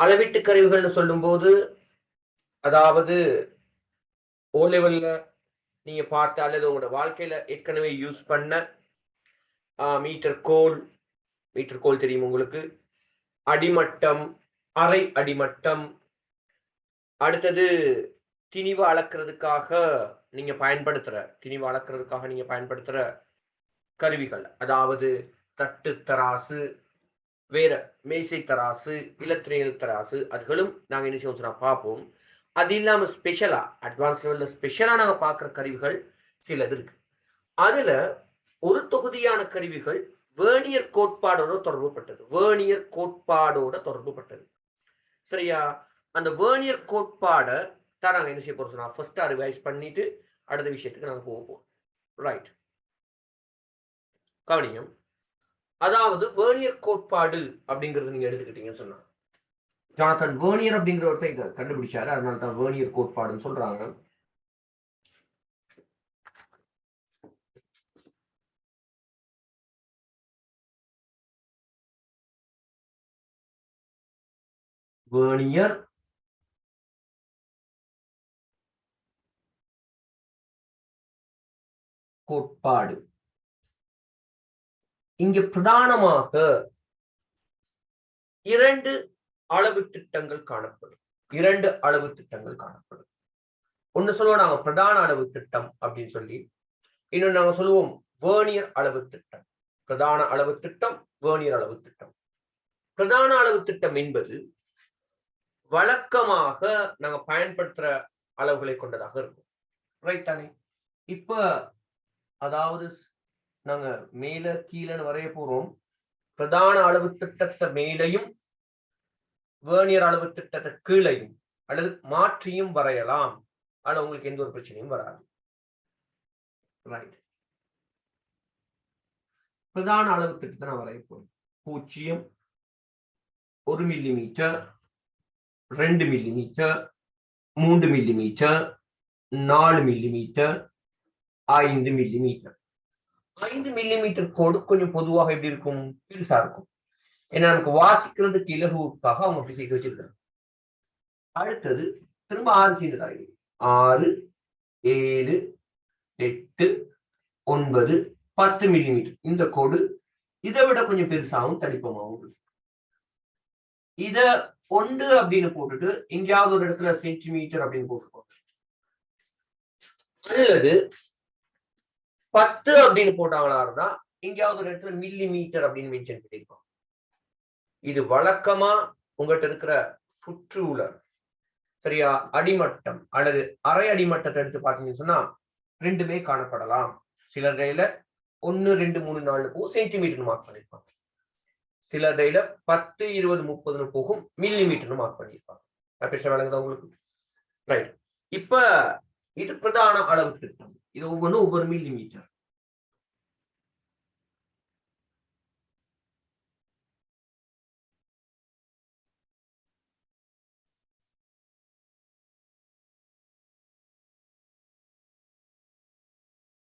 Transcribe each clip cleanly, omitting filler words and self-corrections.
அளவீட்டு கருவிகள்னு சொல்லும்போது, அதாவது ஓ லெவல்ல நீங்க பார்த்த அல்லது உங்களோட வாழ்க்கையில ஏற்கனவே யூஸ் பண்ண மீட்டர் கோல், மீட்டர் கோல் தெரியும் உங்களுக்கு. அடிமட்டம், அரை அடிமட்டம், அடுத்தது திணிவு அளக்கிறதுக்காக நீங்க பயன்படுத்துற கருவிகள். அதாவது தட்டு தராசு, வேற மேசை தராசு, இலத்திரியல் தராசு அதுகளும் நாங்க என்ன செய்வோம் சொன்னா பார்ப்போம். அது இல்லாம ஸ்பெஷலா அட்வான்ஸ் லெவல்ல ஸ்பெஷலா நாங்க பார்க்குற கருவிகள் சிலது இருக்கு. அதுல ஒரு தொகுதியான கருவிகள் வேர்னியர் கோட்பாடோட தொடர்புபட்டது. சரியா? அந்த வேர்னியர் கோட்பாட தான் நாங்க என்ன செய்ய போறோம் சொன்னா ஃபர்ஸ்ட்டா ரிவைஸ் பண்ணிட்டு அடுத்த விஷயத்துக்கு நாங்க போவோம். ரைட். கவனிங்க. அதாவது வேர்னியர் கோட்பாடு அப்படிங்கிறது நீங்க எடுத்துக்கிட்டீங்கன்னு சொன்னா ஜானத்தன் வேர்னியர் அப்படிங்கிற ஒருத்தர் இதை கண்டுபிடிச்சாரு. அதனால தான் வேர்னியர் கோட்பாடுன்னு சொல்றாங்க. வேர்னியர் கோட்பாடு. இங்க பிரதானமாக 2 அளவு திட்டங்கள் காணப்படும். 2 அளவு திட்டங்கள் காணப்படும். ஒண்ணு சொல்லுவோம் நாங்க பிரதான அளவு திட்டம் அப்படின்னு சொல்லி, இன்னொன்னு நாங்க சொல்லுவோம் வேர்னியர் அளவு திட்டம். பிரதான அளவு திட்டம், வேர்னியர் அளவு திட்டம். பிரதான அளவு திட்டம் என்பது வழக்கமாக நாங்க பயன்படுத்துற அளவுகளை கொண்டதாக இருக்கும். ரைட் தானே? இப்ப அதாவது நாங்க மேல கீழன்னு வரைய போறோம். பிரதான அளவு திட்டத்தை மேலையும் வேர்னியர் அளவு திட்டத்தை கீழையும் அல்லது மாற்றியும் வரையலாம். ஆனா உங்களுக்கு எந்த ஒரு பிரச்சனையும் வராது. ரைட். பிரதான அளவு திட்டத்தை நான் வரைய போறேன். 0, 1 millimetre, 2 millimetre, 3 millimetre, 4 millimetre, 5 millimetre. 5 millimetre கோடு கொஞ்சம் பொதுவாக எப்படி இருக்கும்? பெருசா இருக்கும். ஏன்னா நமக்கு வாசிக்கிறதுக்கு இலகுவுக்காக அவங்க அப்படி செய்து வச்சிருக்காங்க. அடுத்தது திரும்ப 6 செய்ததாக 6, 7, 8, 9, 10 மில்லிமீட்டர். இந்த கோடு இதை விட கொஞ்சம் பெருசாகவும் தடிப்பமாகவும் இத 1 அப்படின்னு போட்டுட்டு எங்கேயாவது ஒரு இடத்துல சென்டிமீட்டர் அப்படின்னு போட்டுக்கோங்க. அல்லது 10 அப்படின்னு போட்டாங்களா இருந்தா எங்கேயாவது ஒரு இடத்துல மில்லி மீட்டர் அப்படின்னு மென்ஷன் பண்ணிருக்கோம். இது வழக்கமா உங்கள்கிட்ட இருக்கிற சுற்றுலர் சரியா அடிமட்டம் அல்லது அரை அடிமட்டத்தை எடுத்து பார்த்தீங்கன்னு சொன்னா ரெண்டுமே காணப்படலாம். சிலர் கையில 1, 2, 3, 4 சென்டிமீட்டர் மார்க் பண்ணிருப்பாங்க. சிலர் கையில 10, 20, 30 போகும் மில்லிமீட்டர் மார்க் பண்ணிருப்பாங்க. பேச விளங்குதா உங்களுக்கு? ரைட். இப்ப இது பிரதான அளவு திட்டம். இது ஒவ்வொன்றும் ஒவ்வொரு மில்லிமீட்டர்.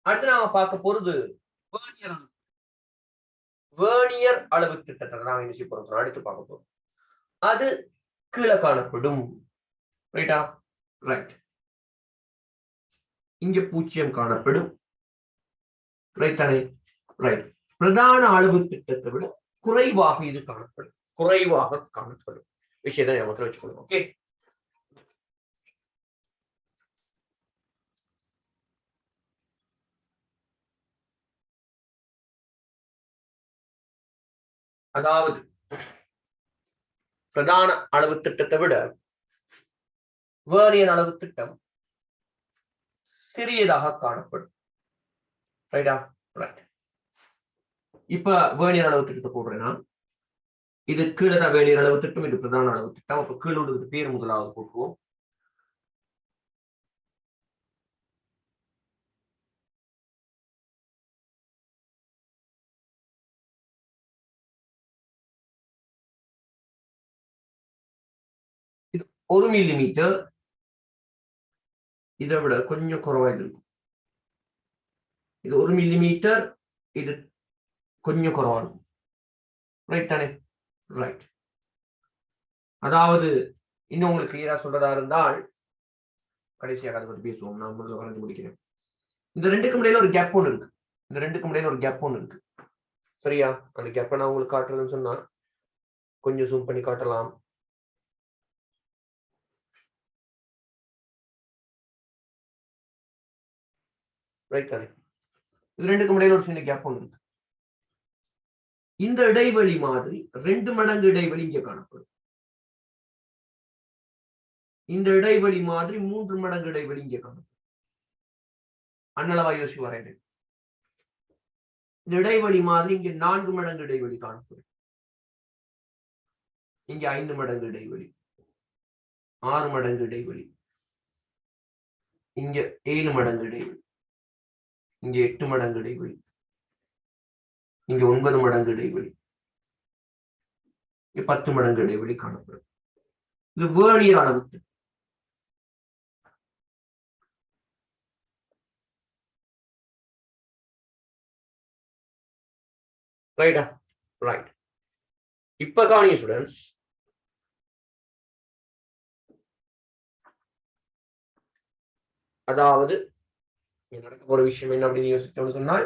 அடுத்து நாம பார்க்க போறது வேர்னியர் அளவு திட்டத்தை நாம என்ன செய்ய போறோம் அடுத்து பார்க்க போறோம். அது கீழே காணப்படும். ரைட்டா? ரைட். இங்க 0 காணப்படும். ரைட் தானே? ரைட். பிரதான அளவு திட்டத்தை விட குறைவாக இது காணப்படும். குறைவாக காணப்படும் விஷயத்தை ஞாபகத்தில் வச்சுக்கணும். ஓகே. அதாவது பிரதான அளவு திட்டத்தை விட வேர்னியர் அளவு திட்டம் சிறியதாக காணப்படும். ரைட்டா? ரைட். இப்ப வேர்னியர் அளவு திட்டத்தை போடுறேன்னா இது கீழே தான் வேர்னியர் அளவு திட்டம், இது பிரதான அளவு திட்டம். அப்ப கீழே உள்ளது பேர் முதலாவது போட்டுருவோம். இது 1 மில்லிமீட்டர். இதை விட கொஞ்சம் குறைவா இருக்கும். இது 1 மில்லிமீட்டர். இது கொஞ்சம் குறைவா இருக்கும். ரைட் தானே? ரைட். அதாவது இன்னும் உங்களுக்கு கிளியரா சொல்றதா இருந்தால் கடைசியாக அதை பற்றி பேசுவோம். நான் முதல்ல வரைஞ்சு முடிக்கிறேன். இந்த ரெண்டுக்கும் இடையில ஒரு கேப் ஒன்று இருக்கு. இந்த ரெண்டுக்கும் இடையில ஒரு கேப் ஒன்று இருக்கு. சரியா? அந்த கேப்பை நான் உங்களுக்கு காட்டுறதுன்னு சொன்னா கொஞ்சம் ஜூம் பண்ணி காட்டலாம். ரைட் தானே? இது ரெண்டுக்கும் இடையில ஒரு சின்ன கேப் ஒன்று இருக்கு. இந்த இடைவெளி மாதிரி 2 மடங்கு இடைவெளி இங்க காணப்படும். இந்த இடைவெளி மாதிரி 3 மடங்கு இடைவெளி இங்க காணப்படும். அன்னளவா யோசிச்சு வரையறேன். இந்த இடைவெளி மாதிரி இங்க 4 மடங்கு இடைவெளி காணப்படும். இங்க 5 மடங்கு இடைவெளி, 6 மடங்கு இடைவெளி, இங்க 7 மடங்கு இடைவெளி, இங்க 8 மடங்கு இடைவெளி, இங்க 9 மடங்கு இடைவெளி, இங்க 10 மடங்கு இடைவெளி காணப்படும். இது வேர்னியர் அளவுக்கு. ரைட்டா? ரைட். இப்ப கவனிங்க ஸ்டூடெண்ட்ஸ். அதாவது நடக்க போற விஷயம் என்ன அப்படின்னு யோசிச்சோம்னு சொன்னால்,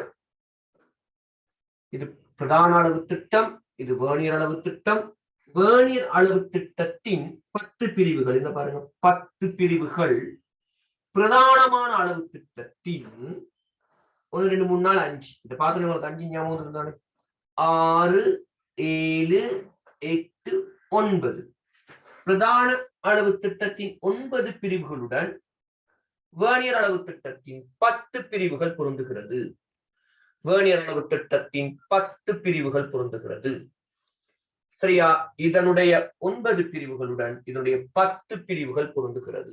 இது பிரதான அளவு திட்டம், இது வேர்னியர் அளவு திட்டம். வேர்னியர் அளவு திட்டத்தின் 10 பிரிவுகள், இந்த பாருங்க 10 பிரிவுகள் பிரதானமான அளவு திட்டத்தின் 1 2 3 4 5. இந்த பாத்துல உங்களுக்கு 5 ஞாபகம் இருந்தானே, 6 7 8 9 பிரதான அளவு திட்டத்தின் 9 பிரிவுகளுடன் வேர்னியர் அளவு திட்டத்தின் 10 பிரிவுகள் பொருந்துகிறது. வேர்னியர் அளவு திட்டத்தின் 10 பிரிவுகள் பொருந்துகிறது. சரியா? இதனுடைய 9 பிரிவுகளுடன் இதனுடைய 10 பிரிவுகள் பொருந்துகிறது.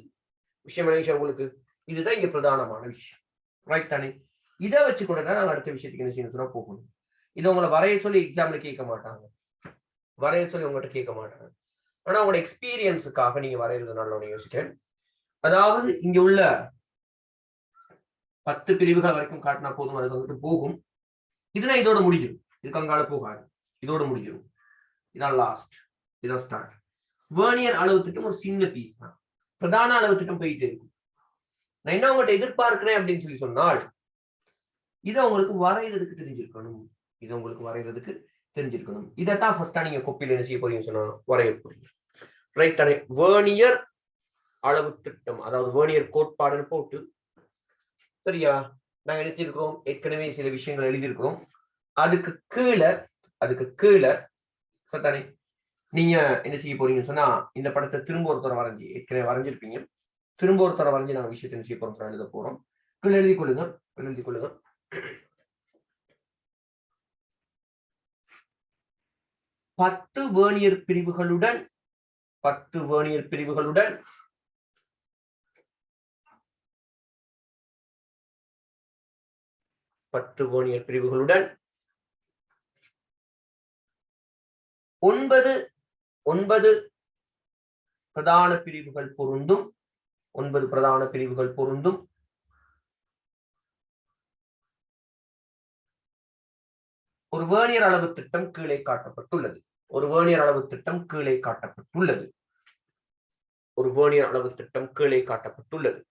விஷயம் என்ன உங்களுக்கு? இதுதான் இங்க பிரதானமான விஷயம். ரைட் தானே? இதை வச்சு கூட நாங்க அடுத்த விஷயத்துக்கு என்ன செய்யணும் போகணும். இதை உங்களை வரைய சொல்லி எக்ஸாம்ல கேட்க மாட்டாங்க, வரைய சொல்லி உங்கள்கிட்ட கேட்க மாட்டாங்க. ஆனா உங்களோட எக்ஸ்பீரியன்ஸுக்காக நீங்க வரைகிறதுனால யோசிக்கிறேன். அதாவது இங்க உள்ள 10 பிரிவுகள் வரைக்கும் காட்டினா போதும், அதுக்கு வந்துட்டு போகும். இதுனா இதோட முடிஞ்சிடும், இதுக்கு அங்கால போகாது, இதோட முடிஞ்சிடும். இதான் லாஸ்ட், இதான் ஸ்டார்ட். வேர்னியர் அளவு திட்டம் ஒரு சின்ன பீஸ் தான், பிரதான அளவு திட்டம் போயிட்டே இருக்கும். நான் என்ன உங்கள்கிட்ட எதிர்பார்க்கிறேன் அப்படின்னு சொல்லி சொன்னால், இதை உங்களுக்கு வரைகிறதுக்கு தெரிஞ்சிருக்கணும். இதை உங்களுக்கு வரைகிறதுக்கு தெரிஞ்சிருக்கணும். இதைத்தான் ஃபர்ஸ்டா நீங்க கொப்பியில் என்ன செய்ய போறீங்க சொன்னா வரைய போறீங்க. ரைட் தானே? வேர்னியர் அளவு திட்டம், அதாவது வேர்னியர் கோட்பாடுன்னு போட்டு, சரியா, நாங்க எழுதியிருக்கிறோம், ஏற்கனவே சில விஷயங்கள் எழுதியிருக்கிறோம். அதுக்கு கீழே தானே நீங்க என்ன செய்ய போறீங்கன்னு சொன்னா, இந்த படத்தை திரும்ப ஒருத்தர வரைஞ்சி, ஏற்கனவே வரைஞ்சிருப்பீங்க, திரும்ப ஒருத்தர வரைஞ்சி நாங்க விஷயத்தை என்ன செய்ய போறோம் எழுத போறோம். எழுதி கொள்ளுங்க, எழுதி கொள்ளுங்க. 10 வேர்னியர் பிரிவுகளுடன் 10 வேர்னியர் பிரிவுகளுடன் 10 வேர்னியர் பிரிவுகளுடன் 9 பிரதான பிரிவுகள் பொருந்தும். 9 பிரதான பிரிவுகள் பொருந்தும். ஒரு வேர்னியர் அளவு திட்டம் கீழே காட்டப்பட்டுள்ளது. ஒரு வேர்னியர் அளவு திட்டம் கீழே காட்டப்பட்டுள்ளது. ஒரு வேர்னியர் அளவு திட்டம் கீழே காட்டப்பட்டுள்ளது.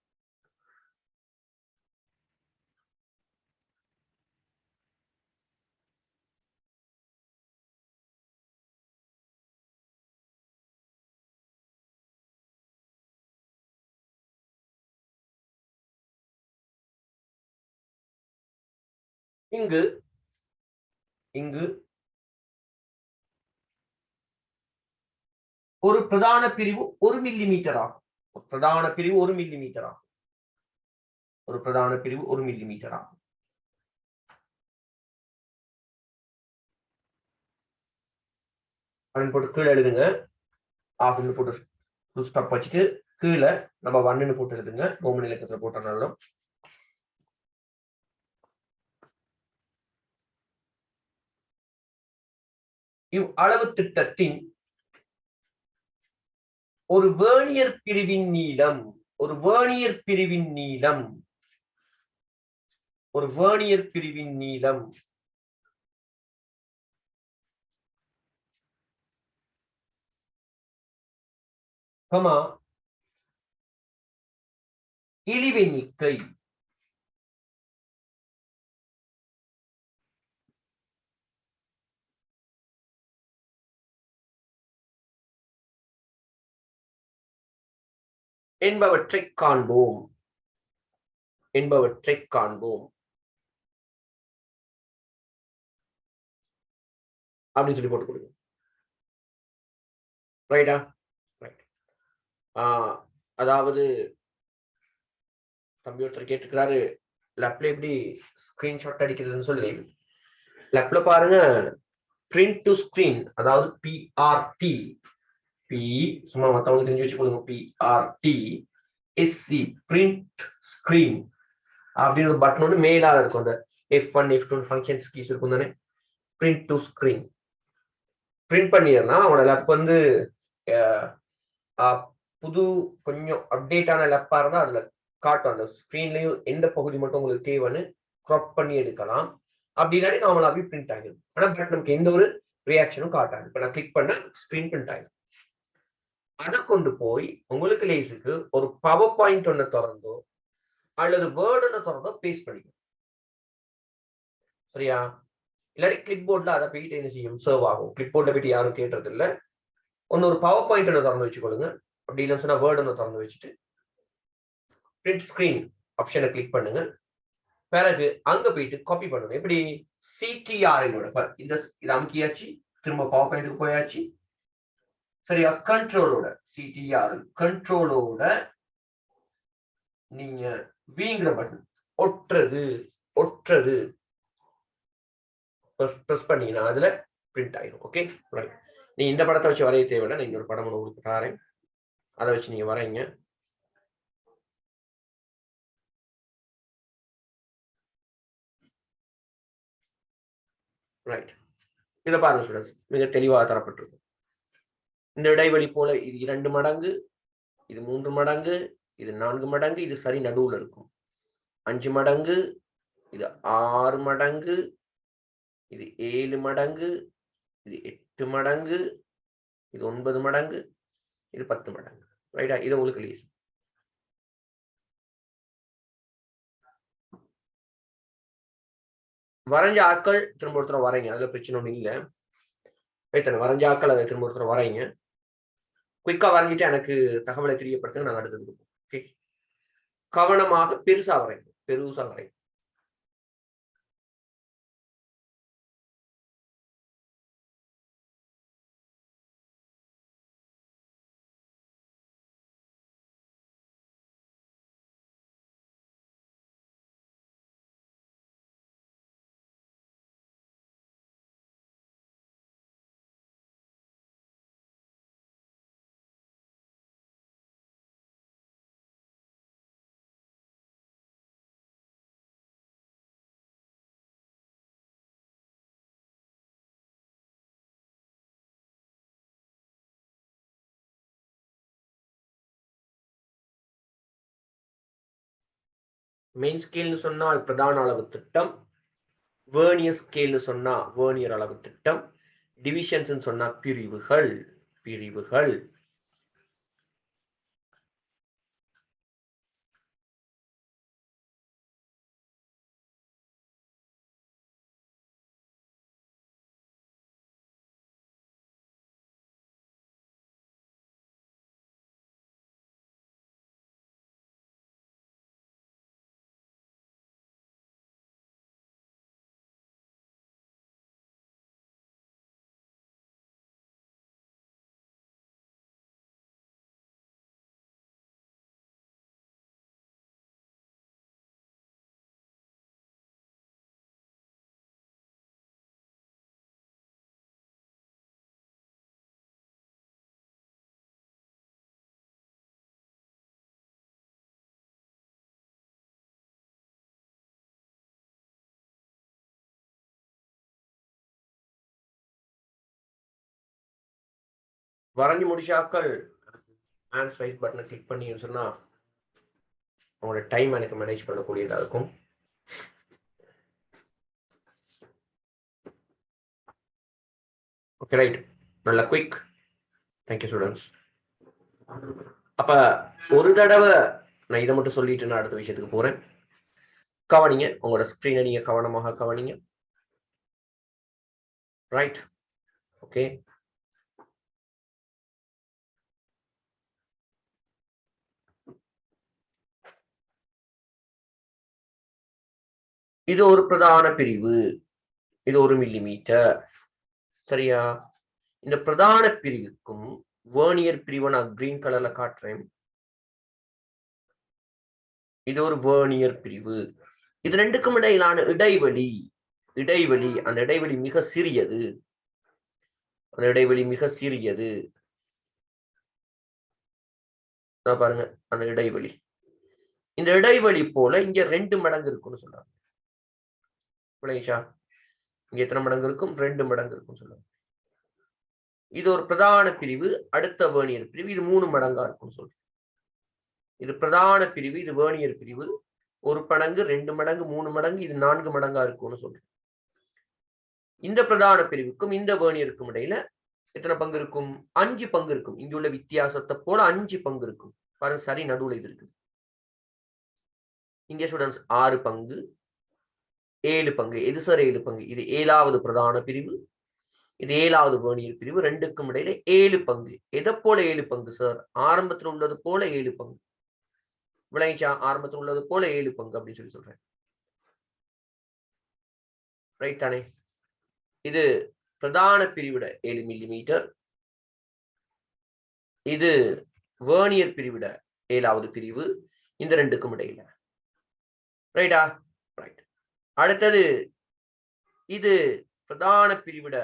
இங்கு ஒரு பிரதான பிரிவு 1 மில்லிமீட்டர் ஆகும். ஒரு பிரதான பிரிவு 1 மில்லிமீட்டர் ஆகும். ஒரு பிரதான பிரிவு 1 மில்லிமீட்டர் ஆகும். அப்படின்னு போட்டு கீழே எழுதுங்க. ஆஃப்னு போட்டு ஸ்டாப் வச்சுட்டு கீழே நம்ம 1ன்னு போட்டு எழுதுங்க. ரோமன் இலக்கத்துல போட்டனாலும் இவ் அளவு திட்டத்தின் ஒரு வேர்னியர் பிரிவின் நீளம், ஒரு வேர்னியர் பிரிவின் நீளம், ஒரு வேர்னியர் பிரிவின் நீளம் கமா இழிவெண்ணிக்கை என்பவற்றை காண்போம் அப்படின்னு சொல்லி போட்டு கொடுங்க. ரைட்டா? ரைட். அதாவது தம்பி ஒருத்தர் கேட்டுக்கிறாரு லேப்ல எப்படி ஸ்கிரீன்ஷாட் அடிக்கிறதுன்னு சொல்லி. லேப்ல பாருங்க பிரிண்ட் டு ஸ்கிரீன், அதாவது பிஆர்டி, பி சும்மா மத்தவங்க தெரிஞ்சு வச்சுக்கொள்ளுங்க, பிஆர்டி எஸ்சி பிரிண்ட் ஸ்கிரீன் அப்படின்னு ஒரு பட்டன் வந்து மேலாக இருக்கும். அந்த F1 F2 ஃபங்க்ஷன்ஸ் கீஸ் இருக்கும் தானே. பிரிண்ட் டு ஸ்கிரீன் பிரிண்ட் பண்ணிடுறா அவனோட லேப் வந்து புது கொஞ்சம் அப்டேட்டான லேப்பா இருந்தா அதுல காட்டும். அந்த ஸ்கிரீன்லயும் எந்த பகுதி மட்டும் உங்களுக்கு தேவைன்னு க்ராப் பண்ணி எடுக்கலாம். அப்படி இல்லாட்டி நார்மலாவே பிரிண்ட் ஆகிடும். ஆனா பட் நமக்கு எந்த ஒரு ரியாக்ஷனும் காட்டாது. இப்ப நான் கிளிக் பண்ண ஸ்கிரீன் பிரிண்ட் ஆகிடும். அதை கொண்டு போய் உங்களுக்கு லேஸுக்கு ஒரு பவர் பாயிண்ட் ஒன்று திறந்தோ அல்லது வேர்டு ஒன்று திறந்தோ பேஸ்ட் பண்ணிக்கும். சரியா? இல்லாட்டி கிளிக் போர்ட்ல அதை போயிட்டு என்ன செய்யும், சர்வ் ஆகும். கிளிக் போர்ட்ல போயிட்டு யாரும் கேட்டது இல்லை. ஒன்னு ஒரு பவர் பாயிண்ட் ஒன்று திறந்து வச்சுக்கொள்ளுங்க. அப்படி இல்லைன்னு சொன்னா வேர்டு ஒன்று திறந்து வச்சுட்டு பிரிண்ட் ஸ்கிரீன் ஆப்ஷனை கிளிக் பண்ணுங்க. பிறகு அங்க போயிட்டு காப்பி பண்ணுங்க. எப்படி சிடிஆர் இந்த இது அமுக்கியாச்சு, திரும்ப பவர் பாயிண்ட்டுக்கு போயாச்சு. சரியா? கண்ட்ரோலோட சிடிஆர் கண்ட்ரோலோட நீங்க வீங்கிற பட்டன் ஒட்டுறது பிரஸ் பண்ணீங்கன்னா அதுல பிரிண்ட் ஆயிடும். Okay right. நீ இந்த படத்தை வச்சு வரைய தேவையில்லை, நான் இன்னொரு படம் ஒன்று உங்களுக்கு தரேன், அதை வச்சு நீங்க வரைங்க. ரைட். இதை பாருங்க ஸ்டூடெண்ட்ஸ், மிக தெளிவாக தரப்பட்டிருக்கு. இந்த இடைவெளி போல இது 2 மடங்கு, இது 3 மடங்கு, இது 4 மடங்கு, இது சரி நடுவுல இருக்கும். 5 மடங்கு, இது 6 மடங்கு, இது 7 மடங்கு, இது 8 மடங்கு, இது 9 மடங்கு, இது 10 மடங்கு. ரைட்டா? இது உங்களுக்கு லீஸ். வரைஞ்ச ஆட்கள் திரும்ப ஒருத்தர வரைங்க, அதுல பிரச்சனை ஒண்ணு இல்லை. ரைட். வரைஞ்ச ஆட்கள் அதை திரும்ப ஒருத்தர வரைங்க. குயிக்கா வரைஞ்சிட்டு எனக்கு தகவலை தெரியப்படுத்துங்க, நாங்கள் அடுத்தது. ஓகே, கவனமாக பெருசா வரைங்க, பெருசா வரைங்க. மெயின் ஸ்கேல்னு சொன்னா பிரதான அளவு திட்டம், வேர்னியர் ஸ்கேல்னு சொன்னா வேர்னியர் அளவு திட்டம், டிவிஷன்ஸ் சொன்னா பிரிவுகள். வரைஞ்சு முடிச்சாக்கள் ஹேண்ட்ஸ் ரைஸ் பட்டனை கிளிக் பண்ணி சொன்னா உங்களோட டைம் எனக்கு மேனேஜ் பண்ணக்கூடியதா இருக்கும். ஓகே ரைட், நல்ல குயிக். Thank you students. அப்ப ஒரு தடவை நான் இதை மட்டும் சொல்லிட்டு நான் அடுத்த விஷயத்துக்கு போறேன். கவனிங்க, உங்களோட ஸ்கிரீனை நீங்க கவனமாக கவனிங்க. Right, okay. இது ஒரு பிரதான பிரிவு, இது 1 மில்லிமீட்டர், சரியா? இந்த பிரதான பிரிவுக்கும் வேர்னியர் பிரிவை நான் கிரீன் கலர்ல காட்டுறேன். இது ஒரு வேர்னியர் பிரிவு. இது ரெண்டுக்கும் இடையிலான இடைவெளி, அந்த இடைவெளி மிக சிறியது, அந்த இடைவெளி மிக சிறியது. பாருங்க, அந்த இடைவெளி, இந்த இடைவெளி போல இங்க 2 மடங்கு இருக்கும்னு சொல்றாங்க. இங்க எத்தனை மடங்கு இருக்கும்? 2 மடங்கு இருக்கும் சொல்றாங்க. இது ஒரு பிரதான பிரிவு, அடுத்த வேர்னியர் பிரிவு, இது 3 மடங்கா இருக்கும் சொல்றேன். இது பிரதான பிரிவு, இது வேர்னியர் பிரிவு, 1 மடங்கு, 2 மடங்கு, 3 மடங்கு, இது 4 மடங்கா இருக்கும்னு சொல்றேன். இந்த பிரதான பிரிவுக்கும் இந்த வேர்னியருக்கும் இடையில எத்தனை பங்கு இருக்கும்? 5 பங்கு இருக்கும். இங்க உள்ள வித்தியாசத்தை போல 5 பங்கு இருக்கும். பாருங்க, சரி நடுவுல இது இருக்கு. இங்க ஸ்டூடெண்ட்ஸ் 6 பங்கு, 7 பங்கு. எது சார் 7 பங்கு? இது 7வது பிரதான பிரிவு, இது 7வது வேர்னியர் பிரிவு, ரெண்டுக்கும் இடையில 7 பங்கு. எதை போல 7 பங்கு சார்? ஆரம்பத்தில் உள்ளது போல 7 பங்கு. விளங்கிச்சா? ஆரம்பத்தில் உள்ளது போல 7 பங்கு அப்படின்னு சொல்லி சொல்றேன். ரைட் தானே? இது பிரதான பிரிவிட 7 மில்லிமீட்டர், இது வேர்னியர் பிரிவிட 7வது பிரிவு, இந்த ரெண்டுக்கும் இடையில. ரைட்டா? ரைட். அடுத்தது இது பிரதான பிரிவிட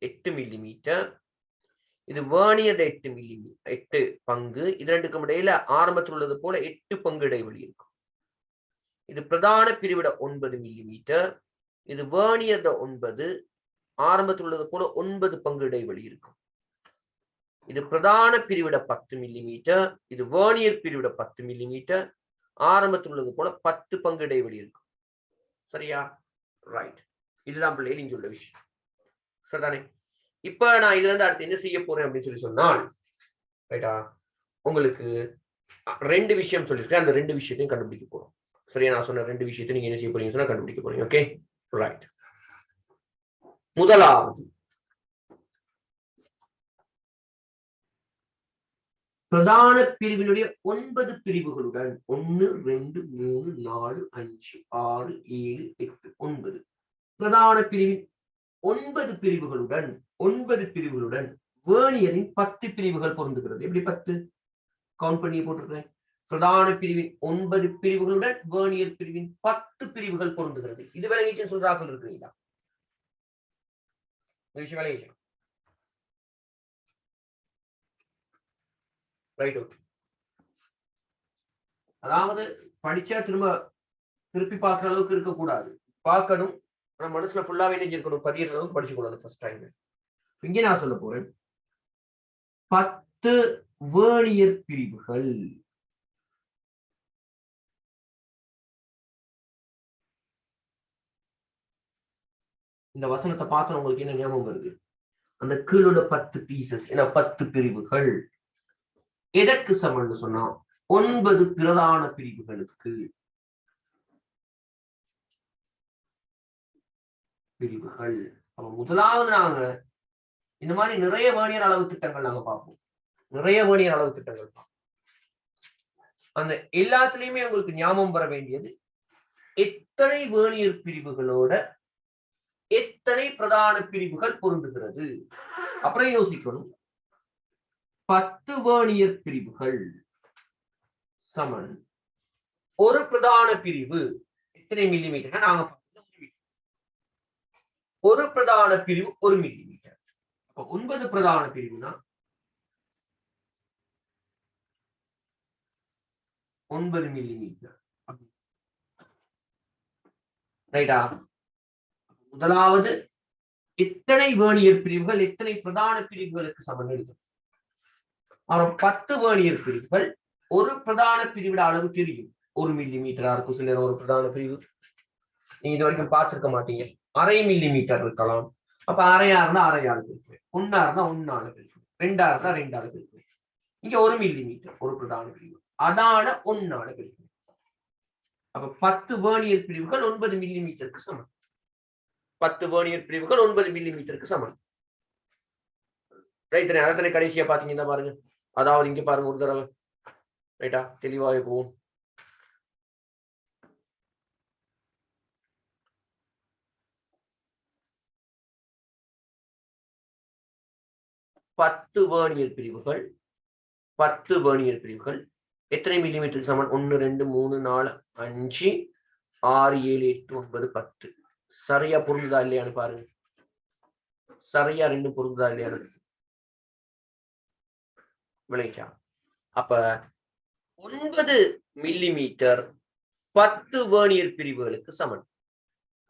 8 மில்லிமீட்டர், இது வேர்னியர் 8 பங்கு. இது ரெண்டுக்கும் இடையில ஆரம்பத்தில் உள்ளது போல 8 பங்கு இடைவெளி இருக்கும். இது பிரதான பிரிவிட 9 மில்லிமீட்டர், இது வேர்னியர் 9, ஆரம்பத்தில் உள்ளது போல 9 பங்கு இடைவெளி இருக்கும். இது பிரதான பிரிவிட 10 மில்லிமீட்டர், இது வேர்னியர் பிரிவிட 10 மில்லிமீட்டர், ஆரம்பத்தில் உள்ளது போல 10 பங்கு இடைவெளி இருக்கும். சரியா? ரைட். இதுதான் பிள்ளைகள் இங்க உள்ள விஷயம். சரிதானே? இப்ப நான் இதுல இருந்து அடுத்து என்ன செய்ய போறேன் அப்படின்னு சொல்லி சொன்னால், ரைட்டா, உங்களுக்கு 2 விஷயம் சொல்லியிருக்கேன். அந்த 2 விஷயத்தையும் கண்டுபிடிக்க போறோம். சரியா? நான் சொன்ன 2 விஷயத்தை நீங்க என்ன செய்ய போறீங்கன்னு சொன்னா கண்டுபிடிக்க போறீங்க. Okay, right. முதலாவது, பிரதான பிரிவினுடைய 9 பிரிவுகளுடன் 1 2 3 4 5 6 7 8 9 பிரதான பிரிவின் 9 பிரிவுகளுடன் வேர்னியரின் 10 பிரிவுகள் பொருந்துகிறது. எப்படி 10? கவுண்ட் பண்ணி போட்டிருக்கேன். பிரதான பிரிவின் 9 பிரிவுகளுடன் வேர்னியர் பிரிவின் 10 பிரிவுகள் பொருந்துகிறது. இது விளங்கிச்சு சொல்றாக்கள் இருக்கிறீங்களா? விஷயம் விளங்கிச்சு. Right, okay. அதாவது படிச்சா திருப்பி பார்க்குற அளவுக்கு இருக்கக்கூடாது, பார்க்கணும். ஆனா மனசுல ஃபுல்லாவே இருக்கணும், பதிகிற அளவுக்கு படிச்சுக்கணும் ஃபர்ஸ்ட் டைம். இங்க நான் சொல்ல போறேன் 10 வேர்னியர் பிரிவுகள். இந்த வசனத்தை பார்த்து உங்களுக்கு என்ன ஞாபகம் வருது? அந்த கீழோட 10 பீசஸ், 10 பிரிவுகள் எதற்கு சமன்னு சொன்னா 9 பிரதான பிரிவுகளுக்கு. பிரிவுகள். அப்ப முதலாவது நாங்க இந்த மாதிரி நிறைய வேர்னியர் அளவு திட்டங்கள் நாங்க பார்ப்போம். நிறைய வேர்னியர் அளவு திட்டங்கள் பார்ப்போம். அந்த எல்லாத்துலயுமே உங்களுக்கு ஞாபகம் வர வேண்டியது எத்தனை வேர்னியர் பிரிவுகளோட எத்தனை பிரதான பிரிவுகள் பொருந்துகிறது. அப்புறம் யோசிக்கணும் 10 வேர்னியர் பிரிவுகள் சமன் ஒரு பிரதான பிரிவு எத்தனை மில்லிமீட்டர்? நாங்க ஒரு பிரதான பிரிவு 1 மில்லிமீட்டர். அப்ப 9 பிரதான பிரிவுனா 9 மில்லிமீட்டர். ரைட்டா? முதலாவது எத்தனை வேர்னியர் பிரிவுகள் எத்தனை பிரதான பிரிவுகளுக்கு சமன் எடுக்கும். அப்புறம் 10 வேர்னியர் பிரிவுகள் ஒரு பிரதான பிரிவிட அளவு தெரியும். 1 மில்லிமீட்டரா இருக்கும். சில ஒரு பிரதான பிரிவு நீங்க இது வரைக்கும் பார்த்திருக்க மாட்டீங்க. 1/2 மில்லிமீட்டர் இருக்கலாம். அப்ப அரையா இருந்தா அரையாளுக்கு இருக்கு, 1 இருந்தா 1 ஆளுக்கு இருக்கு, 2 இருந்தா 2 ஆளுக்கு இருக்கு. இங்க 1 மில்லிமீட்டர் ஒரு பிரதான பிரிவு. அதான 1 பிரிவு. அப்ப 10 வேர்னியர் பிரிவுகள் 9 மில்லிமீட்டருக்கு சமம். 10 வேர்னியர் பிரிவுகள் 9 மில்லிமீட்டருக்கு சமம். ரைட், அதனை கடைசியா பாத்தீங்கன்னா பாருங்க. அதாவது இங்க பாருங்க ஒரு தடவை. ரைட்டா, தெளிவாக போவோம். பத்து வேர்னியர் பிரிவுகள் 10 வேர்னியர் பிரிவுகள் எத்தனை மில்லிமீட்டருக்கு சமன்? 1 2 3 4 5 6 7 8 9 10. சரியா பொருந்துதா இல்லையான்னு பாருங்க. சரியா 2 பொருந்துதா இல்லையான்னு விளைச்சா. அப்ப 9 மில்லிமீட்டர் 10 வேர்னியர் பிரிவுகளுக்கு சமன்.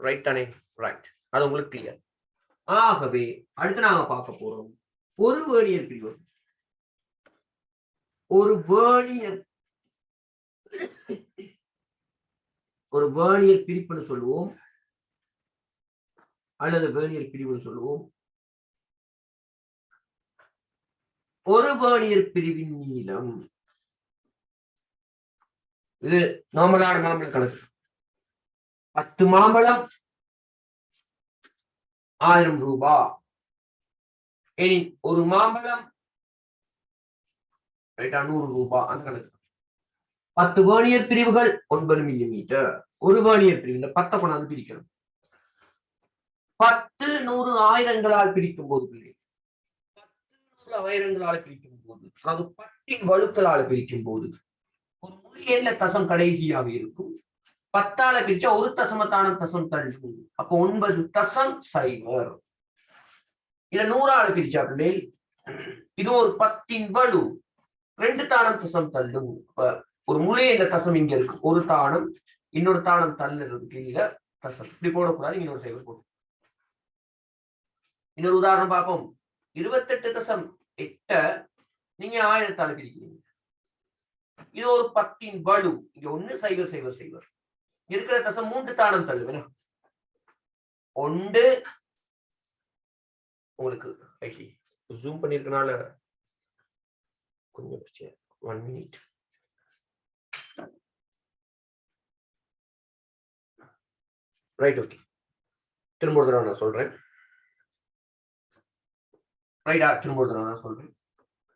ரைட் தானே? ரைட், அது உங்களுக்கு கிளியர். ஆகவே அடுத்து நாங்க பார்க்க போறோம் ஒரு வேர்னியர் பிரிவு. ஒரு வேர்னியர் பிரிப்புன்னு சொல்லுவோம், அல்லது வேர்னியர் பிரிவுன்னு சொல்லுவோம். ஒரு வேர்னியர் பிரிவின் நீளம், இது நார்மலான மாம்பழ கணக்கு. 10 மாம்பழம் 1000 ரூபாய். இனி ஒரு மாம்பழம் 100 ரூபாய். அந்த கணக்கு. 10 வேர்னியர் பிரிவுகள் 9 மில்லிமீட்டர். ஒரு வேர்னியர் பிரிவு இந்த 10 கொண்டாந்து பிரிக்கணும். 10 100 ஆயிரங்களால் பிரிக்கும் போது, 10 ஆயிரங்களால் பிரிக்கும் போது, அதாவது 10 வழுக்களால் பிரிக்கும் போது ஒரு முழு எண்ல தசம் கடைசியாக இருக்கும். 10 பிரிச்சா ஒரு தசமத்தான தசம் தள்ளும். அப்போ 9.0. இத 100 பிரிச்சா பிள்ளை இது ஒரு 10 வலு 2 தானம் தசம் தள்ளும். ஒரு முழு எண்ல தசம் இங்க இருக்கு. ஒரு தானம் இன்னொரு தானம் தள்ளுறதுக்கு இல்ல தசம் இப்படி போடக்கூடாது. இன்னொரு சைவர் போடும். இன்னொரு உதாரணம் பார்ப்போம். 28.8 நீங்க 1000 பிரிக்கிறீங்க. இது ஒரு 10 வலு. இங்க 1 0 0 0 இருக்கிற தசம் 3 தானம் தள்ளு. 1 உங்களுக்கு ஜூம் பண்ணிருக்கனால கொஞ்சம் பிரச்சனை. 1 மினிட். Right, okay. திரும்ப ஒரு தடவை நான் சொல்றேன். ரைட்டா, திரும்ப ஒரு தடவை நான் சொல்றேன்.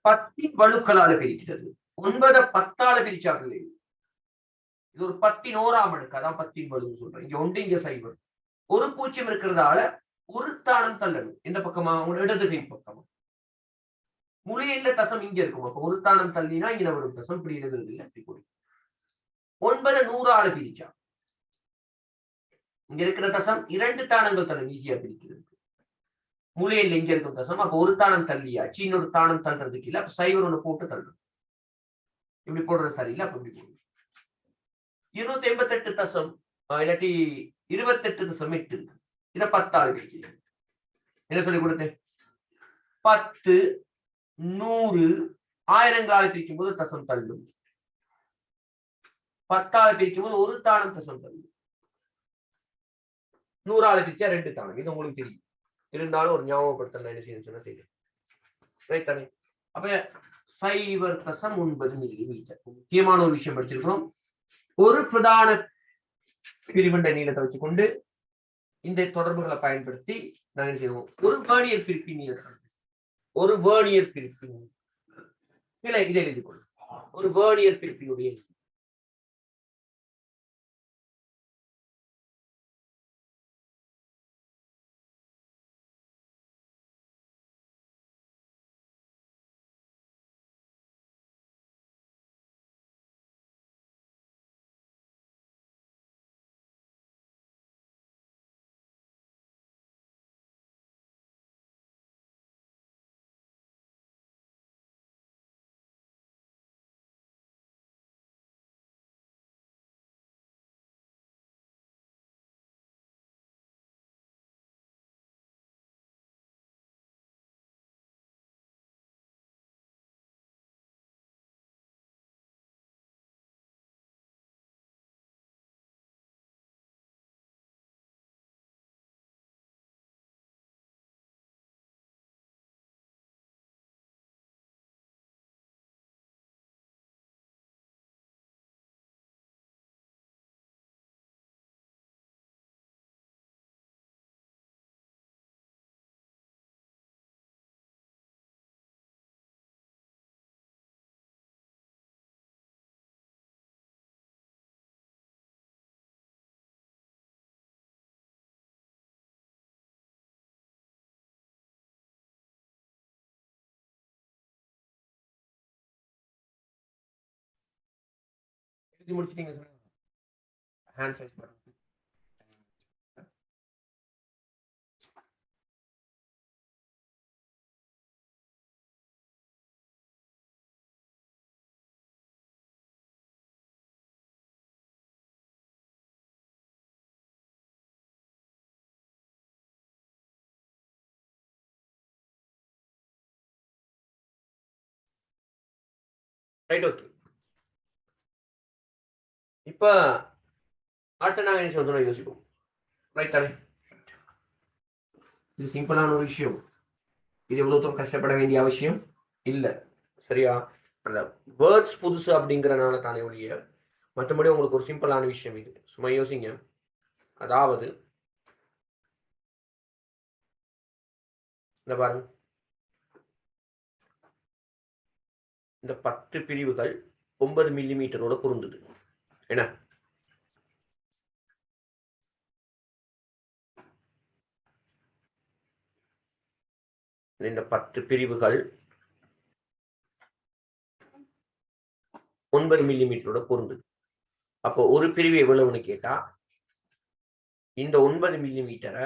10 வழுக்களால பிரிக்கிறது. 9 10 பிரிச்சா பிள்ளை இது ஒரு 10 அடுக்கு. அதான் 10 வலுன்னு சொல்றேன். இங்க 1 இங்க சைவர். ஒரு பூச்சியம் இருக்கிறதால ஒரு தானம் தள்ளணும். எந்த பக்கமா? உங்க இடது கை பக்கமா. முழு எண்ல தசம் இங்க இருக்கும். அப்ப ஒரு தானம் தள்ளினா இங்க வரும் தசம். இப்படி எழுதுறது இல்லை. அப்படி கூடி 9 100 பிரிச்சா இங்க இருக்கிற தசம் 2 தானங்கள் தள்ளும். ஈஸியா பிரிக்கிறது. முழு எண்ல இங்க இருக்கும் தசம். அப்ப ஒரு தானம் தள்ளியாச்சு. இன்னொரு தானம் தள்ளுறதுக்கு இல்ல. அப்ப சைவர் ஒண்ணு போட்டு தள்ளும். இப்படி போடுறது சரியில்லை. அப்ப இப்படி போடுறது. 288 தசம் இல்லாட்டி 28.8 இருக்கு. இதை 10 பிரிக்கிறேன். என்ன சொல்லி கொடுத்தேன்? 10 100 ஆயிரங்களால் பிரிக்கும் போது தசம் தள்ளும். 10 பிரிக்கும் போது ஒரு தானம் தசம் தள்ளும். 100 பிரிச்சா 2 தானம். இது உங்களுக்கு தெரியும். இருந்தாலும் ஒரு ஞாபகப்படுத்தல் என்ன செய்யணும் செய்யுங்க. ரைட் தானே? அப்ப 0.9 மில்லிமீட்டர். முக்கியமான ஒரு விஷயம் படிச்சிருக்கிறோம். ஒரு பிரதான பிரிவண்ட நீளத்தை வச்சுக்கொண்டு இந்த தொடர்புகளை பயன்படுத்தி நாங்கள் என்ன செய்வோம்? ஒரு வேர்னியர் பிரிப்பின் நீளத்தை, ஒரு வேர்னியர் பிரிப்பின் இதை எழுதிக் கொள்ளும். ஒரு வேர்னியர் பிரிப்பினுடைய முடிச்சிட்டீங்க ஹேண்ட் சைஸ் பண்ணுங்க. Right, okay. இப்ப அடுத்த நாங்க என்ன சொல்றோம் யோசிப்போம். ரைட் தானே? இது சிம்பிளான ஒரு விஷயம். இது எவ்வளவு தூரம் கஷ்டப்பட வேண்டிய அவசியம் இல்ல. சரியா? அந்த வேர்ட்ஸ் புதுசு அப்படிங்கறனால தானே ஒழிய மற்றபடி உங்களுக்கு ஒரு சிம்பிளான விஷயம் இது. சும்மா யோசிங்க. அதாவது இந்த பாருங்க, இந்த 10 பிரிவுகள் 9 மில்லிமீட்டரோட பொருந்தது. என்ன? இந்த 10 பிரிவுகள் 9 மில்லிமீட்டரோட பொருந்தது. அப்போ ஒரு பிரிவு எவ்வளவுன்னு கேட்டா இந்த 9 மில்லிமீட்டரை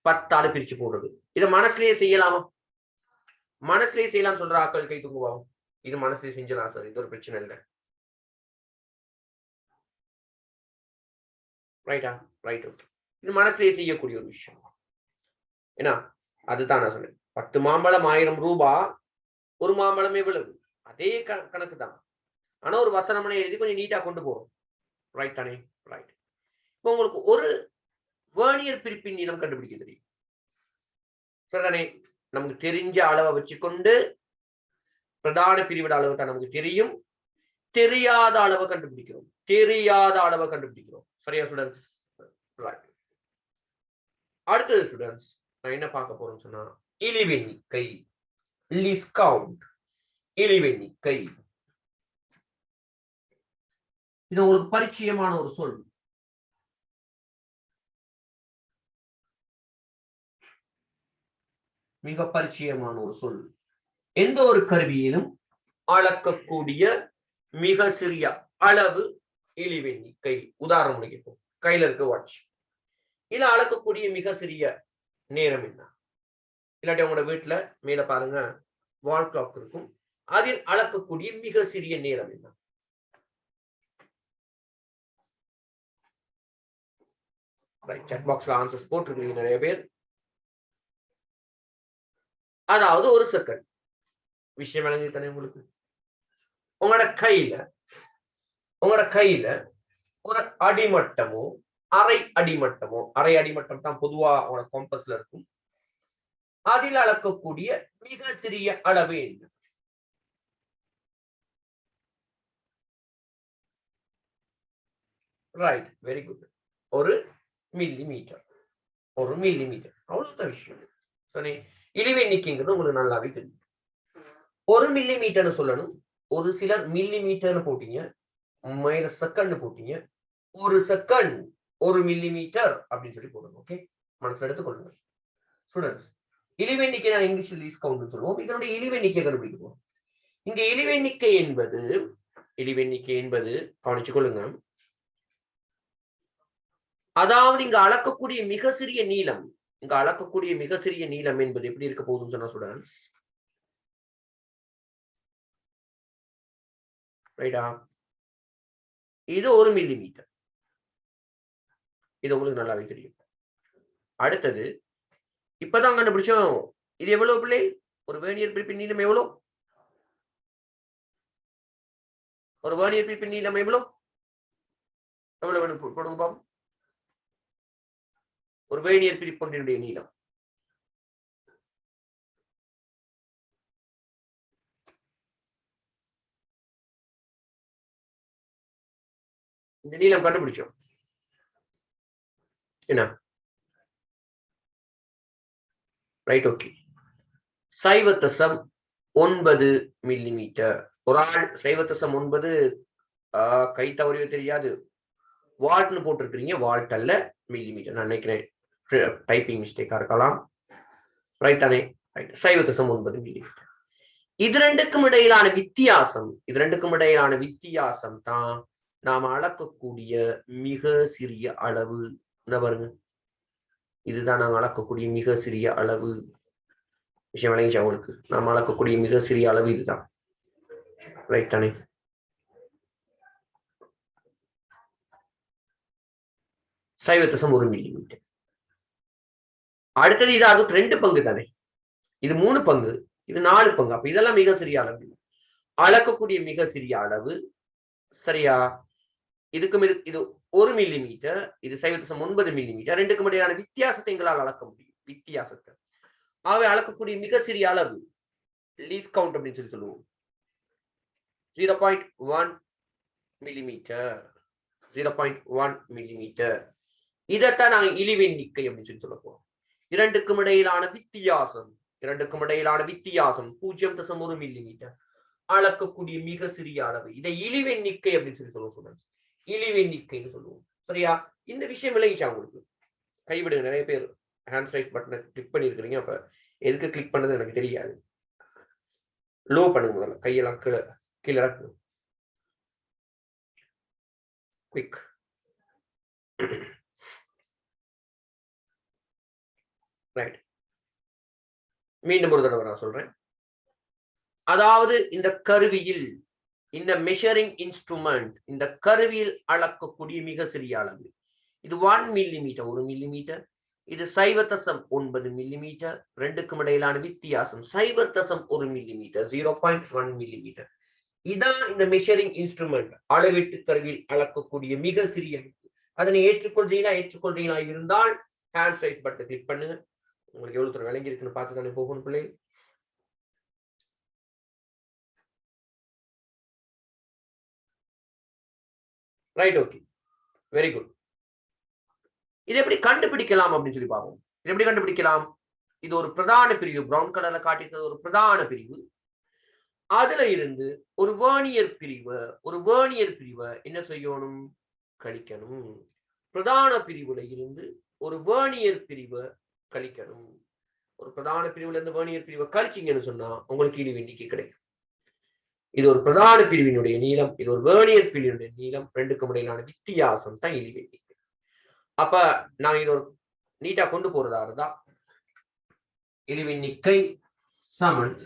10ஆல பிரிச்சு போடுறது. இதை மனசுலயே செய்யலாமா? மனசுலயே செய்யலாம் சொல்ற ஆக்கள் கை தூக்குவாங்க. இது மனசுலயே செஞ்சலாம் சார், இது ஒரு பிரச்சனை இல்லை. ரைட்டா? Right, okay. இது மனசுலயே செய்யக்கூடிய ஒரு விஷயம். ஏன்னா அதுதான் நான் சொன்னேன், 10 மாம்பழம் 1000 ரூபாய், ஒரு மாம்பழம் எவ்வளவு? அதே கணக்கு தான். ஆனா ஒரு வசனமனை எழுதி கொஞ்சம் நீட்டா கொண்டு போறோம். ரைட் தானே? ரைட். இப்போ உங்களுக்கு ஒரு வேர்னியர் பிரிப்பின் நீளம் கண்டுபிடிக்க தெரியும். சரிதானே? நமக்கு தெரிஞ்ச அளவை வச்சுக்கொண்டு பிரதான பிரிவிட அளவு தான் நமக்கு தெரியும். தெரியாத அளவை கண்டுபிடிக்கிறோம். சரியா ஸ்டூடெண்ட்ஸ்? ரைட். அடுத்தது ஸ்டூடெண்ட்ஸ் நான் என்ன பார்க்க போறோம்னு சொன்னா இழிவெண்ணிக்கை, லீஸ்ட் கவுண்ட். இழிவெண்ணிக்கை இது உங்களுக்கு பரிச்சயமான ஒரு சொல். மிக பரிச்சயமான ஒரு சொல். எந்த ஒரு கருவியிலும் அளக்கக்கூடிய மிக சிறிய அளவு இழிவெண்ணிக்கை. உதாரணம் கேட்போம், கையில இருக்க வாட்ச். இல்ல அளக்கக்கூடிய மிக சிறிய நேரம் என்ன? இல்லாட்டி உங்களோட வீட்டுல மேல பாருங்க வால் கிளாக் இருக்கும், அதில் அளக்கக்கூடிய மிக சிறிய நேரம் என்ன? சாட் பாக்ஸ்ல ஆன்சர்ஸ் போட்டிருக்கீங்க நிறைய பேர். அதாவது ஒரு செகண்ட். விஷயம் விளங்கி தானே உங்களுக்கு? உங்களோட கையில ஒரு அடிமட்டமோ அரை அடிமட்டமோ, அரை அடிமட்டம் தான் பொதுவா உங்களோட காம்பஸ்ல இருக்கும், அதில் அளக்கக்கூடிய மிக சிறிய அளவு என்ன? Right, very good. ஒரு மில்லிமீட்டர். அவ்வளவுதான் விஷயம். சரி, இழிவெண்ணிக்கைங்கிறது உங்களுக்கு நல்லாவே தெரியும். ஒரு மில்லிமீட்டர்னு சொல்லணும். ஒரு சிலர் மில்லிமீட்டர்னு போட்டீங்க, மைல செகண்ட் போட்டீங்க. ஒரு செகண்ட் 1 மில்லிமீட்டர் அப்படின்னு சொல்லி போடணும். ஓகே, மனசுல எடுத்துக்கொள்ளுங்க ஸ்டூடெண்ட்ஸ். இழிவெண்ணிக்கை நான் இங்கிலீஷ்ல லீஸ்ட் கவுண்ட் சொல்லுவோம். இதனுடைய இழிவெண்ணிக்கை கண்டுபிடிக்க போறோம். இங்க இழிவெண்ணிக்கை என்பது கவனிச்சுக் கொள்ளுங்க. அதாவது இங்க அளக்கக்கூடிய மிக சிறிய நீளம், என்பது எப்படி இருக்க போகுதுன்னு சொன்னா ஸ்டூடெண்ட்ஸ், ரைட்டா? இது 1 மில்லிமீட்டர். இது உங்களுக்கு நல்லாவே தெரியும். அடுத்தது இப்பதான் கண்டுபிடிச்சோம். இது எவ்வளவு பிள்ளை? ஒரு வேர்னியர் பிரிப்பின் நீளம் எவ்வளவு? போடுங்க பாப்போம். ஒரு வேர்னியர் பிரிப்பொன்றினுடைய நீளம் இந்த நீளம் கண்டுபிடிச்சோம். என்ன? Right, okay. 0.9 மில்லிமீட்டர். ஒரு ஆள் 0.9 கை தவறியோ தெரியாது, வால்ட்னு போட்டிருக்கிறீங்க. வால்ட் அல்ல, மில்லிமீட்டர். நான் நினைக்கிறேன் டைப்பிங் மிஸ்டேக்கா இருக்கலாம். ரைட் தானே? 0.9 மில்லிமீட்டர். இது ரெண்டுக்கும் இடையிலான வித்தியாசம் தான் நாம் அளக்கக்கூடிய மிக சிறிய அளவு. என்ன பாருங்க, இதுதான் நாங்கள் அளக்கக்கூடிய மிக சிறிய அளவு. விஷயம் விளங்கிச்சா உங்களுக்கு? நாம் அளக்கக்கூடிய மிக சிறிய அளவு இதுதான். ரைட் தானே? சைவ ஒரு மில்லிமீட்டர். அடுத்தது இது, அது 2 பங்கு தானே, இது 3 பங்கு, இது 4 பங்கு. அப்ப இதெல்லாம் மிக சிறிய அளவு. அளக்கக்கூடிய மிக சிறிய அளவு சரியா? இதுக்கும் இது 1 மில்லிமீட்டர், இது 0.9 மில்லிமீட்டர். ரெண்டுக்கும் இடையிலான வித்தியாசத்தை எங்களால் அளக்க முடியும். வித்தியாசத்தை ஆகவே அளக்கக்கூடிய மிக சிறிய அளவு லீஸ்ட் கவுண்ட் அப்படின்னு சொல்லுவோம். 0.1 மில்லிமீட்டர். 0.1 மில்லிமீட்டர். இதைத்தான் நாங்க இழிவெண்ணிக்கை அப்படின்னு சொல்ல போறோம். இரண்டுக்கும் இடையிலான வித்தியாசம் 0.1 மில்லிமீட்டர். அளக்கக்கூடிய மிக சிறிய அளவு, இதை இழிவெண்ணிக்கை அப்படின்னு சொல்லுவோம். இழிவெண்ணிக்கைன்னு சொல்லுவோம். சரியா? இந்த விஷயம் விளங்கிச்சா உங்களுக்கு? கைவிடுங்க. நிறைய பேர் ஹேண்ட் ரைஸ் பட்டனை கிளிக் பண்ணிருக்கிறீங்க. அப்ப எதுக்கு கிளிக் பண்ணது எனக்கு தெரியாது. லோ பண்ணுங்க, முதல்ல கையெல்லாம் கீழே இறக்கு. குயிக். ரைட். மீண்டும் ஒரு தடவை நான் சொல்றேன். அதாவது இந்த கருவியில், இந்த மெஷரிங் இன்ஸ்ட்ருமெண்ட், இந்த கருவியில் அளக்கக்கூடிய மிக சிறிய அளவு இது 1 மில்லிமீட்டர். 1 மில்லிமீட்டர். இது 0.9 மில்லிமீட்டர். ரெண்டுக்கும் இடையிலான வித்தியாசம் 0.1 மில்லிமீட்டர். 0.1 மில்லிமீட்டர். இதான் இந்த மெஷரிங் இன்ஸ்ட்ருமெண்ட், அளவீட்டு கருவியில் அளக்கக்கூடிய மிக சிறிய. அதனை ஏற்றுக்கொள்றீங்களா இருந்தால் ஹேண்ட் ரைஸ் பட்டன் கிளிக் பண்ணுங்க. உங்களுக்கு எவ்வளவு தூரம் விளங்கி இருக்குன்னு பார்த்து தானே போகணும் பிள்ளை. Right, okay, very good. இது எப்படி கண்டுபிடிக்கலாம் அப்படின்னு சொல்லி பார்ப்போம். இது எப்படி கண்டுபிடிக்கலாம்? இது ஒரு பிரதான பிரிவு, பிரவுன் கலர்ல காட்டியிருக்கிறது ஒரு பிரதான பிரிவு. அதுல இருந்து ஒரு வேர்னியர் பிரிவை என்ன செய்யணும்? கழிக்கணும். பிரதான பிரிவுல இருந்து ஒரு வேர்னியர் பிரிவை கழிக்கணும். ஒரு பிரதான பிரிவுல இருந்து வேர்னியர் பிரிவை கழிச்சிங்கன்னு சொன்னா உங்களுக்கு இழிவெண்ணிக்கை கிடைக்கும். இது ஒரு பிரதான பிரிவினுடைய நீளம், இது ஒரு வேர்னியர் பிரிவினுடைய நீளம். ரெண்டுக்கும் இடையிலான வித்தியாசம் தான் இழிவெண்ணிக்கை. அப்ப நான் இது ஒரு நீட்டா கொண்டு போறதா இருந்தா, இழிவெண்ணிக்கை சமன்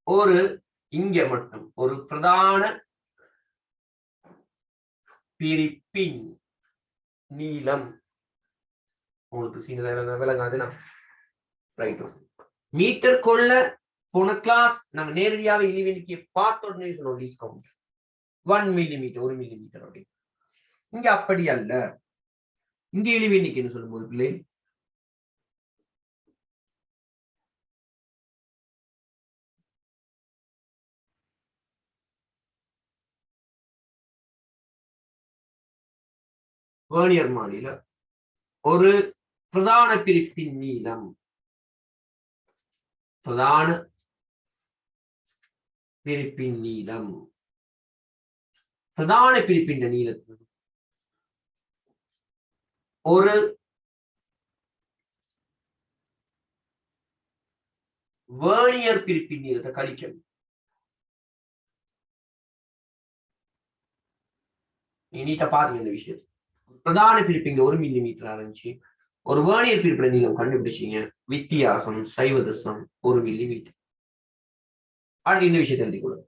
ஒரு இங்க மட்டும் ஒரு பிரதான பிரிப்பின் நீளம். உங்களுக்கு சின்னதாக விளங்காதுன்னா ரைட். மீட்டர் கொள்ள போன கிளாஸ் நாங்க நேரடியாக இழிவெண்ணிக்கையை பார்த்த உடனே சொன்னோம் லீஸ்ட் கவுண்ட் 1 மில்லிமீட்டர். 1 மில்லிமீட்டர் அப்படி. இங்க அப்படி அல்ல. இங்க இழிவெண்ணிக்கைன்னு சொல்லும்போது பிள்ளை வேர்னியர் மாறில ஒரு பிரதான பிரிப்பின் நீளம், பிரதான பிரிப்பின் நீளம், பிரதான பிரிப்பின் நீளத்தில் ஒரு வேர்னியர் பிரிப்பின் நீளத்தை கழிக்கணும். நீட்டா பாருங்க இந்த விஷயத்தை. பிரதான பிரிப்பிங்க 1 மில்லிமீட்டர் இருந்துச்சு. ஒரு வேர்னியர் பிரிப்பிட நீளம் கண்டுபிடிச்சீங்க. வித்தியாசம் 0.1 மில்லிமீட்டர். அடுத்து இந்த விஷயத்தை எழுதி கொள்ளுங்க.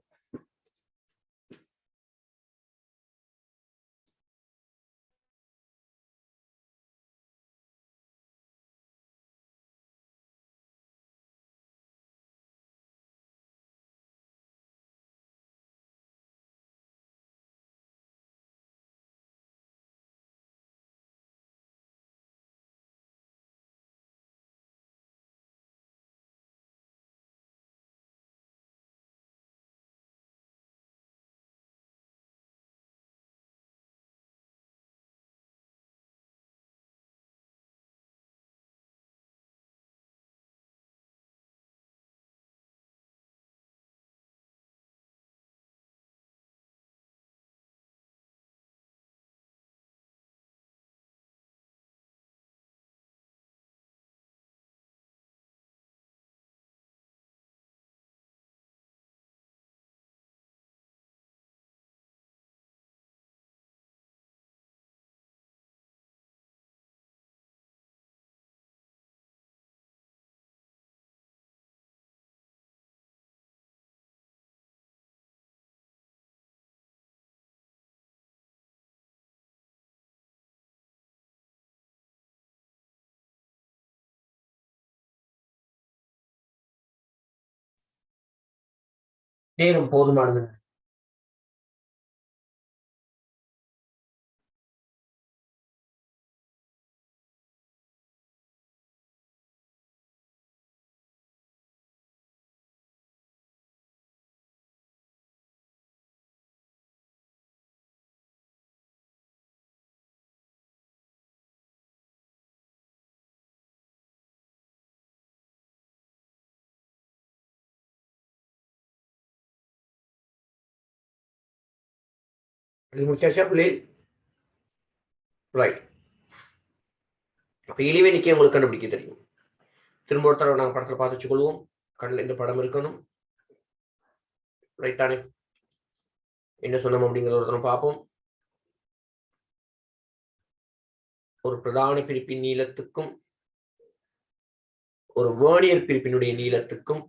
நேரம் போதுமானது. முடிச்சாச்சா பிள்ளை? ரைட். அப்ப இழிவெண்ணிக்கை உங்களுக்கு கண்டுபிடிக்க தெரியும். திரும்ப ஒரு தடவை நாங்கள் படத்துல பார்த்து வச்சுக்கொள்வோம். கண்ணில் இந்த படம் இருக்கணும். ரைட்டானே? என்ன சொன்னோம் அப்படிங்கிறத ஒரு தடவை பார்ப்போம். ஒரு பிரதான பிரிப்பின் நீளத்துக்கும் ஒரு வேர்னியர் பிரிப்பினுடைய நீளத்துக்கும்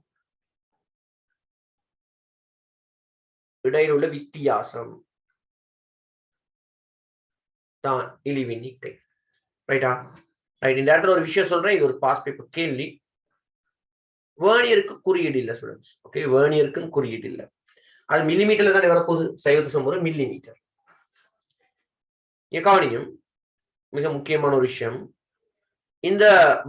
இடையில் உள்ள வித்தியாசம் தான் இழிவெண்ணிக்கை. ரைட்டா? ரைட். இந்த இடத்துல ஒரு விஷயம் சொல்றேன். இது ஒரு பாஸ் பேப்பர் கேள்வி. வேர்னியருக்கு குறியீடு இல்லை ஸ்டூடெண்ட்ஸ். ஓகே, வேர்னியருக்கு குறியீடு இல்லை. அது மில்லிமீட்டர்ல தானே வரப்போகுது. 0.1 மில்லிமீட்டர். கவனியும் மிக முக்கியமான ஒரு விஷயம். இந்த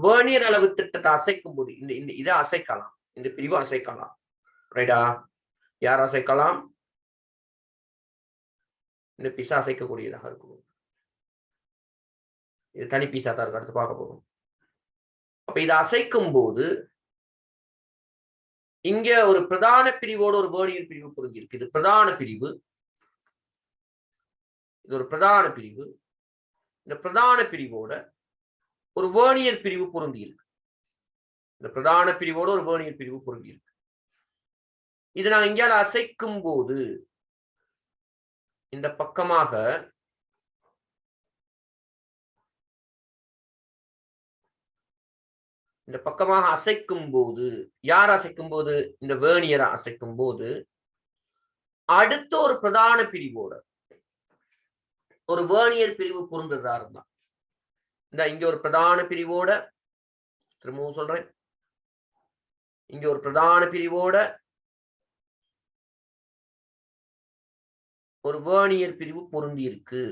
வேர்னியர் அளவு திட்டத்தை அசைக்கும் போது இந்த இதை அசைக்கலாம். இந்த பிரிவு அசைக்கலாம். ரைட்டா? யார் அசைக்கலாம்? இந்த பீஸா அசைக்கக்கூடியதாக இருக்கும். இது தனி பீஸா தான் இருக்கு. அடுத்து பார்க்க போறோம். அப்ப இதை அசைக்கும் போது இங்க ஒரு பிரதான பிரிவோட ஒரு வேர்னியர் பிரிவு பொருந்தி இருக்கு. இது பிரதான பிரிவு. இது ஒரு பிரதான பிரிவு. இந்த பிரதான பிரிவோட ஒரு வேர்னியர் பிரிவு பொருந்தி இருக்கு. இந்த பிரதான பிரிவோட ஒரு வேர்னியர் பிரிவு பொருந்தி இருக்கு. இது நான் இங்கால அசைக்கும் போது இந்த பக்கமாக அசைக்கும் போது, யார் அசைக்கும் போது? இந்த வேர்னியரை அசைக்கும் போது அடுத்த ஒரு பிரதான பிரிவோட ஒரு வேர்னியர் பிரிவு பொருந்ததா இருந்தா, இந்த இங்க ஒரு பிரதான பிரிவோட, திரும்பவும் சொல்றேன், இங்க ஒரு பிரதான பிரிவோட ஒரு வேர்னியர் பிரிவு பொருந்தி இருக்கு.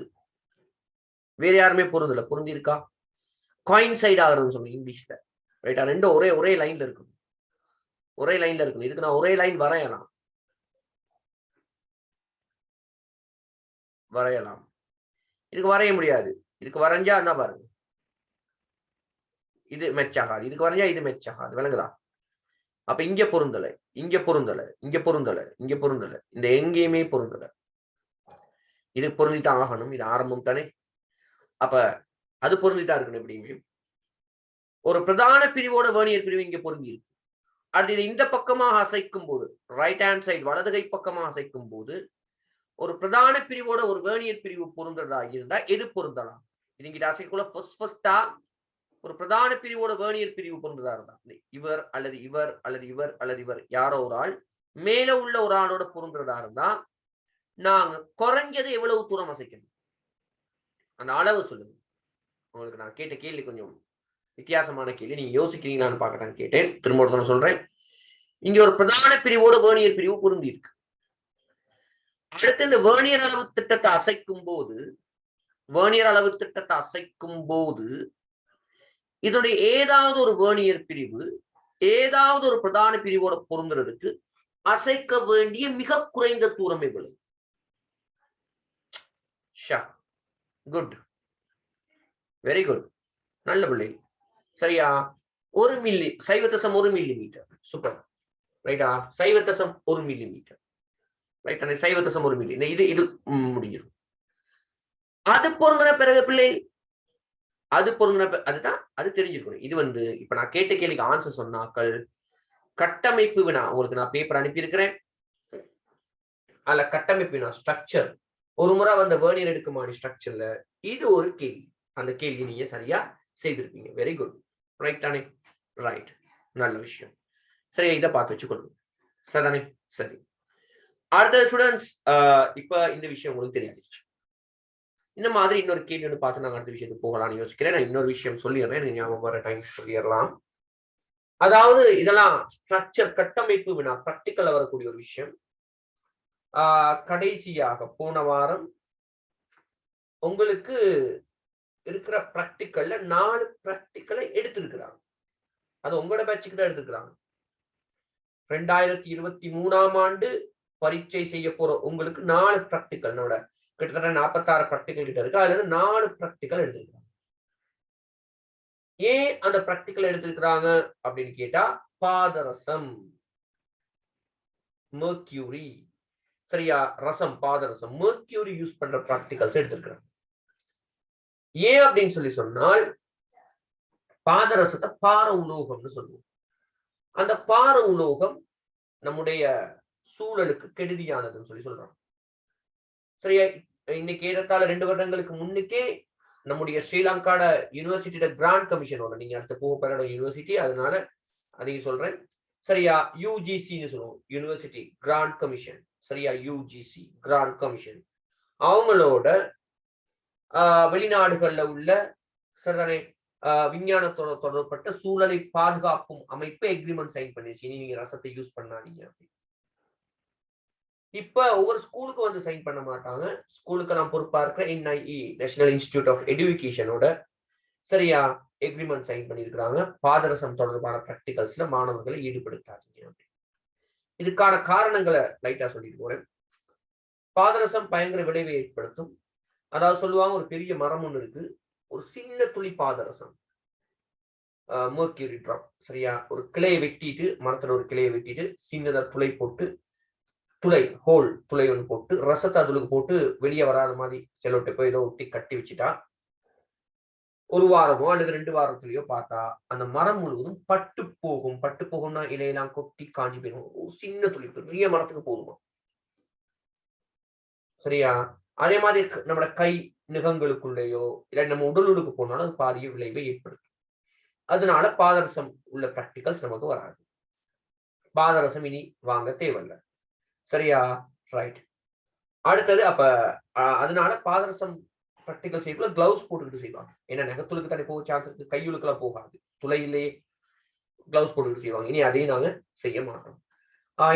வேற யாருமே பொருந்தல. பொருந்தி இருக்கா? காயின்சைட் ஆகுறதுன்னு சொல்லுங்க இங்கிலீஷ்ல. ரைட்டா? ரெண்டும் ஒரே லைன்ல இருக்கும். ஒரே லைன்ல இருக்கும். இதுக்கு நான் ஒரே லைன் வரையலாம். இதுக்கு வரைய முடியாது. இதுக்கு வரைஞ்சா என்ன பாருங்க, இது மெச் ஆகாது. இதுக்கு வரைஞ்சா இது மெச் ஆகாது. விளங்குதா? அப்ப இங்க பொருந்தல, இங்க பொருந்தல, இங்க பொருந்தல, இங்க பொருந்தல, இந்த எங்கேயுமே பொருந்தல. இது பொருந்தித்தான் ஆகணும். இது ஆரம்பம் தானே. அப்ப அது பொருந்திட்டா இருக்கணும். எப்படியுமே ஒரு பிரதான பிரிவோட வேர்னியர் பிரிவு இங்க பொருந்தி இருக்கு. அடுத்து இந்த பக்கமாக அசைக்கும் போது, ரைட் ஹேண்ட் சைடு வலது கை பக்கமாக அசைக்கும் போது ஒரு பிரதான பிரிவோட ஒரு வேர்னியர் பிரிவு பொருந்ததா இருந்தா எது பொருந்தலாம்? இதுங்கிட்ட அசைக்குள்ள ஃபர்ஸ்டா ஒரு பிரதான பிரிவோட வேர்னியர் பிரிவு பொருந்ததா இருந்தா, இவர் அல்லது இவர் அல்லது இவர் அல்லது இவர் யாரோ ஒரு ஆள் மேல உள்ள ஒரு ஆளோட பொருந்ததா இருந்தா நாங்க குறைஞ்சது எவ்வளவு தூரம் அசைக்கணும்? அந்த அளவு சொல்லுங்க. உங்களுக்கு நான் கேட்ட கேள்வி கொஞ்சம் வித்தியாசமான கேள்வி. நீங்க யோசிக்கிறீங்களான்னு பார்க்கட்டான்னு கேட்டேன். திரும்ப சொல்றேன். இங்க ஒரு பிரதான பிரிவோட வேர்னியர் பிரிவு பொருந்தி இருக்கு. அடுத்து இந்த வேர்னியர் அளவு திட்டத்தை அசைக்கும் போது இதனுடைய ஏதாவது ஒரு வேர்னியர் பிரிவு ஏதாவது ஒரு பிரதான பிரிவோட பொருந்துறதுக்கு அசைக்க வேண்டிய மிக குறைந்த தூரம் எவ்வளவு? குட், வெரி குட், நல்ல பிள்ளை. சரியா? 0.1 மில்லிமீட்டர். சூப்பர். ரைட்டா? 0.1 மில்லிமீட்டர். ரைட். 0.1 மில்லி. இது முடிஞ்சிடும். அது பொருந்தின பிறகு பிள்ளை, அதுதான் அது தெரிஞ்சிருக்கணும். இது இப்ப நான் கேட்ட கேள்விக்கு ஆன்சர் சொன்னாக்கள் கட்டமைப்பு வினா உங்களுக்கு நான் பேப்பர் அனுப்பியிருக்கிறேன். அதுல கட்டமைப்பு வினா ஸ்ட்ரக்சர் ஒரு முறை வந்த வேர்னியர் எடுக்குமானி ஸ்ட்ரக்சர்ல இது ஒரு கேள்வி. அந்த கேள்வி நீங்க சரியா செய்திருப்பீங்க. Very good. ரைட் தானே? ரைட். நல்ல விஷயம். சரி, இதை பார்த்து வச்சுக்கொள்ளுங்க. சரிதானே? சரி. அடுத்த ஸ்டூடெண்ட்ஸ், இப்ப இந்த விஷயம் உங்களுக்கு தெரிஞ்சிருச்சு. இந்த மாதிரி இன்னொரு கேள்வி ஒன்று பார்த்து நாங்கள் அடுத்த விஷயத்துக்கு போகலாம்னு யோசிக்கிறேன். நான் இன்னொரு விஷயம் சொல்லிடுறேன். எனக்கு ஞாபகம் வர டைம் சொல்லிடலாம். அதாவது இதெல்லாம் ஸ்ட்ரக்சர் கட்டமைப்பு வினா பிராக்டிக்கல்ல வரக்கூடிய ஒரு விஷயம். கடைசியாக போன வாரம் உங்களுக்கு இருக்கிற பிராக்டிக்கல்ல 4 பிராக்டிக்கலை எடுத்திருக்கிறாங்க. அது உங்களோட பேட்சுக்கு தான் எடுத்திருக்கிறாங்க. 2023ஆம் ஆண்டு பரீட்சை செய்ய போற உங்களுக்கு 4 பிராக்டிக்கல் கிட்டத்தட்ட 46 பிராக்டிக்கல் கிட்ட இருக்கு. அதுல 4 பிராக்டிக்கல் எடுத்திருக்காங்க. ஏன் அந்த பிராக்டிக்கல் எடுத்திருக்கிறாங்க அப்படின்னு கேட்டா பாதரசம், மெர்க்யூரி, சரியா, ரசம், பாதரசம், மெர்க்யூரி யூஸ் பண்ற பிராக்டிகல்ஸ் எடுத்திருக்கிறாங்க. ஏன் அப்படின்னு சொல்லி சொன்னால் பாதரசத்தை பார உலோகம்னு சொல்லுவோம். அந்த பார உலோகம் நம்முடைய சூழலுக்கு கெடுதியானதுன்னு சொல்லி சொல்றாங்க. சரியா, இன்னைக்கு ஏறத்தாழ 2 வருடங்களுக்கு முன்னுக்கே நம்முடைய ஸ்ரீலங்காட யூனிவர்சிட்டியோட கிராண்ட் கமிஷனோட, நீங்க அடுத்த போக யூனிவர்சிட்டி, அதனால அதையும் சொல்றேன். சரியா, யூஜிசின்னு சொல்லுவோம், யூனிவர்சிட்டி கிராண்ட் கமிஷன். சரியா, யூஜிசி கிராண்ட் கமிஷன் அவங்களோட வெளிநாடுகள்ல உள்ள சரிதானே விஞ்ஞானத்தோட தொடர்பட்ட சூழலை பாதுகாப்பும் அமைப்பு எக்ரிமெண்ட் சைன் பண்ணிருச்சு. நீங்க ரசத்தை யூஸ் பண்ணாதீங்க அப்படி. இப்ப ஒவ்வொரு ஸ்கூலுக்கு வந்து சைன் பண்ண மாட்டாங்க. ஸ்கூலுக்கு நான் பொறுப்பா இருக்கிற NIE, நேஷனல் இன்ஸ்டிடியூட் ஆஃப் எஜுகேஷனோட சரியா எக்ரிமெண்ட் சைன் பண்ணியிருக்கிறாங்க. பாதரசம் தொடர்பான பிராக்டிகல்ஸ்ல மாணவர்களை ஈடுபடுத்தாதீங்க. இதுக்கான காரணங்களை லைட்டா சொல்லிட்டு போறேன். பாதரசம் பயங்கர விளைவை ஏற்படுத்தும். அதாவது சொல்லுவாங்க, ஒரு பெரிய மரம் ஒண்ணு இருக்கு, ஒரு சின்ன துளி பாதரசம், மெர்க்யூரி டிராப், சரியா, ஒரு கிளையை வெட்டிட்டு, மரத்துல ஒரு கிளையை வெட்டிட்டு சின்னதா துளை போட்டு, துளை ஒன்று போட்டு ரசத்தை அதுக்கு போட்டு வெளியே வராத மாதிரி செலோட்டை போய் ஏதோ ஒட்டி கட்டி வச்சுட்டா, ஒரு வாரமோ அல்லது 2 வாரத்திலயோ பார்த்தா அந்த மரம் முழுவதும் பட்டு போகும். பட்டு போகும்னா இலையெல்லாம் கொட்டி காஞ்சி போயிடும். ஒரு சின்ன துளி பெரிய மரத்துக்கு போதுமா. சரியா, அதே மாதிரி நம்ம கை நுகங்களுக்குள்ளேயோ இல்ல நம்ம உடலுக்கு போனாலும் அது பாரிய விளைவை ஏற்படுத்தும். அதனால பாதரசம் உள்ள பிராக்டிகல்ஸ் நமக்கு வராது. பாதரசம் இனி வாங்க தேவையில்லை. சரியா, ரைட். அடுத்தது அப்ப அதனால பாதரசம் பிராக்டிகல் செய்யக்குள்ள கிளவுஸ் போட்டுக்கிட்டு செய்வாங்க. ஏன்னா நெகத்துளுக்கு தனி போக சான்ஸ் இருக்கு, கையுளுக்கெல்லாம் போகாது. துளையிலேயே கிளவுஸ் போட்டுக்கிட்டு செய்வாங்க. இனி அதையும் நாங்க செய்ய மாட்டோம்.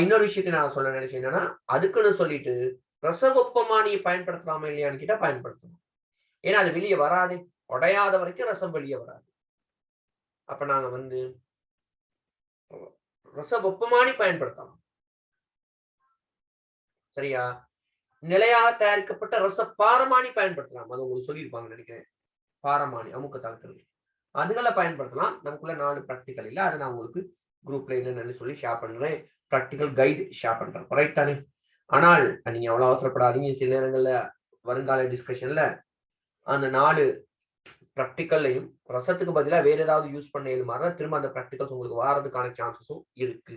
இன்னொரு விஷயத்தை நான் சொல்ல நினைச்சேன் என்னன்னா, அதுக்குன்னு சொல்லிட்டு ரசவெப்பமா நீ பயன்படுத்தலாமா இல்லையான்னு கேட்டா பயன்படுத்தணும். ஏன்னா அது வெளியே வராது, உடையாத வரைக்கும் ரசம் வெளியே வராது. அப்ப நாங்க வந்து ரசவெப்பமானி பயன்படுத்தலாம். சரியா, நிலையாக தயாரிக்கப்பட்ட ரச பாரமானி பயன்படுத்தலாம். அது உங்களுக்கு சொல்லியிருப்பாங்க நினைக்கிறேன். பாரமானி அமுக்க தாக்குறது அதுகளை பயன்படுத்தலாம். நமக்குள்ள 4 பிராக்டிகல் இல்ல, அதை நான் உங்களுக்கு குரூப்ல என்னன்னு சொல்லி ஷேர் பண்றேன். பிராக்டிகல் கைடு ஷேர் பண்றேன். ரைட் தானே? ஆனால் நீங்க அவ்வளவு அவசரப்படாதீங்க. சில நேரங்கள்ல வருங்கால டிஸ்கஷன்ல அந்த 4 பிராக்டிகல்லையும் ரசத்துக்கு பதிலாக வேற ஏதாவது யூஸ் பண்ண மாதிரி திரும்ப அந்த பிராக்டிகல்ஸ் உங்களுக்கு வாரதுக்கான சான்சஸும் இருக்கு.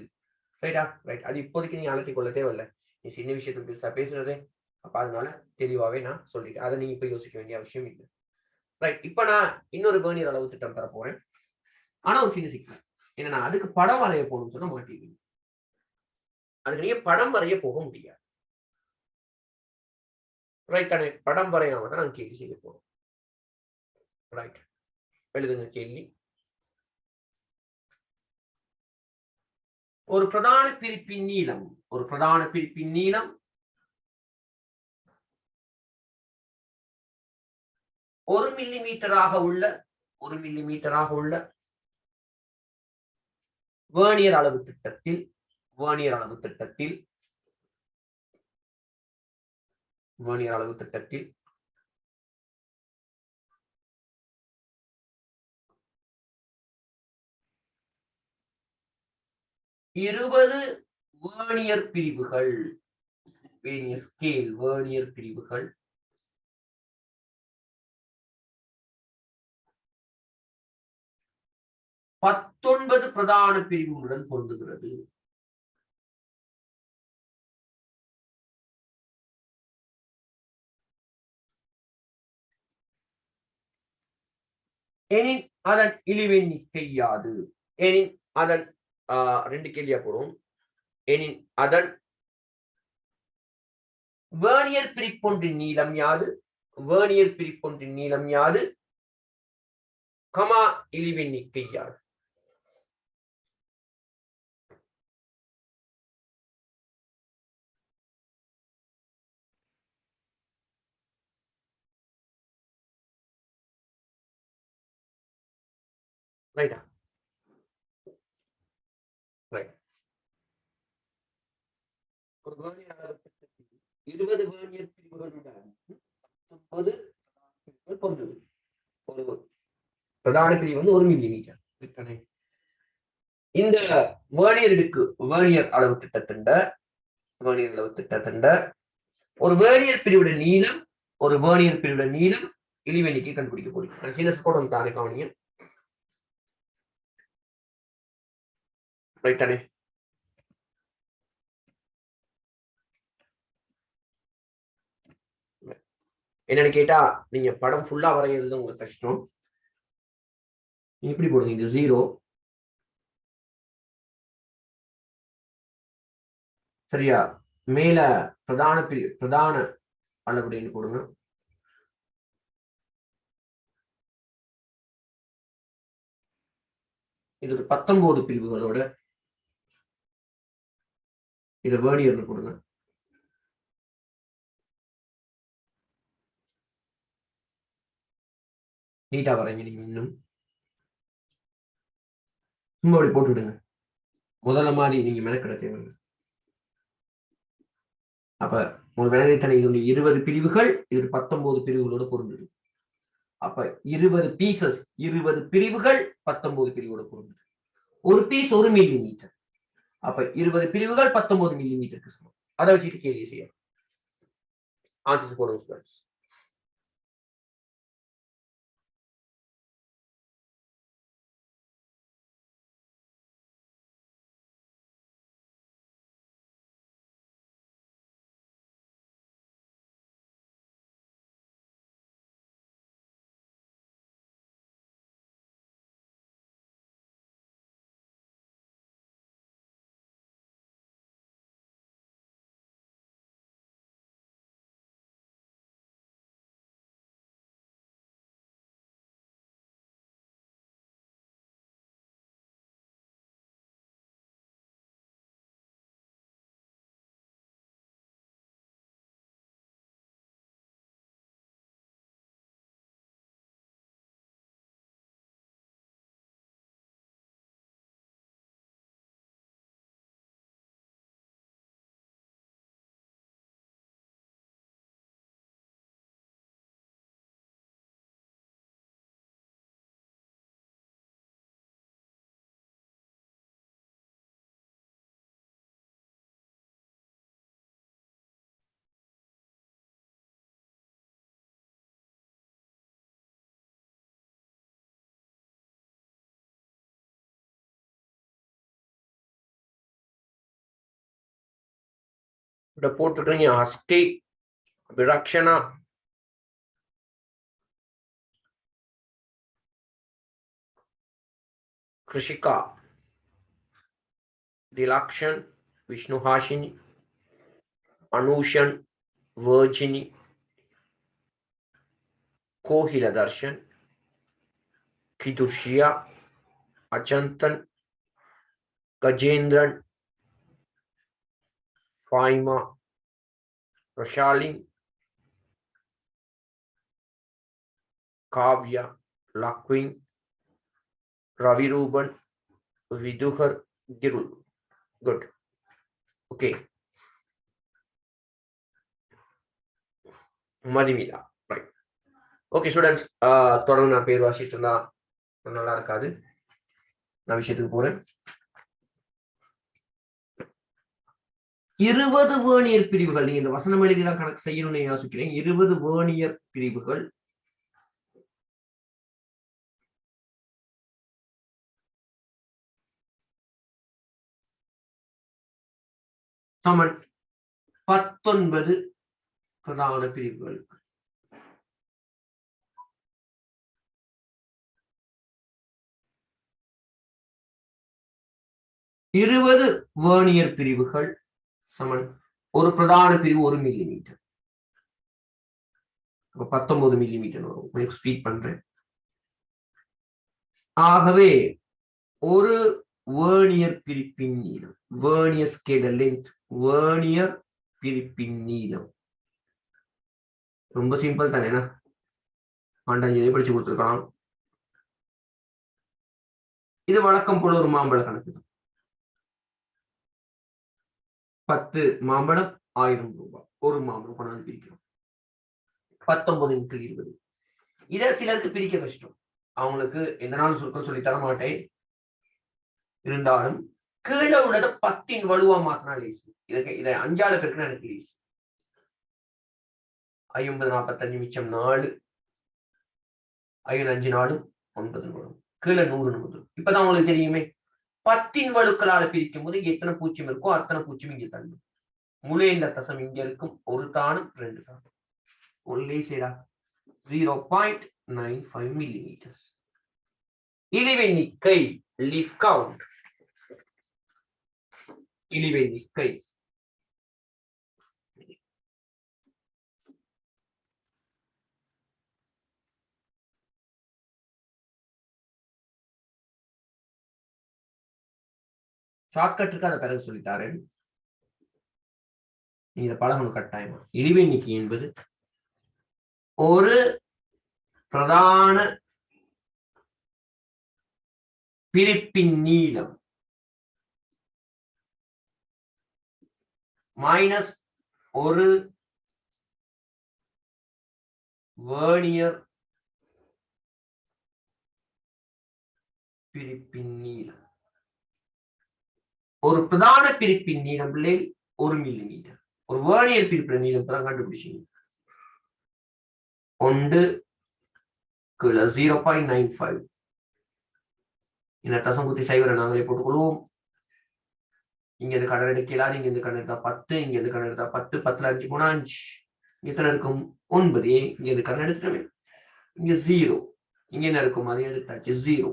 ரைட்டா? ரைட். அது இப்போதைக்கு நீங்க அலட்டி கொள்ள தேவையில்லை. நீ சின்ன விஷயத்துக்கு பெருசா பேசுறதே. அப்ப அதனால தெளிவாவே நான் சொல்லிட்டேன். அதை நீங்க இப்ப யோசிக்க வேண்டிய அவசியம் இல்லை. ரைட். இப்ப நான் இன்னொரு வேர்னியர் அளவு திட்டம் தர போறேன். ஆனா ஒரு சின்ன சிக்கல் என்னன்னா, அதுக்கு படம் வரைய போகணும்னு சொல்ல மாட்டேங்குது. அதுக்கு நீங்க படம் வரைய போக முடியாது. ரைட் தானே? படம் வரையாம தான் நாங்க கேள்வி செய்ய போறோம். ரைட். எழுதுங்க கேள்வி. ஒரு பிரதான பிரிப்பின் நீளம் 1 மில்லிமீட்டராக உள்ள வேர்னியர் அளவு திட்டத்தில் 20 வேர்னியர் பிரிவுகள், வேர்னியர் பிரிவுகள் 19 பிரதான பிரிவுகளுடன் பொருந்துகிறது. எனின் அதன் இழிவெண்ணிக்கை யாது? எனின் அதன் 2 கேள்வியா போடும். எனின் அதன் வேர்னியர் பிரிப்பொன்றின் நீளம் யாது? கமா இழிவெண்ணிக்கை யாது? ரைட்டா? ரைட். ஒரு வேர்னியர் அளவுத்திட்டத்தில் 20 வேர்னியர் பிரிவுகளுடன் 19 பிரிவுகள் கொண்டது. ஒரு பிரதான பிரிவு வந்து 1 மில்லிமீட்டர். இந்த வேர்னியர் அளவு திட்டத்தின் ஒரு வேர்னியர் பிரிவுட நீளம் இழிவெண்ணிக்கை கண்டுபிடிக்க போறீங்க. சில ஸ்போர்ட் தானே கவனிங்க. ரைட்டானே? என்னன்னு கேட்டா நீங்க படம் ஃபுல்லா வரைகிறது உங்களுக்கு கஷ்டம். எப்படி போடுங்க? இது 0 சரியா? மேல பிரதான அளவுடையன்னு போடுங்க. இது 19 பிரிவுகளோட இதை வேர்னியர்னு போடுங்க. நீட்டா வரைங்க. நீங்க இன்னும் சும்மா அப்படி போட்டுவிடுங்க. முதல்ல மாதிரி நீங்க மெனக்கிட தேவையில்லை. அப்ப உங்களுக்கு விளையாட்டனை இது 20 பிரிவுகள், இது 19 பிரிவுகளோட பொருந்தது. அப்ப 20 பீசஸ், 20 பிரிவுகள் 19 பிரிவோட பொருந்தது. ஒரு பீஸ் 1 மில்லிமீட்டர். அப்ப 20 பிரிவுகள் 19 மில்லிமீட்டருக்கு சமம். அதை வச்சுட்டு கேள்வி செய்யலாம். ஆன்சர்ஸ் போடுங்க ஸ்டூடெண்ட்ஸ். போட்டுருக்கீங்க அஸ்டி விரக்ஷனா Krishika Dilakshan, Vishnuhashini, Anushan, Virginie, Kohila Darshan, Kidurshia, Achantan, Gajendran, Faima, Rashalin, Kavya, Lakwin, Ravi Ruban, Viduhar, Girul. Good. Okay. Madhimila. Right. Okay, students. தொடர்ந்து நான் பேர் வாசிட்டு இருந்தா நல்லா இருக்காது. நான் விஷயத்துக்கு போறேன். 20 வேர்னியர் பிரிவுகள். நீங்க இந்த வசனம் எழுதிதான் கணக்கு செய்யணும்னு யோசிக்கிறேன். 20 வேர்னியர் பிரிவுகள் சமன் 19 பிரதான பிரிவுகள். இருபது வேர்னியர் பிரிவுகள் சமன் ஒரு பிரதான பிரிவு 1 மில்லிமீட்டர். 19 மில்லிமீட்டர் வரும். ஸ்பீட் பண்றேன். ஆகவே ஒரு வேர்னியர் பிரிப்பின் நீளம், வேர்னியர் ஸ்கேல் லென்த், வேர்னியர் பிரிப்பின் நீளம் ரொம்ப சிம்பிள் தானே. ஆண்டாஞ்சலி படிச்சு கொடுத்துருக்கலாம். இது வழக்கம் போல ஒரு மாம்பழ கணக்கு தான். 10 மாம்பழம் 1000 ரூபாய். ஒரு மாம்பழம் கொண்டாந்து பிரிக்கிறோம். 19 × 20. இதை சிலருக்கு பிரிக்க கஷ்டம். அவங்களுக்கு எந்த நாள் சுருக்கம் சொல்லி தர மாட்டேன். இருந்தாலும் கீழே உள்ளதை 10 வலுவா மாத்தினா லேசு. இதை 5ஆல பெருக்கினா எனக்கு லேசு. 50 45 மிச்சம் 4. 5 5 4 9 வரும். கீழே 100 வரும். இப்பதான் உங்களுக்கு தெரியுமே 10 வலுக்களால பிரிக்கும் போது எத்தனை பூச்சியம் இருக்கோ அத்தனை பூச்சியம் இங்க தள்ளும். முழு இந்த தசம் இங்க இருக்கும். ஒரு தானம் 2 தானம். ஒன்லி சேரா 0.95 மில்லிமீட்டர். இழிவெண்ணிக்கை லீஸ்ட் கவுண்ட். இழிவெண்ணிக்கை ஷார்ட்கட்டுக்கு அதை பிறகு சொல்லிட்டாரு. நீங்க பழகணும் கட்டாயமா. இழிவெண்ணிக்கை என்பது ஒரு பிரதான பிரிப்பின் நீளம் மைனஸ் ஒரு வேர்னியர் பிரிப்பின் நீளம். ஒரு பிரதான பிரிப்பின் நீளம் 1 மில்லிமீட்டர். ஒரு வேர்னியர் பிரிப்பின் நீளம் தான் கண்டுபிடிச்சீங்க. 1 0.95. இந்த தசம் குத்தி சைவரை நாங்களே போட்டுக்கொள்வோம். இங்க இருந்து கடன் எடுக்கலாம். நீங்க இந்த கடன் எடுத்தா 10, இங்க இருந்து கடன் எடுத்தா 10, 10ல 5 போனா 5. எத்தனை இருக்கும்? 9. இங்க இருந்து கடன் எடுத்துட்டோமே. இங்க 0. இங்க என்ன இருக்கும்? அதை எடுத்தாச்சு 0.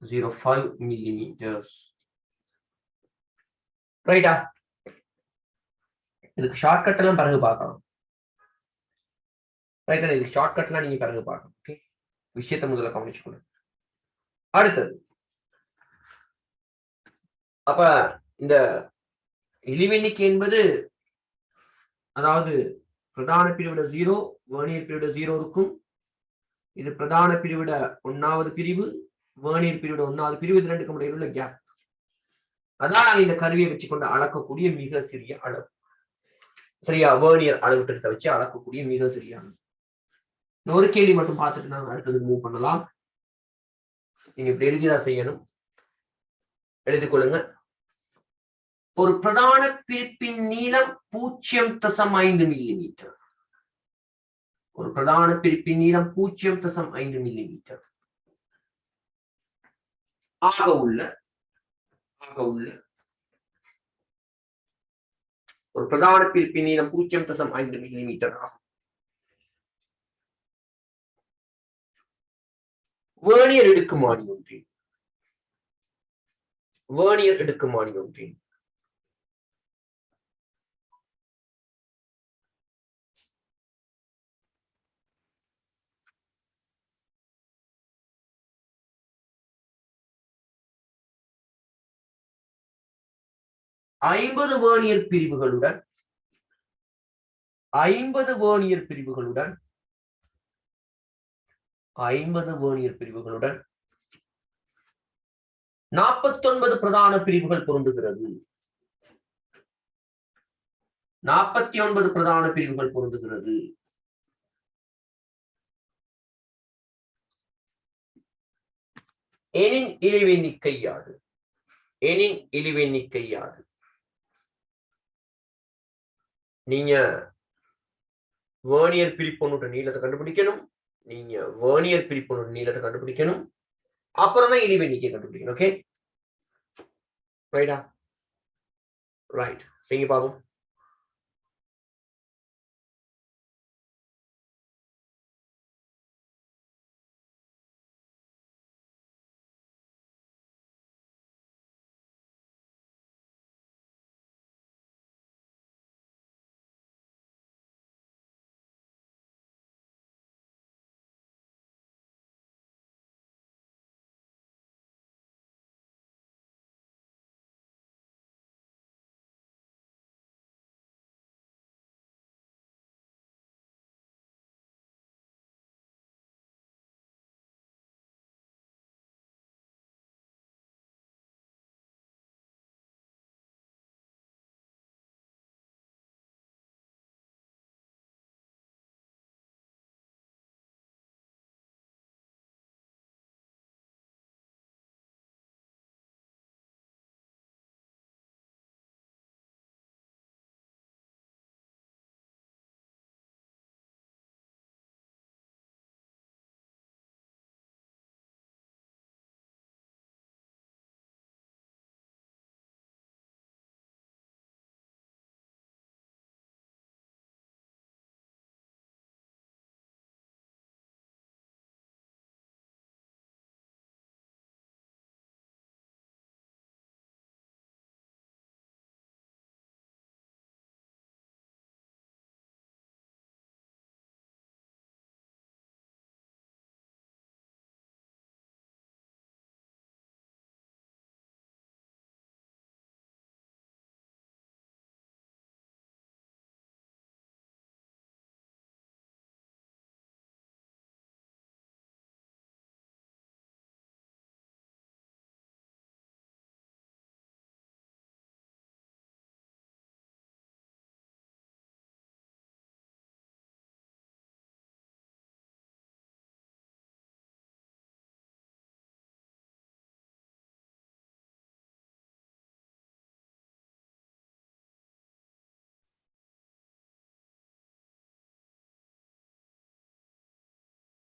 0.5 மில்லிமீட்டர்ஸ். ரைட்டா? இதுக்கு ஷார்ட்கட் எல்லாம் பிறகு பார்க்கலாம். ரைட்டா? இதுக்கு ஷார்ட்கட்லாம் நீங்க பிறகு பார்க்கணும். ஓகே, விஷயத்தை முதல்ல கவனிச்சுக்கணும். அடுத்தது அப்ப இந்த இழிவெண்ணிக்கை என்பது அதாவது பிரதான பிரிவிட 0, வேர்னியர் பிரிவிட 0 இருக்கும். இது பிரதான பிரிவிட 1வது பிரிவு, வேர்னியர் பிரிவிட 1வது பிரிவு. இது ரெண்டுக்கும் இடையில் உள்ள கேப். அதான் இந்த கருவியை வச்சுக்கொண்டு அளக்கக்கூடிய மிக சிறிய அளவு. சரியா? வேர்னியர் அளவு திட்டத்தை வச்சு அளக்கக்கூடிய மிக சிறிய அளவு. ஒரு கேள்வி மட்டும் பார்த்துட்டு நாங்க அடுத்தது மூவ் பண்ணலாம். நீங்க இப்படி எழுதிதான் செய்யணும். எழுதிக் கொள்ளுங்க. ஒரு பிரதான பிரிப்பின் நீளம் 0.5 மில்லிமீட்டர். ஒரு பிரதான பிரிப்பின் நீளம் 0.5 மில்லிமீட்டர் ஆக உள்ள ஒரு பிரதான பிரிப்பின் நீளம் 0.5 மில்லிமீட்டர் ஆகும். வேர்னியர் எடுக்குமானி ஒன்றின் 50 வேர்னியர் பிரிவுகளுடன் 49 பிரதான பிரிவுகள் பொருந்துகிறது. 49 பிரதான பிரிவுகள் பொருந்துகிறது. எனின் இழிவெண்ணிக்கை யாது? நீங்க வேர்னியர் பிரிப்பொன்னோட நீளத்தை கண்டுபிடிக்கணும். அப்புறம் தான் இழிவெண்ணிக்கை கண்டுபிடிக்கணும். ஓகே, ரைட்டா? ரைட், செய்யுங்க பாப்போம்.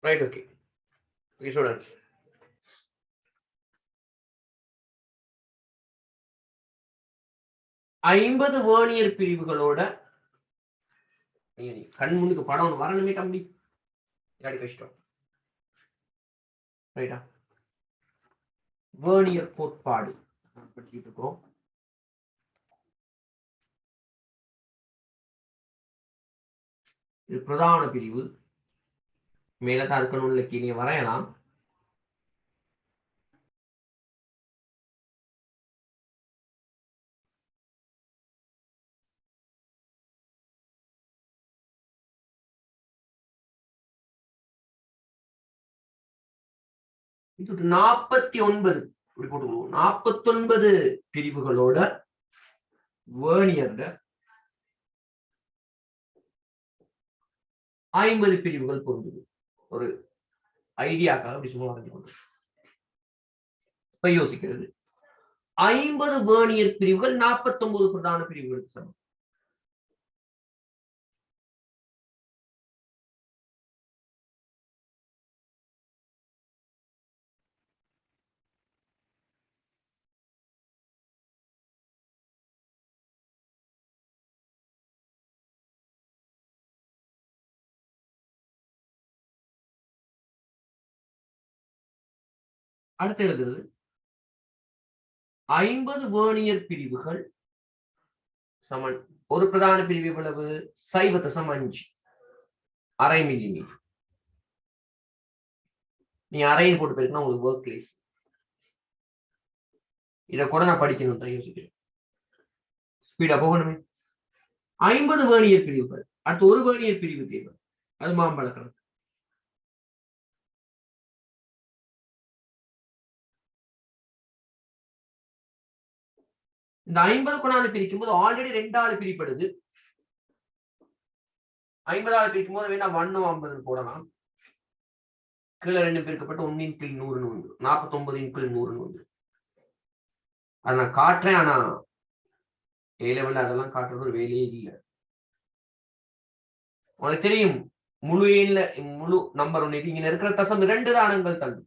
ரைட். ஓகே ஓகே ஸ்டூடெண்ட்ஸ், ஐம்பது வேர்னியர் பிரிவுகளோட கண் முன்னுக்கு படம் ஒன்று வரணுமே தம்பி, இல்லாடி கஷ்டம். ரைட்டா, வேர்னியர் கோட்பாடு படிச்சுட்டு இருக்கோம். இது பிரதான பிரிவு, மேலதான் இருக்கணும்ல, கீழே வரையலாம். இது 49 இப்படி போட்டுக்கணும். 49 பிரிவுகளோட வேர்னியர்ல 50 பிரிவுகள் பொருந்துது. ஒரு ஐடியாக்காக அப்படி சும்மா வரைஞ்சு கொண்டு இப்ப யோசிக்கிறது, 50 வேர்னியர் பிரிவுகள் 49 பிரதான பிரிவுகளுக்கு சமம். அடுத்து எழுதுறது, 50 வேர்னியர் பிரிவுகள் சமன் ஒரு பிரதான பிரிவு எவ்வளவு? 0.5 அரை மில்லிமீட்டர். நீ அரைன்னு போட்டு போயிருக்கா உங்களுக்கு ஒர்க் பிளேஸ். இதை கூட நான் படிக்கணும் தான் யோசிக்கிறேன். ஸ்பீடா போகணுமே. 50 வேர்னியர் பிரிவுகள், அடுத்து ஒரு வேர்னியர் பிரிவு தேவை, அது மாம்பழ கணக்கு. இந்த 50 கொண்டாந்து பிரிக்கும் போது ஆல்ரெடி 2 பிரிப்படுது. 50 பிரிக்கும் போது வேணா 150 போடலாம். கீழே 2 பிரிக்கப்பட்டு 1/100 வந்து 49/100 வந்து அதை நான் காட்டுறேன். ஆனா ஏ லெவல்ல அதெல்லாம் காட்டுறது ஒரு வேலையே இல்லை. உங்களுக்கு தெரியும், முழு எண்ல முழு நம்பர் ஒன்று இங்க இருக்கிற தசம் 2 தானங்கள் தள்ளும்.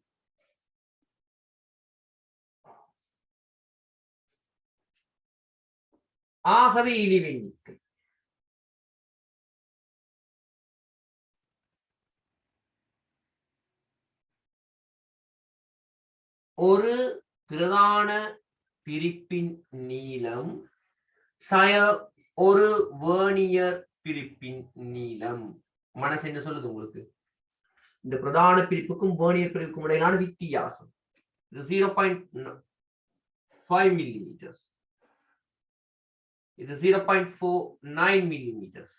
ஆகவே இழிவு எண்ணிக்கை ஒரு பிரதான பிரிப்பின் நீளம் ஒரு வேர்னியர் பிரிப்பின் நீளம். மனசு என்ன சொல்லுது உங்களுக்கு? இந்த பிரதான பிரிப்புக்கும் வேர்னியர் பிரிப்புக்கும் இடையிலான வித்தியாசம் 0.5 மில்லிமீட்டர், இது 0.49 மில்லிமீட்டர்.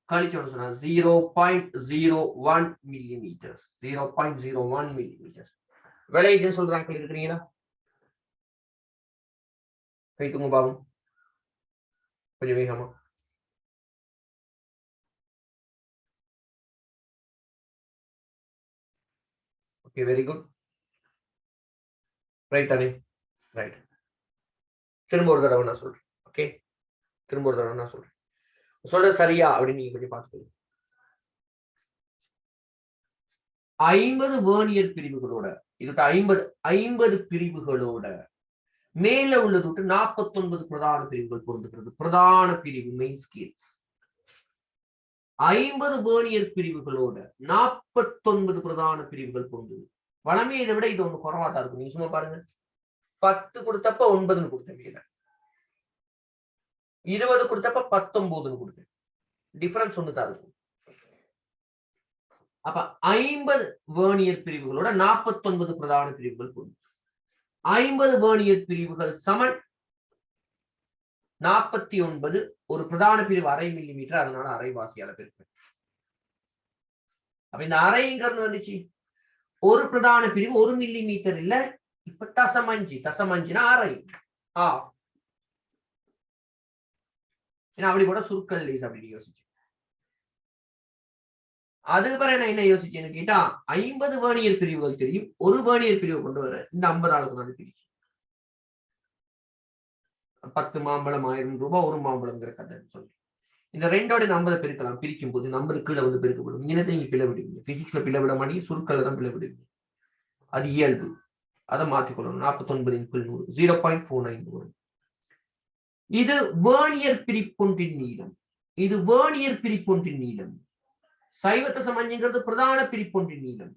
கழிச்சோன்னு சொன்னா 0.01 மில்லிமீட்டர், 0.01 மில்லிமீட்டர். விலை என்ன சொல்றாங்க இருக்கிறீங்களா? கைத்துங்க பாவம் கொஞ்சம் வேகமா. Okay, very good. ரைட் தானே? ரைட். திரும்ப ஒரு தடவை நான் சொல்றேன். ஓகே, திரும்ப ஒரு தடவை நான் சொல்றேன். சொல்ற சரியா அப்படின்னு நீங்க கொஞ்சம் பார்த்துக்கோங்க. 50 வேர்னியர் பிரிவுகளோட, இது 50 பிரிவுகளோட மேல உள்ளது 49 பிரதான பிரிவுகள் பொருந்துகிறது. பிரதான பிரிவு மெயின் ஸ்கேல்ஸ் 50 வேர்னியர் பிரிவுகளோட 49 பிரதான பிரிவுகள் பொருந்துது. வளமே இதை விட இது ஒண்ணு குறவாதான் இருக்கும். நீங்க சும்மா பாருங்க, 10 கொடுத்தப்ப 9 கொடுத்தேன், 20 கொடுத்தப்ப 19 கொடுத்தேன். டிஃபரன்ஸ் ஒண்ணுதான் இருக்கும். அப்ப 50 வேர்னியர் பிரிவுகளோட 49 பிரதான பிரிவுகள் பொருந்தும். 50 வேர்னியர் பிரிவுகள் சமன் 49 ஒரு பிரதான பிரிவு அரை மில்லிமீட்டர், அதனால அரைவாசியால பெருக்க. அப்ப இந்த அரைங்கிறது வந்துச்சு, ஒரு பிரதான பிரிவு 1 மில்லிமீட்டர் இல்ல, இப்ப தசமஞ்சுனா அரை. அப்படி கூட சுருக்கல் லேஸ் அப்படின்னு யோசிச்சு. அதுக்கு பிறகு என்ன யோசிச்சேன்னு கேட்டா, 50 வேர்னியர் பிரிவுகள் தெரியும், ஒரு வேர்னியர் பிரிவு கொண்டு வர இந்த 50 ஆளுக்கு பிரிச்சு 10 மாம்பழம் 1000 ரூபாய், ஒரு மாம்பழம்ங்கிற கதை சொல்லி இந்த ரெண்டோட நம்பரை பெருக்கலாம். பிரிக்கும் போது நம்பர் கீழே வந்து பெருக்கப்படும். இங்கனத்தை நீங்க பிள்ளை விடுவீங்க. பிசிக்ஸ்ல பிள்ளை விட மாட்டீங்க, சுருக்கல்ல தான் பிள்ளை விடுவீங்க. அது இயல்பு. அதை மாற்றிக்கொள்ளணும். 49 0.49 வரும். இது வேர்னியர் பிரிப்பொன்றின் நீளம். இது வேர்னியர் பிரிப்பொன்றின் நீளம். சைவத்த சமஞ்சுங்கிறது பிரதான பிரிப்பொன்றின் நீளம்.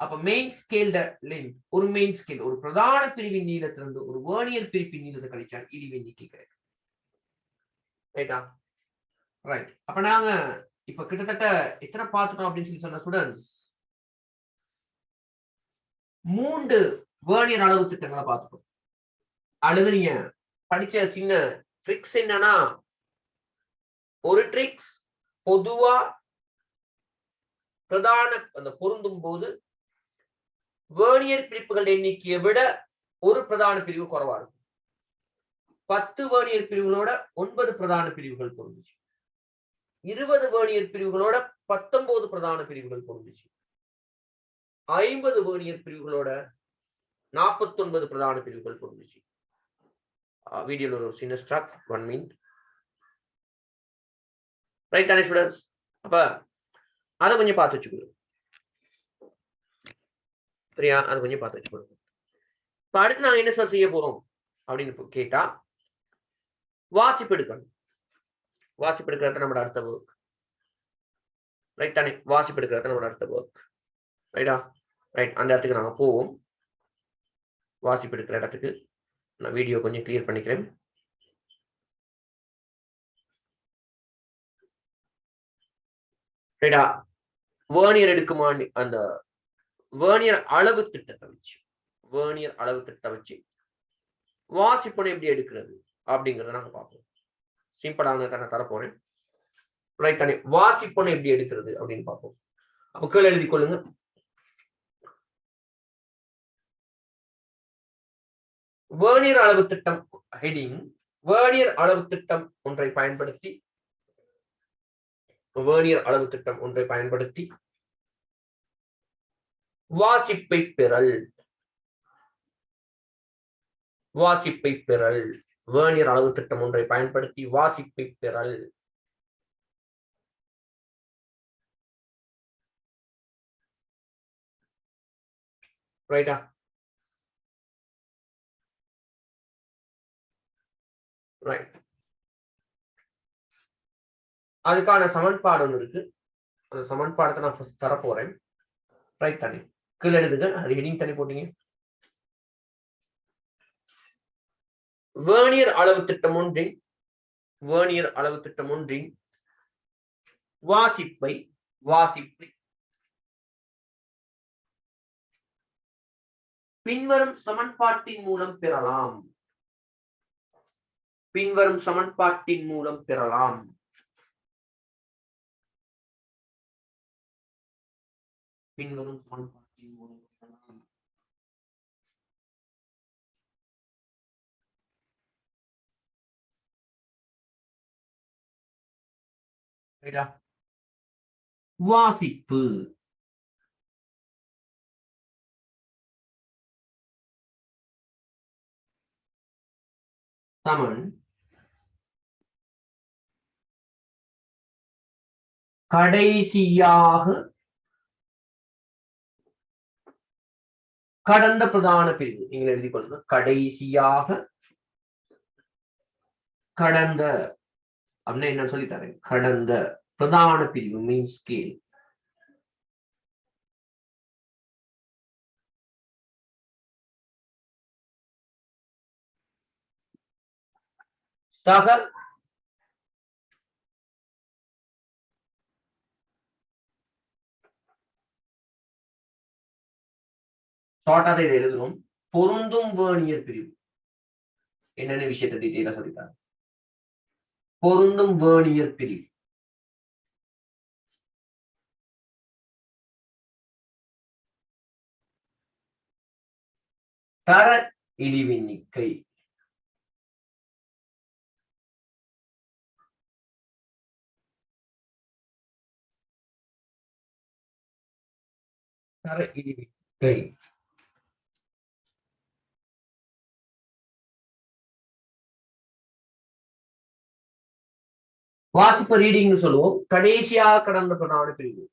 அப்ப மெயின் ஸ்கேல் லென்த், ஒரு மெயின் ஸ்கேல், ஒரு பிரதான பிரிவின் நீளத்திலிருந்து ஒரு வேர்னியர் பிரிப்பின் நீளத்தை கழிச்சால் இழிவு எண்ணிக்கை கிடைக்கும். ரைட்டா? ரைட். அப்ப நாங்க இப்ப கிட்டத்தட்ட எத்தனை பார்த்துட்டோம் அப்படின்னு சொல்லி சொன்ன ஸ்டூடெண்ட்ஸ், 3 வேர்னியர் அளவு திட்டங்களை பார்த்துட்டோம். அடுத்து நீங்க படிச்ச சின்ன ட்ரிக்ஸ் என்னன்னா, ஒரு ட்ரிக்ஸ் பொதுவா பிரதான அந்த பொருந்தும் போது வேர்னியர் பிரிப்புகள் எண்ணிக்கையை விட ஒரு பிரதான பிரிவு குறைவா இருக்கும். 10 வேர்னியர் பிரிவுகளோட 9 பிரதான பிரிவுகள் பொருந்துச்சு. 20 வேர்னியர் பிரிவுகளோட 19 பிரதான பிரிவுகள் பொருந்துச்சு. 50 வேர்னியர் பிரிவுகளோட 49 பிரதான பிரிவுகள் பொருந்துச்சு. வீடியோல ஒரு சின்ன ஸ்ட்ரக் 1 மினிட். ரைட் தானே ஸ்டூடெண்ட்ஸ்? அப்ப அதை கொஞ்சம் பார்த்து வச்சுக்கணும். சரியா? அது கொஞ்சம் பார்த்து வச்சுக்கணும். இப்ப அடுத்து நாங்க என்ன சார் செய்ய போறோம் அப்படின்னு கேட்டா, வாசிப்பு எடுக்கணும். வாசிப்பு எடுக்கிறது நம்மளோட அடுத்த ஒர்க். ரைட் தானே? வாசிப்பு எடுக்கிறது நம்மளோட அடுத்த ஒர்க். ரைட்டா? ரைட். அந்த இடத்துக்கு நாங்க போவோம். வாசிப்பு எடுக்கிற இடத்துக்கு நான் வீடியோ கொஞ்சம் கிளியர் பண்ணிக்கிறேன். ரைட்டா? வேர்னியர் எடுக்குமா, அந்த வேர்னியர் அளவு திட்டத்தை வச்சு வாசிப்பனை எப்படி எடுக்கிறது அப்படிங்கறத நாங்க பார்ப்போம். சிம்பிளான தானே தர போறேன். ரைட் தானே? வாசிப்பனை எப்படி எடுக்கிறது அப்படின்னு பார்ப்போம். அப்ப கீழே எழுதி கொள்ளுங்க. வேர்னியர் அளவு திட்டம் ஹெடிங். வேர்னியர் அளவு திட்டம் ஒன்றை பயன்படுத்தி வாசிப்பை பெறல். வேர்னியர் அளவு திட்டம் ஒன்றை பயன்படுத்தி வாசிப்பை பெறல். ரைட்டா? ரைட். அதுக்கான சமன்பாடு ஒன்று இருக்கு. அந்த சமன்பாடத்தை நான் ஃபர்ஸ்ட் தர போறேன். ரைட் தானே? கீழே எழுதுங்க. அது ஹெடிங் தனி போட்டீங்க. வேர்னியர் அளவு திட்டம் ஒன்றின் வாசிப்பை பின்வரும் சமன்பாட்டின் மூலம் பெறலாம். வாசிப்பு சமன் கடைசியாக கடந்த பிரதான பிரிவு. நீங்கள் எழுதி கொள்ளுங்க. கடைசியாக கடந்த அப்படின்னா என்ன சொல்லித்தரேன். கடந்த பிரதான பிரிவு மெயின் ஸ்கேல். சக ஷார்ட்டாக இதை எழுதணும். பொருந்தும் வேர்னியர் பிரிவு. என்னென்ன விஷயத்தை டீட்டெயிலா சொல்லிட்டாங்க. பொருந்தும் வேர்னியர் பிரிவு தர இழிவெண்ணிக்கை. வாசிப்பு ரீடிங்னு சொல்லுவோம். கடைசியாக கடந்த பிரதான பிரிவு,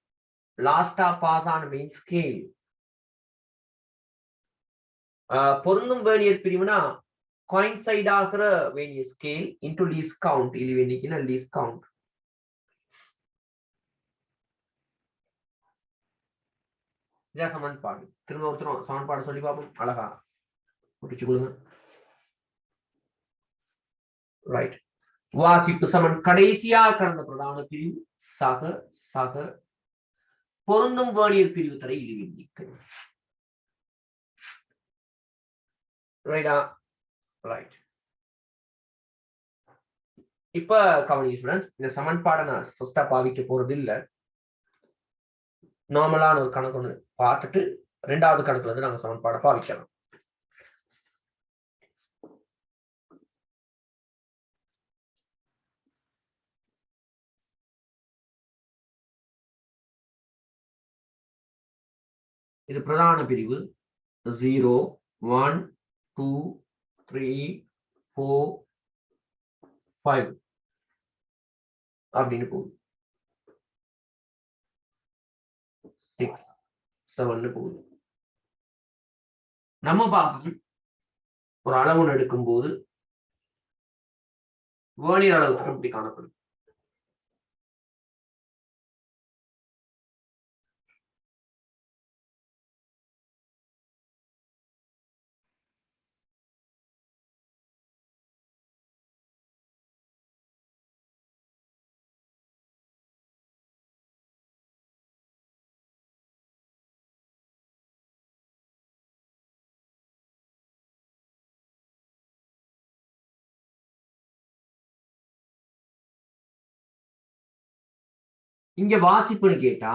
லாஸ்டா பாஸ் ஆன மெயின் ஸ்கேல். பொருந்தும் வேணியர் பிரிவுனா coincide ஆகிற வேணியர் ஸ்கேல் இன்டு லீஸ்ட் கவுண்ட். இது வேணிக்குன்னா லீஸ்ட் கவுண்ட். இதான் சமன்பாடு. திரும்ப ஒருத்தரும் சமன்பாடு சொல்லி பார்ப்போம். அழகா முடிச்சு கொடுங்க. ரைட். வாசிப்பு சமன் கடைசியாக கடந்த பிரதான பிரிவு சக சக பொருந்தும் வேணியர் பிரிவு தர இழிவு. ரைட்டா? ரைட். இப்ப கவனிங்க ஸ்டூடெண்ட்ஸ், இந்த சமன்பாடை நான் ஃபர்ஸ்டா பாவிக்க போறது இல்ல. நார்மலான ஒரு கணக்கு ஒன்று பார்த்துட்டு ரெண்டாவது கணக்குல இருந்து நாங்க சமன்பாடை பாவிக்கலாம். இது பிரதான பிரிவு 0 1 2 3 4 5 அப்படின்னு போகுது. 6 7 போகுது. நம்ம பார்க்கணும், ஒரு அளவு எடுக்கும் போது வேணியர் அளவுக்கு இப்படி காணப்படும். இங்க வாசிப்புன்னு கேட்டா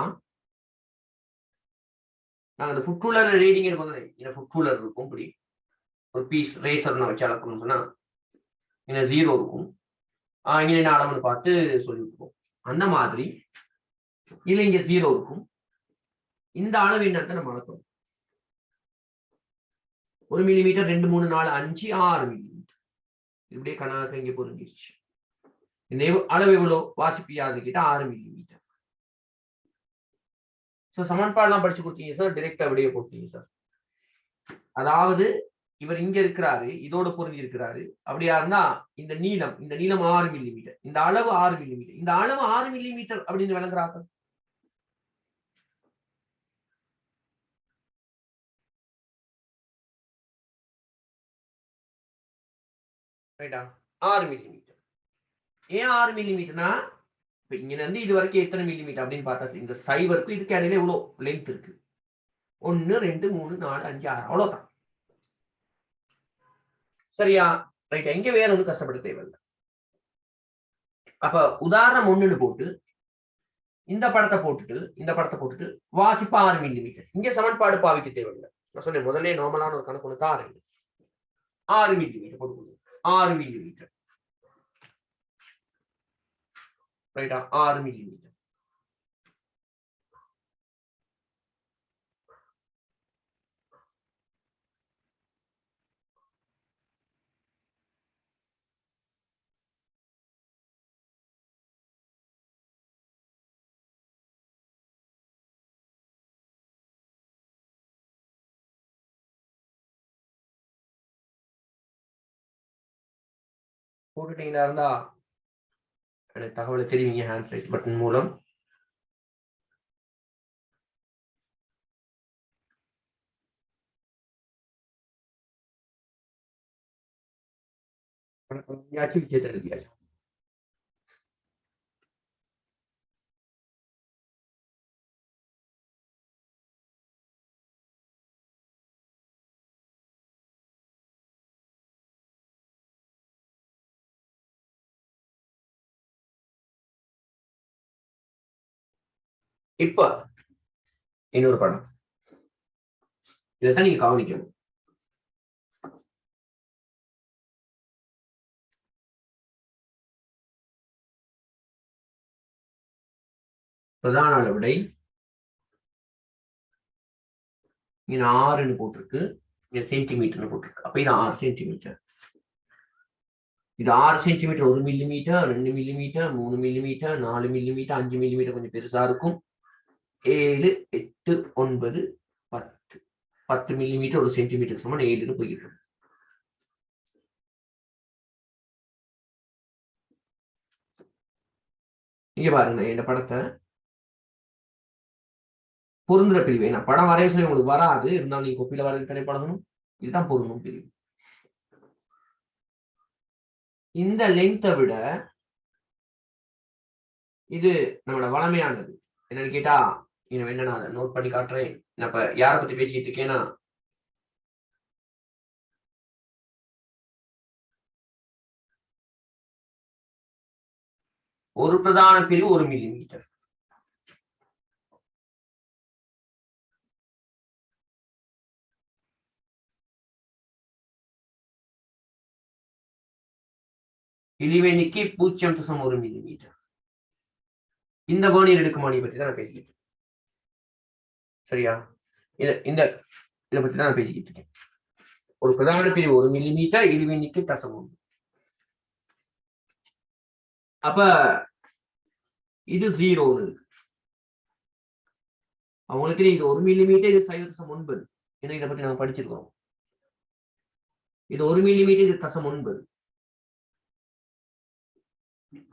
நாங்க அந்த ஃபுட் ரூலர் ரீடிங் எடுப்போம். இந்த ஃபுட் ரூலர் இருக்கும், இப்படி ஒரு பீஸ் ரேசர் வச்சு அளக்கணும்னு சொன்னா இங்க 0 இருக்கும். இங்க என்ன அளவுன்னு பார்த்து சொல்லிவிட்டுருவோம். அந்த மாதிரி இல்ல இங்க 0 இருக்கும். இந்த அளவு என்னத்தை நம்ம அளக்கணும். 1 மில்லிமீட்டர் 2 3 4 5 6 மில்லிமீட்டர் இப்படியே கணக்கு இங்க பொருந்திருச்சு. இந்த அளவு எவ்வளவு வாசிப்பு யாது கிட்ட 6 மில்லிமீட்டர். சமன்பாடுலாம் படிச்சு கொடுத்தீங்க சார், டிரெக்டா அப்படியே போட்டீங்க சார். அதாவது இவர் இங்க இருக்கிறாரு, இதோட பொருந்தி இருக்கிறாரு. அப்படியா இருந்தா இந்த நீளம் 6 மில்லிமீட்டர், இந்த அளவு 6 மில்லிமீட்டர், இந்த அளவு 6 மில்லிமீட்டர் அப்படின்னு விளங்குறாங்க. ரைட்டா? 6 மில்லிமீட்டர். ஏன் 6 மில்லிமீட்டர்னா இப்ப இங்க இருந்து இது வரைக்கும் எத்தனை மில்லிமீட்டர் அப்படின்னு பார்த்தா இந்த சைவருக்கு இதுக்கு இடையில எவ்வளவு லென்த் இருக்கு. 1 2 3 4 5 6 அவ்வளவுதான். சரியா? ரைட். எங்க வேற ஒன்றும் கஷ்டப்பட தேவையில்லை. அப்ப உதாரணம் 1ன்னு போட்டு இந்த படத்தை போட்டுட்டு வாசிப்பு 6 மில்லிமீட்டர். இங்க சமன்பாடு பாவிக்க தேவையில்லை. நான் சொன்னேன் முதல்ல நார்மலான ஒரு கணக்கு ஒன்று தாரேன். 6 மில்லிமீட்டர் போட்டுக்கணும். 6 மில்லிமீட்டர். ரைட்டா? 6 மில்லிமீட்டர். போட்டுட்டீங்களா இருந்தா எனக்கு தகவலை தெரிவிங்க ஹேண்ட் ரைஸ் பட்டன் மூலம். எழுதியாச்சு. இப்ப இன்னொரு படம், இதைத்தான் நீங்க கவனிக்கணும். பிரதான அளவிடை இங்க 6ன்னு போட்டிருக்கு, இங்க சென்டிமீட்டர்னு போட்டிருக்கு. அப்ப இது 6 சென்டிமீட்டர். இது 6 centimetre 1 millimetre 2 millimetre 3 millimetre 4 millimetre 5 millimetre கொஞ்சம் பெருசா இருக்கும் 7 8 9 10 10 மில்லிமீட்டர் 1 சென்டிமீட்டர் சமம் 7 போயிட்டு இருக்கும். இங்க பாருங்க இந்த படத்தை பொருந்துற பிரிவு. நான் படம் வரைய சொல்லி உங்களுக்கு வராது, இருந்தாலும் நீங்க கொப்பியில வரைய பழகணும். இதுதான் பொருந்தும் பிரிவு. இந்த லென்த்தை விட இது நம்மளோட வளமையானது. என்னன்னு கேட்டா என்ன நான் அதை நோட் பண்ணி காட்டுறேன். நான் இப்ப யாரை பத்தி பேசிட்டு இருக்கேன்னா ஒரு பிரதான பிரிவு 1 மில்லிமீட்டர். இழிவெண்ணிக்கை 0.1 மில்லிமீட்டர். இந்த வேர்னியர் எடுக்குமானியை பத்தி தான் நான் பேசிக்கிட்டு இருக்கேன். சரியா? இந்த இதை பத்தி தான் நான் பேசிக்கிட்டு இருக்கேன். ஒரு பிரதான பிரிவு 1 மில்லிமீட்டர், இழிவெண்ணிக்கை 0.1. அப்ப இது 0 இருக்கு. அவங்களுக்கு இது 1 மில்லிமீட்டர், இது 0.9. ஏன்னா இதை பத்தி நாங்க படிச்சிருக்கோம். இது 1 மில்லிமீட்டர், இது 0.9.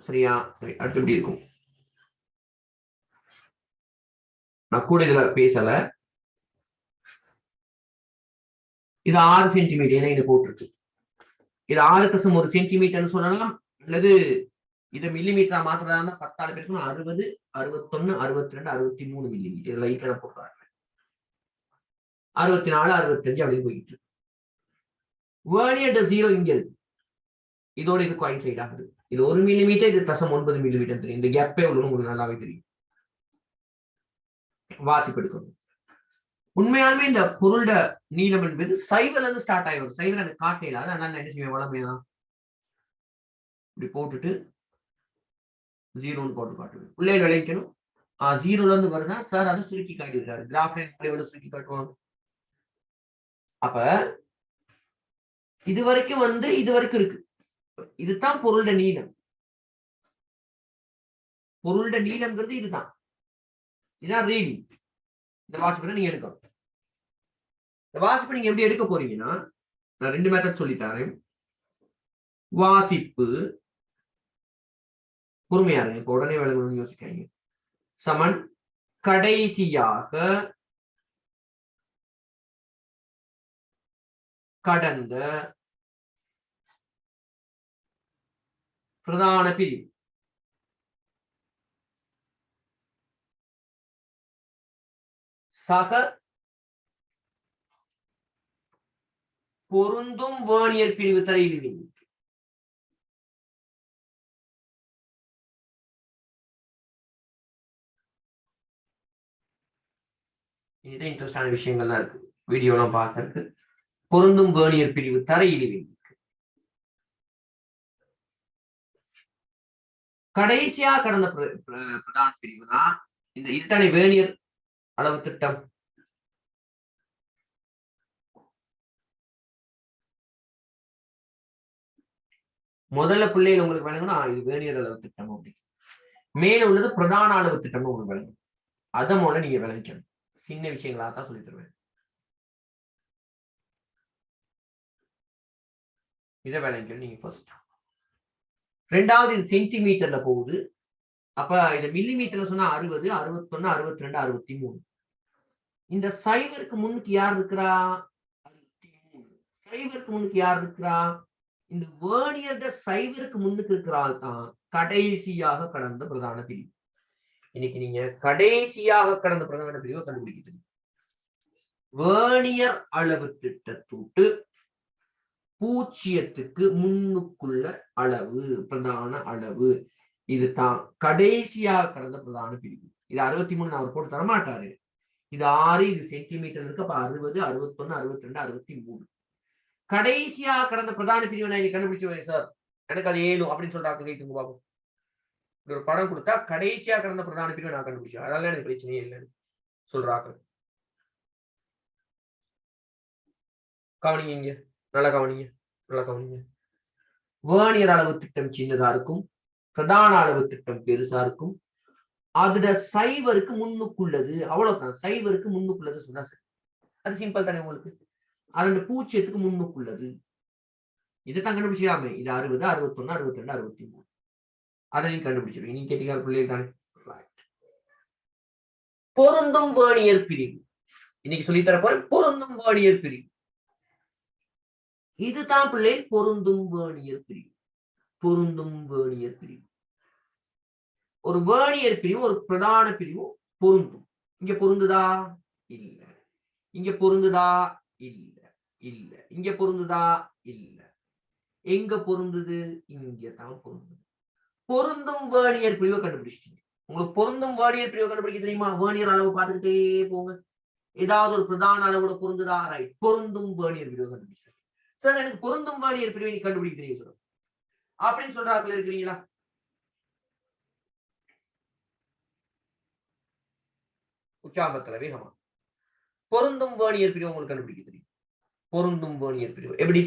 சரியா? சரி, அடுத்து எப்படி இருக்கும்? நான் கூட இதுல பேசல. இது 6 சென்டிமீட்டர், ஏன்னா இது போட்டிருக்கு. இது 6.1 சென்டிமீட்டர்னு சொல்லலாம், அல்லது இதை மில்லிமீட்டரா மாத்திரதா 10 பேருக்கு 60 61 62 63 மில்லிமீட்டர் லைட்டா போட்டாங்க. 64 65 அப்படின்னு போயிட்டு இருக்கு. வேர்னியர் 0 இங்க இருக்கு. இதோட இது கோயின்சைட் ஆகுது. இது 1 மில்லிமீட்டர், இது 0.9 மில்லிமீட்டர் தெரியும். இந்த கேப்பே உள்ள உங்களுக்கு நல்லாவே தெரியும். வாசிப்பு எடுக்கணும். உண்மையாலுமே இந்த பொருளோட நீளம் என்பது சைவர்ல இருந்து ஸ்டார்ட் ஆகி வரும். சைவர் எனக்கு காட்டையில, அதனால என்ன செய்வேன், வளமையா இப்படி போட்டுட்டு 0ன்னு போட்டு காட்டுவேன். உள்ளே விளைக்கணும். 0ல இருந்து வருதா சார், அதை சுருக்கி காட்டியிருக்காரு. கிராஃப் லைன் சுருக்கி காட்டுவாங்க. அப்ப இது வரைக்கும் இது வரைக்கும் இருக்கு. இதுதான் பொருளோட நீளம். பொருளோட நீளம்ங்கிறது இதுதான். இதுதான் ரீடிங். இந்த வாசிப்பை நீங்க எடுக்கணும். இந்த வாசிப்பை நீங்க எப்படி எடுக்க போறீங்கன்னா, நான் 2 மெத்தட் சொல்லித்தரேன். வாசிப்பு பொறுமையா இருங்க, இப்ப உடனே விளங்கணும்னு யோசிக்காதீங்க. சமன் கடைசியாக கடந்த பிரதான பிரிவு. சக பொருந்தும் வேர்னியர் பிரிவு தரையிடுவீங்க. இது இன்ட்ரெஸ்டான விஷயங்கள்லாம் இருக்கு வீடியோலாம் பார்க்கறதுக்கு. பொருந்தும் வேர்னியர் பிரிவு தரையிடுவீங்க. கடைசியா கடந்த பிரதான பிரிவு தான் இந்த இதுதானே வேர்னியர் அளவு திட்டம். முதல்ல பிள்ளைகள் உங்களுக்கு விளங்கணும், இது வேர்னியர் அளவு திட்டம் அப்படி. மேல உள்ளது பிரதான அளவு திட்டம்னு உங்களுக்கு விளங்கும். அதை மூலம் நீங்க விளங்கிக்கணும். சின்ன விஷயங்களா தான் சொல்லி தருவேன். இதை விளங்கிக்கணும் நீங்க ஃபர்ஸ்ட். ரெண்டாவது இது சென்டிமீட்டர்ல போகுது. அப்ப இது மில்லிமீட்டர்ல சொன்னா 60 61 62 63. இந்த சைவருக்கு முன்னுக்கு யார் இருக்கிறா? 63. சைவருக்கு முன்னுக்கு யார் இருக்கிறா? இந்த வேர்னியர் சைவருக்கு முன்னுக்கு இருக்கிறாள் தான் கடைசியாக கடந்த பிரதான பிரிவு. இன்னைக்கு நீங்க கடைசியாக கடந்த பிரதான பிரிவை கண்டுபிடிக்கிறது. வேர்னியர் அளவு திட்டத்தூட்டு 0க்கு முன்னுக்குள்ள அளவு பிரதான அளவு. இதுதான் கடைசியாக கடந்த பிரதான பிரிவு. இது 63 அவர் போட்டு தரமாட்டாரு. இது 6, இது சென்டிமீட்டர் இருக்கு. அப்ப 60 61 62 63. கடைசியா கடந்த பிரதான பிரிவை நான் கண்டுபிடிச்சு சார், எனக்கு அது 7 அப்படின்னு சொல்றாங்க. கேட்டுங்க பாப்போம். ஒரு படம் கொடுத்தா கடைசியா கடந்த பிரதான பிரிவை நான் கண்டுபிடிச்சேன், அதனால எனக்கு பிரச்சனையே இல்லைன்னு சொல்றாங்க. கவனிங்க, இங்க நல்லா கவனிங்க, நல்லா கவனிங்க. வேர்னியர் அளவு திட்டம் சின்னதா இருக்கும், பிரதான அளவு திட்டம் பெருசா இருக்கும். அதுல சைவருக்கு முன்னுக்குள்ளது, அவ்வளவுதான். சைவருக்கு முன்னுக்குள்ளது சொன்னா சரி. அது சிம்பிள் தானே உங்களுக்கு. அது பூஜ்ஜியத்துக்கு முன்னுக்குள்ளது. இதைத்தான் கண்டுபிடிச்சிடாம இது 60, 61, 62, 63. அதை நீங்க கண்டுபிடிச்சிருவீங்க. நீங்க கேட்டீங்க பிள்ளைகள் தானே. பொருந்தும் வேர்னியர் பிரிவு இன்னைக்கு சொல்லித்தர போற பொருந்தும் வேர்னியர் பிரிவு. இதுதான் பிள்ளை பொருந்தும் வேர்னியர் பிரிவு. பொருந்தும் வேர்னியர் பிரிவு. ஒரு வேர்னியர் பிரிவு ஒரு பிரதான பிரிவு பொருந்தும். இங்க பொருந்துதா? இல்ல. இங்க பொருந்துதா? இல்ல. இல்ல. இங்க பொருந்துதா? இல்ல. எங்க பொருந்துது? இங்க தான் பொருந்துது. பொருந்தும் வேர்னியர் பிரிவை கண்டுபிடிச்சிட்டீங்க. உங்களுக்கு பொருந்தும் வேர்னியர் பிரிவை கண்டுபிடிக்க தெரியுமா? வேர்னியர் அளவு பார்த்துக்கிட்டே போங்க. ஏதாவது ஒரு பிரதான அளவோட பொருந்துதா? ரைட். பொருந்தும் வேர்னியர் பிரிவை கண்டுபிடிச்சிட்டீங்க. சார் எனக்கு பொருந்தும் வேர்னியர் பிரிவை நீ கண்டுபிடிக்க தெரியும் சார் அப்படின்னு சொல்றாங்க இருக்கிறீங்களா? உச்சாபத்துல வேகமா பொருந்தும் வேர்னியர் பிரிவு உங்களுக்கு கண்டுபிடிக்க தெரியும். பொருந்தும் வேர்னியர் பிரிவு எப்படி?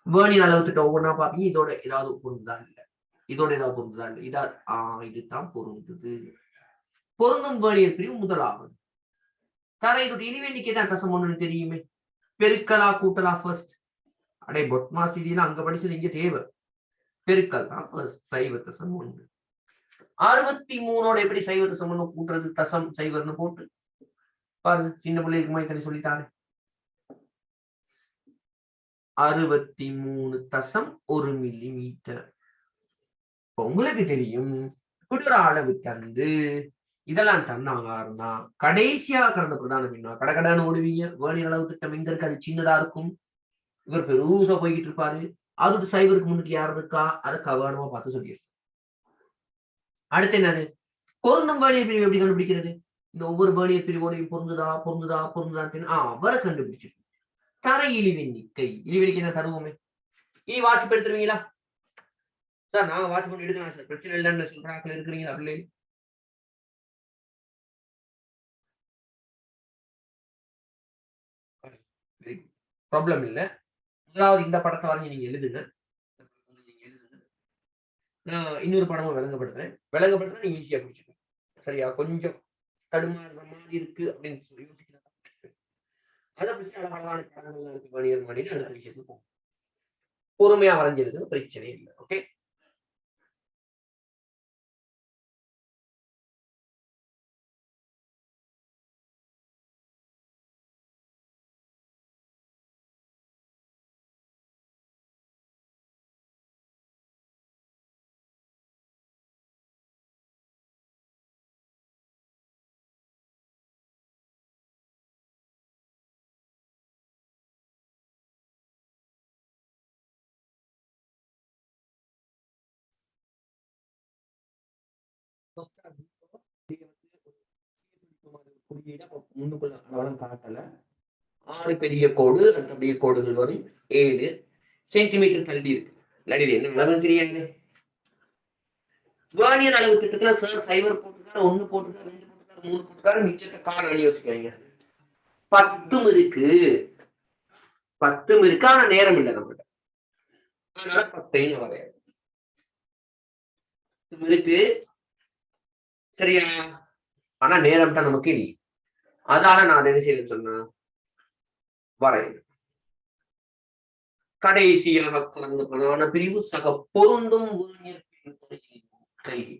வேர்னியர் அளவு திட்டம் ஒவ்வொன்றா பாப்பீங்க. இதோட ஏதாவது பொருந்துதா இல்ல, இதோட ஏதாவது பொருந்துதா இல்ல, இதா இதுதான் பொருந்துது. பொருந்தும் வேர்னியர் பிரிவு முதலாவது. தர இதோட இனிவெண்ணிக்கை தான் தசம் ஒண்ணுன்னு தெரியுமே. பெருக்கலா கூட்டலா ஃபர்ஸ்ட்? அடே பொட்மாஸ் விதியெல்லாம் அங்க படிச்சது இங்க தேவை. பெருக்கல் தான் ஃபர்ஸ்ட். சைவ தசம் ஒண்ணு. 63ஓட எப்படி சைவ தசம் ஒண்ணு கூட்டுறது? தசம் சைவர்னு போட்டு பாருங்க. சின்ன பிள்ளைக்கு மாதிரி சொல்லிட்டாரு. 63 தசம் 1 மில்லிமீட்டர். உங்களுக்கு தெரியும் குடுற அளவு தந்து இதெல்லாம் தந்தாங்கன்னா கடைசியா கடந்த பிரதான மின்னா கடகடான்னு ஓடுவீங்க. வேர்னியர் அளவு திட்டம் எங்க இருக்கு? அது சின்னதா இருக்கும். இவர் பெருசா போய்கிட்டு இருப்பாரு. அது சைவருக்கு முன்னுக்கு யார் இருக்கா? அதை கவனமா பார்த்து சொல்லிடு. அடுத்து என்னது? பொருந்தும் வேர்னியர் பிரிவு எப்படி கண்டுபிடிக்கிறது? இந்த ஒவ்வொரு வேர்னியர் பிரிவோடையும் பொருந்துதா பொருந்துதா பொருந்துதா அவரை கண்டுபிடிச்சு தர இழிவெண்ணிக்கை. இழிவெண்ணிக்கை தான் தருவோமே. இனி வாசிப்பு எடுத்துருவீங்களா? சார் நான் வாட்ச் பண்ணி எடுக்கிறேன் சார், பிரச்சனை இல்லைன்னு சொல்றாங்க இருக்கிறீங்களா? பிள்ளை ப்ராப்ளம் இல்ல. முதலாவது இந்த படத்தை வரைஞ்சி நீங்க எழுதுங்க. நான் இன்னொரு படமும் விளங்கப்படுத்துறேன். விளங்கப்படுத்துறேன் நீங்க ஈஸியா பிடிச்சிக்கணும். சரியா? கொஞ்சம் தடுமாறுற மாதிரி இருக்கு அப்படின்னு சொல்லி யோசிக்கிறேன். அதை பற்றி அழகான படங்கள்லாம் இருக்கு. வேர்னியர் மாடியில் அடுத்த விஷயத்துக்கு போகும். பொறுமையா வரைஞ்சிருக்கு, பிரச்சனை இல்லை. ஓகே. முன்னுக்குள்ள கவனம் காட்டல. 6 பெரிய கோடு, அப்படியே கோடுகள் வரும். 7 சென்டிமீட்டர் தள்ளி இருக்கு. நடுவில் என்ன அளவு தெரியாது. வேர்னியர் அளவு திட்டத்துல சார் சைவர் போட்டுருக்காரு, 1 போட்டுருக்காரு, 2 போட்டுருக்காரு, 3 போட்டுருக்காரு, மிச்சத்தை காரணம் யோசிக்காங்க. 10 இருக்கு. 10 இருக்கு. ஆனா நேரம் இல்லை நம்மகிட்ட. அதனால 10 வரையாது. இருக்கு. சரியா? ஆனா நேரம் தான் நமக்கு இல்லை. அதால நான் என்ன செய்யணும்னு சொன்னா வரையணும். கடைசியாக கடந்த பிரதான பிரிவு சக பொருந்தும் வேர்னியர் பிரிவு.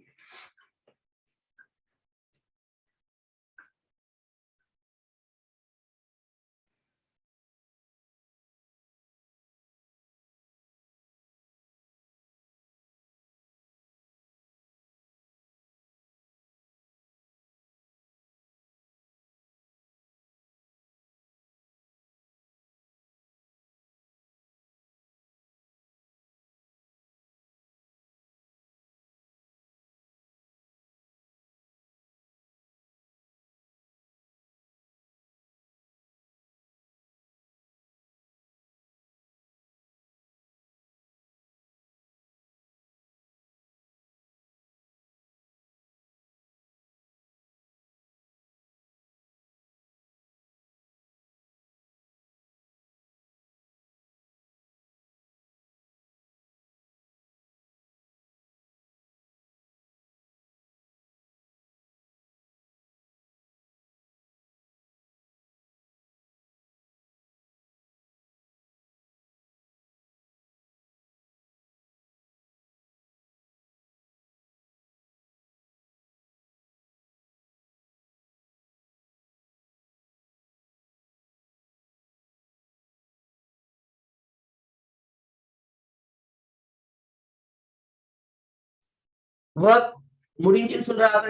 ஒர்க் முடிஞ்சுன்னு சொல்றாங்க.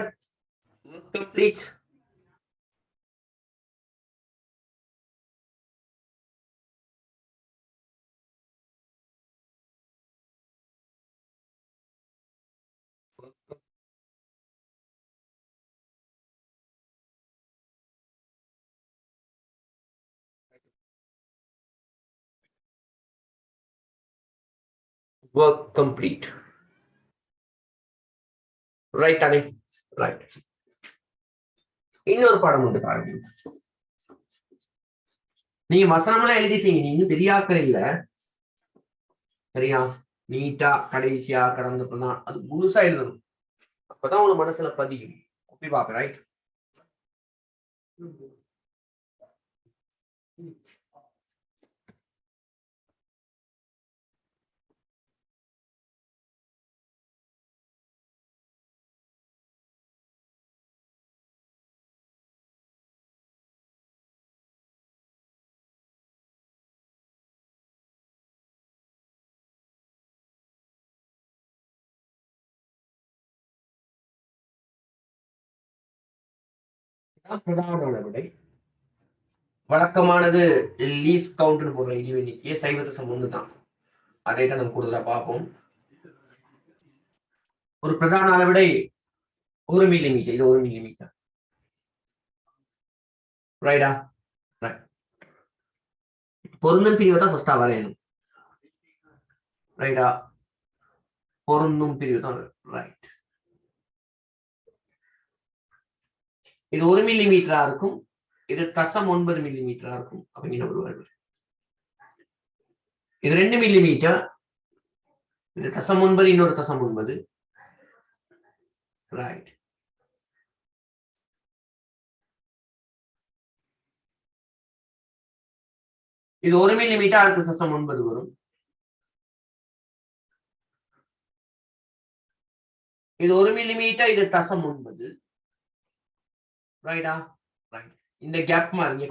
Work complete. Work complete. Right தானே? ரைட். இன்னொரு பாடம் உண்டு பாருங்க. நீங்க வசனமெல்லாம் எழுதி செய்யுங்க, நீங்க பெரியாக்கள் இல்ல சரியா? நீட்டா கடைசியா கடந்தப்பதான் அது முழுசா எழுதணும். அப்பதான் உங்க மனசுல பதியும். ஒப்பி பாக்க ரைட். பிரதான விடை வழக்கமானது லீஃப் கவுண்டர் போடுற இழிவு எண்ணிக்கையே சைவத்து சமம் தான். அதை தான் நம்ம கூடுதலா பார்ப்போம். ஒரு பிரதான அளவிடை 1 மில்லிமீட்டர், இது 1 மில்லிமீட்டர் ரைடா? பொருந்தும் பிரிவு தான் ஃபர்ஸ்டா வரையணும் ரைடா? பொருந்தும் பிரிவு தான் ரைட். இது 1 மில்லிமீட்டரா இருக்கும், இது தசம் 9 மில்லிமீட்டரா இருக்கும். அப்படிங்கிற ஒரு இது 2 மில்லிமீட்டர், இது தசம் 9, இன்னொரு தசம் 9 ரைட். இது 1 மில்லிமீட்டர், அடுத்த தசம் 9 வரும். இது 1 மில்லிமீட்டர், இது தசம் 9 ரைடா? ரைட். இந்த கேப் மாதிரி இங்க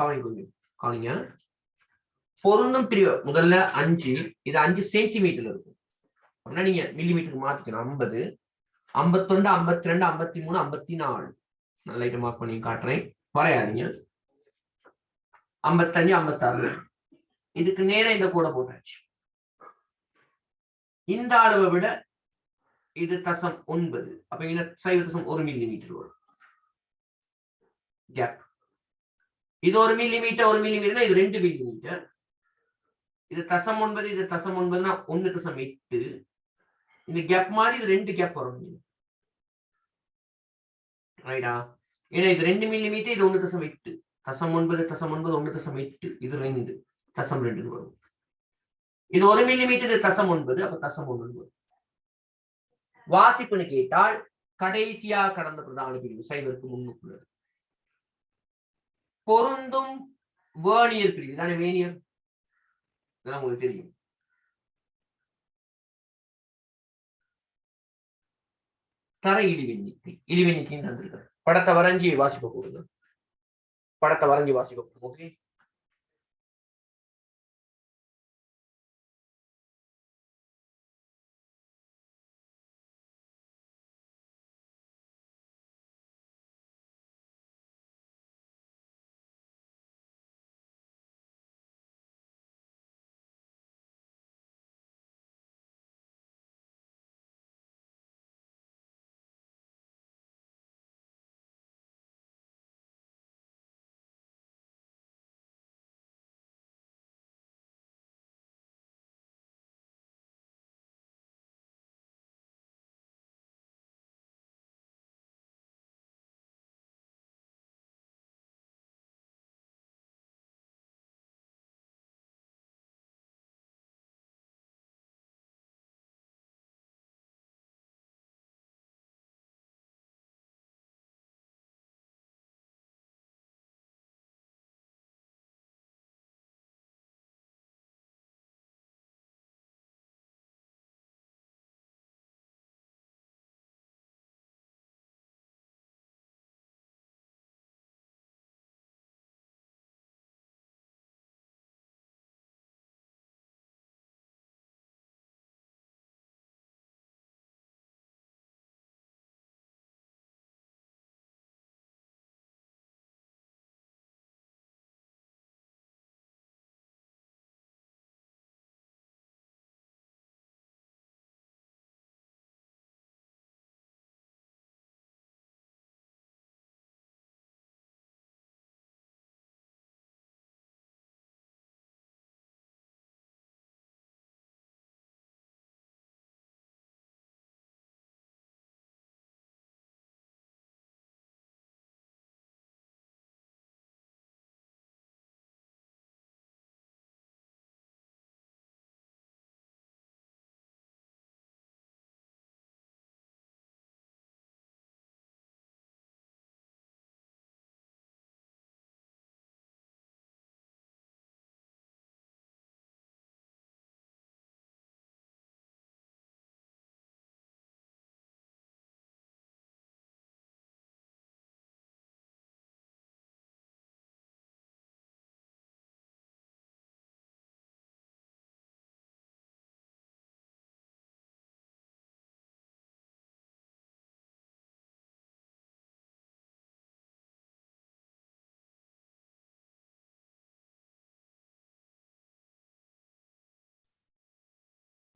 கவனிங்க. பொருந்தும் பிரிவு முதல்ல 5, இது 5 சென்டிமீட்டர் இருக்கும். அப்படின்னா நீங்க மில்லிமீட்டருக்கு மாத்திக்கணும். 50, 51, 52, 53, 54 நல்ல ஐட்டம் மார்க் பண்ணி காட்டுறேன், வரையாதீங்க. 55, 56 இதுக்கு நேரம் இந்த கூட போட்டாச்சு. இந்த அளவை விட இது தசம் 9, அப்ப இங்க சைவ தசம் 1 மில்லிமீட்டர் வரும் கேப். இது 1 மில்லிமீட்டர், 1 மில்லிமீட்டர், இது 2 மில்லிமீட்டர். இது தசம் 9, இது தசம் 9னா 1 தசம் 8. இந்த கேப் மாதிரி இது 2 கேப் வரும் ரைடா? ஏன்னா இது 2 மில்லிமீட்டர், இது 1 தசம் 8. தசம் 9, தசம் 9, 1 தசம் 8, இது 2 தசம் 2 வரும். இது 1 மில்லிமீட்டர், இது தசம் 9, அப்ப தசம் 1 வரும். வாசிப்புன்னு கேட்டால் கடைசியா கடந்த பிரதான பிரிவு சைவருக்கு முன்னுக்குள்ளது. பொருந்தும் வேர்னியர் பிரிவு தானே வேனியர், இதெல்லாம் உங்களுக்கு தெரியும். தர இழிவெண்ணிக்கை, இழிவெண்ணிக்கைன்னு தந்திருக்காரு. படத்தை வரைஞ்சி வாசிப்ப கொடுங்க. படத்தை வரைஞ்சி வாசிப்ப கொடுங்க. ஓகே.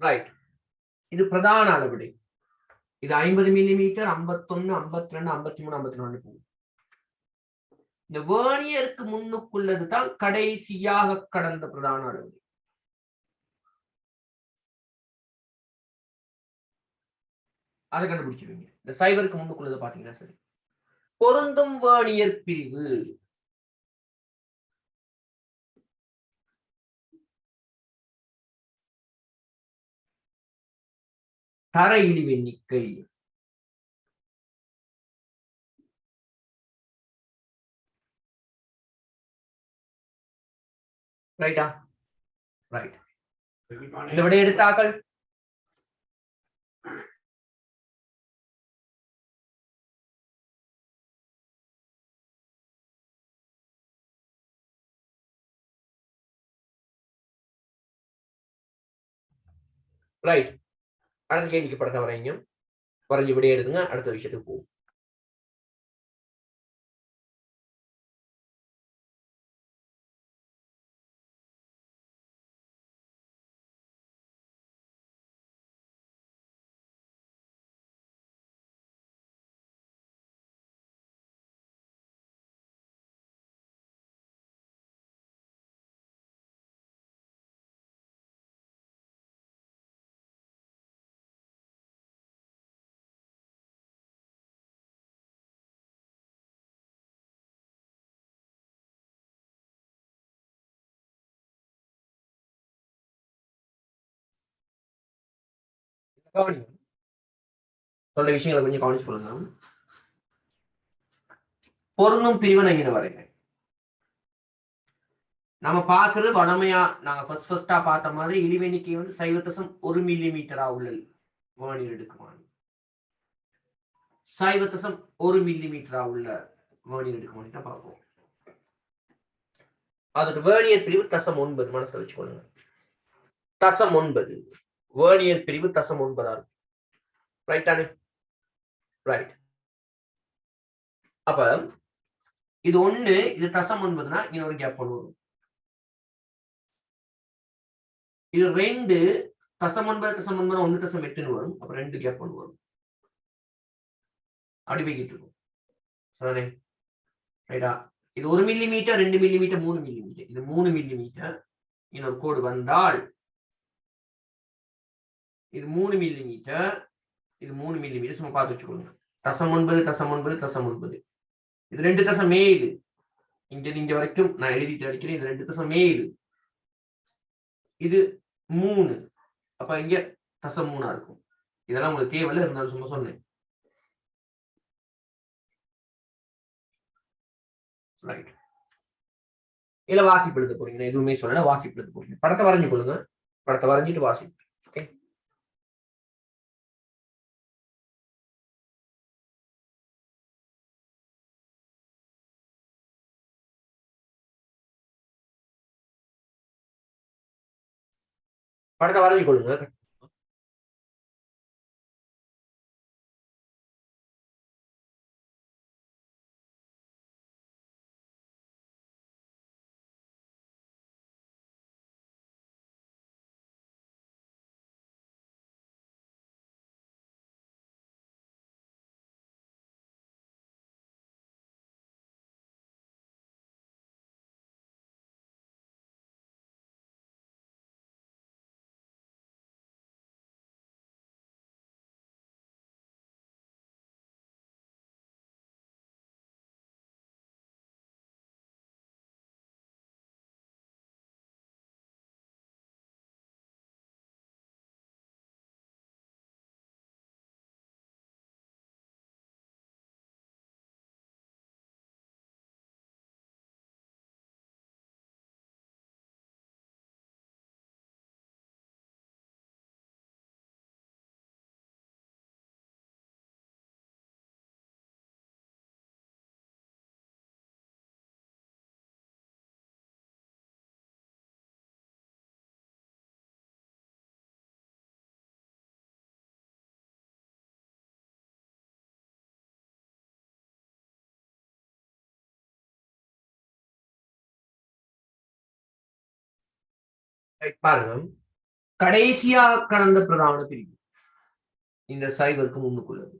ரைட். இது பிரதான அளவிடை. இது 50 மில்லிமீட்டர், 51, 52, 53, 54 போகும். இந்த வேர்னியருக்கு முன்னுக்குள்ளது தான் கடைசியாக கடந்த பிரதான அளவிடை. அதை கண்டுபிடிச்சிருவீங்க. இந்த சைபருக்கு முன்னுக்குள்ளது பாத்தீங்கன்னா சரி. பொருந்தும் வேர்னியர் பிரிவு தர இழிவு எண்ணிக்கை ரைட்டா? ரைட். இந்த விடை எடுத்தாக்கள் ரைட். அடுத்த கேள்விக்கு படத்தை வரைங்க. வரைஞ்சு விடை எடுத்துங்க. அடுத்த விஷயத்துக்கு போகும். சொல்ற விஷயங்களை கொஞ்சம் கவனிச்சு சொல்லுங்க. பொருந்தும் பிரிவு நான் இங்க வரைகிறேன். நம்ம பாக்குறது வளமையா நாங்க ஃபர்ஸ்டா பார்த்த மாதிரி இழிவு எண்ணிக்கை வந்து 0.1 மில்லிமீட்டரா உள்ளது வேர்னியர் எடுக்குமாறு. 0.1 மில்லிமீட்டரா உள்ள வேர்னியர் எடுக்குமாறு தான் பார்ப்போம். அதுக்கு வேர்னியர் பிரிவு 0.9 மனசுல வச்சுக்கோங்க. 0.9 வேர்னியர் பிரிவு 0.9 இருக்கும். ரைட் தானே? ரைட். அப்ப இது 1, இது 0.9னா இன்னொரு கேப் பண்ணுவோம். இது 2 0.9 1.8 வரும். அப்ப 2 கேப் பண்ணுவோம். அப்படி போய்கிட்டு இருக்கும். சரி ரைட்டா? இது 1 மில்லிமீட்டர், 2 மில்லிமீட்டர், 3 மில்லிமீட்டர். இது 3 மில்லிமீட்டர். இன்னொரு கோடு வந்தால் இது 3 மில்லிமீட்டர், இது 3 மில்லிமீட்டர். சும்மா பார்த்து வச்சுக்கோங்க. 0.9 இது 2.7. இங்க இங்க வரைக்கும் நான் எழுதிட்டு அடிக்கிறேன். இது 2.7. இது 3. அப்ப இங்க 0.3 இருக்கும். இதெல்லாம் உங்களுக்கு தேவையில்ல, இருந்தாலும் சும்மா சொன்னேன். ரைட். இல்ல வாசிப்பு எழுத போறீங்க. எதுவுமே சொல்லல, வாசிப்பு எழுத போறீங்க. படத்தை வரைஞ்சு கொள்ளுங்க. படத்தை வரைஞ்சிட்டு வாசிப்பு. ஓகே. படத்தை வரைஞ்சு கொள்ளுங்க. பாருங்க. கடைசியா கடந்த பிரதான பிரிவு இந்த சைவருக்கு முன்னுக்குள்ளது.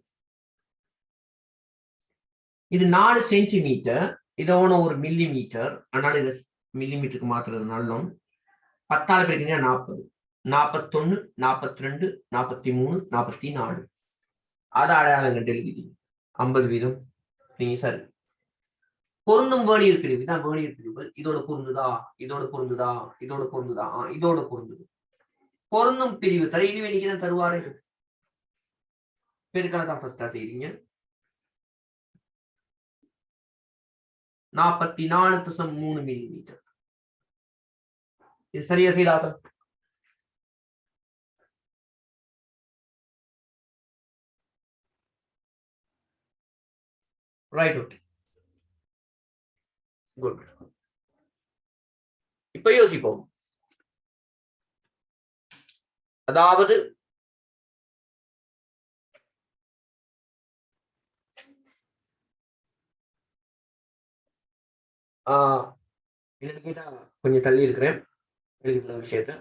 இது 4 சென்டிமீட்டர், இதோட ஒரு மில்லி மீட்டர். அதனால இது மில்லி மீட்டருக்கு மாத்துறதுனால 10 பிரிக்கிறீங்கன்னா 40, 41, 42, 43, 44. அதை அடையாளம் கண்டு எழுதி 50 வீதம். நீங்க சரி. பொருந்தும் வேணியர் பிரிவு தான் வேணியர் பிரிவு. இதோட பொருந்துதா, இதோட பொருந்துதா, இதோட பொருந்துதா, இதோட பொருந்துது. பொருந்தும் பிரிவு தலைவிக்கு தான் தருவாரு. பெருக்கலை தான் ஃபர்ஸ்டா செய்றீங்க. 44.3 மில்லிமீட்டர். இது சரியா செய்யலாத? Right, okay, good. இப்ப யோசிப்போம். அதாவது என்னன்னு கேட்டா கொஞ்சம் தள்ளி இருக்கிறேன் எழுதிக்கிற விஷயத்த.